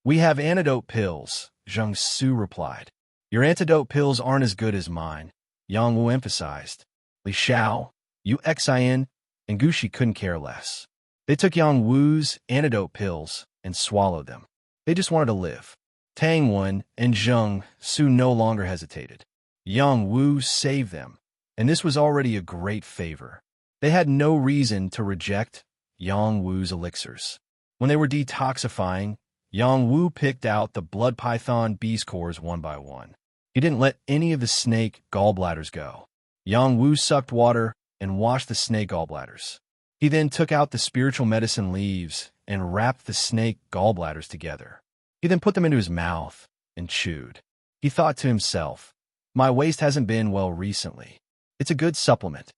"We have antidote pills," Zheng Su replied. "Your antidote pills aren't as good as mine," Yang Wu emphasized. Li Xiao, Yu Xian, and Gushi couldn't care less. They took Yang Wu's antidote pills and swallowed them. They just wanted to live. Tang Wen and Zheng Su no longer hesitated. Yang Wu saved them, and this was already a great favor. They had no reason to reject Yang Wu's elixirs. When they were detoxifying, Yang Wu picked out the blood python beast cores one by one. He didn't let any of the snake gallbladders go. Yang Wu sucked water and washed the snake gallbladders. He then took out the spiritual medicine leaves and wrapped the snake gallbladders together. He then put them into his mouth and chewed. He thought to himself, "My waist hasn't been well recently. It's a good supplement."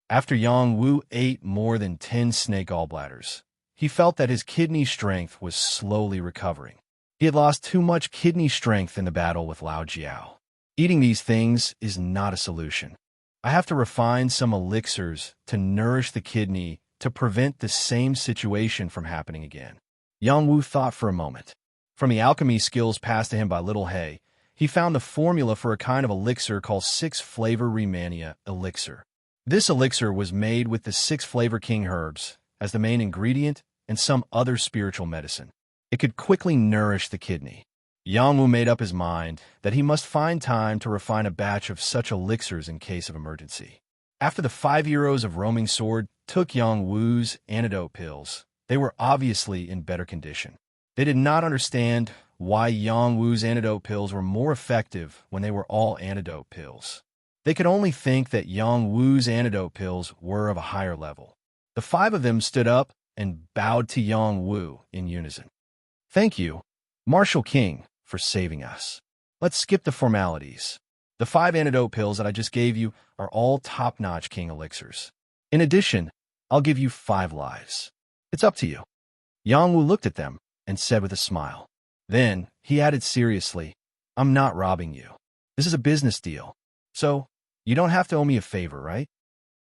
After Yang Wu ate more than 10 snake gallbladders, he felt that his kidney strength was slowly recovering. He had lost too much kidney strength in the battle with Lao Jiao. Eating these things is not a solution. I have to refine some elixirs to nourish the kidney to prevent the same situation from happening again. Yang Wu thought for a moment. From the alchemy skills passed to him by Little Hay, he found the formula for a kind of elixir called 6-flavor Remania elixir. This elixir was made with the 6-flavor king herbs as the main ingredient and some other spiritual medicine. It could quickly nourish the kidney. Yang Wu made up his mind that he must find time to refine a batch of such elixirs in case of emergency. After the 5 heroes of Roaming Sword took Yang Wu's antidote pills, they were obviously in better condition. They did not understand why Yang Wu's antidote pills were more effective when they were all antidote pills. They could only think that Yang Wu's antidote pills were of a higher level. The 5 of them stood up and bowed to Yang Wu in unison. "Thank you, Martial King, for saving us. Let's skip the formalities. The 5 antidote pills that I just gave you are all top-notch king elixirs. In addition, I'll give you 5 lives. It's up to you." Yang Wu looked at them and said with a smile. Then he added seriously, "I'm not robbing you. This is a business deal. So, you don't have to owe me a favor, right?"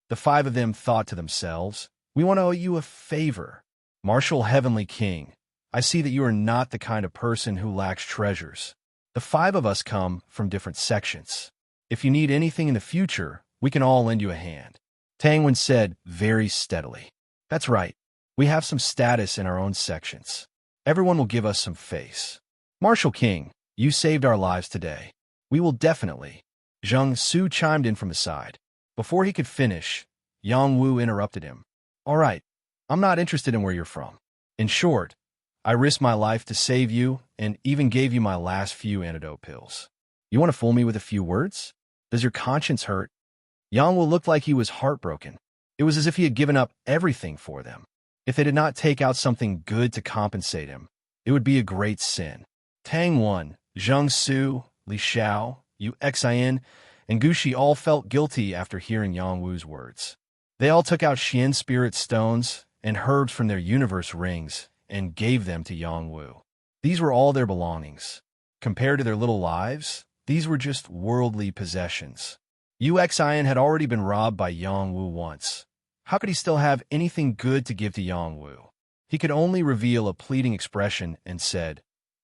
The 5 of them thought to themselves, "We want to owe you a favor. Martial Heavenly King, I see that you are not the kind of person who lacks treasures. The 5 of us come from different sections. If you need anything in the future, we can all lend you a hand." Tang Wen said very steadily, "That's right. We have some status in our own sections. Everyone will give us some face. Martial King, you saved our lives today. We will definitely." Zheng Su chimed in from the side. Before he could finish, Yang Wu interrupted him. "All right, I'm not interested in where you're from. In short, I risked my life to save you and even gave you my last few antidote pills. You want to fool me with a few words? Does your conscience hurt?" Yang Wu looked like he was heartbroken. It was as if he had given up everything for them. If they did not take out something good to compensate him, it would be a great sin. Tang Wen, Zheng Su, Li Xiao, Yu Xin, and Gushi all felt guilty after hearing Yang Wu's words. They all took out Xian spirit stones and herbs from their universe rings and gave them to Yang Wu. These were all their belongings. Compared to their little lives, these were just worldly possessions. Yu Xin had already been robbed by Yang Wu once. How could he still have anything good to give to Yang Wu? He could only reveal a pleading expression and said,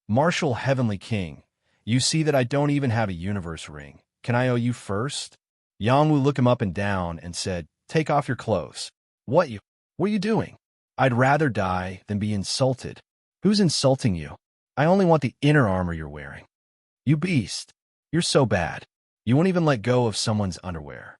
"Martial Heavenly King, you see that I don't even have a universe ring. Can I owe you first?" Yang Wu looked him up and down and said, "Take off your clothes." What are you doing? "I'd rather die than be insulted." "Who's insulting you? I only want the inner armor you're wearing." "You beast. You're so bad. You won't even let go of someone's underwear."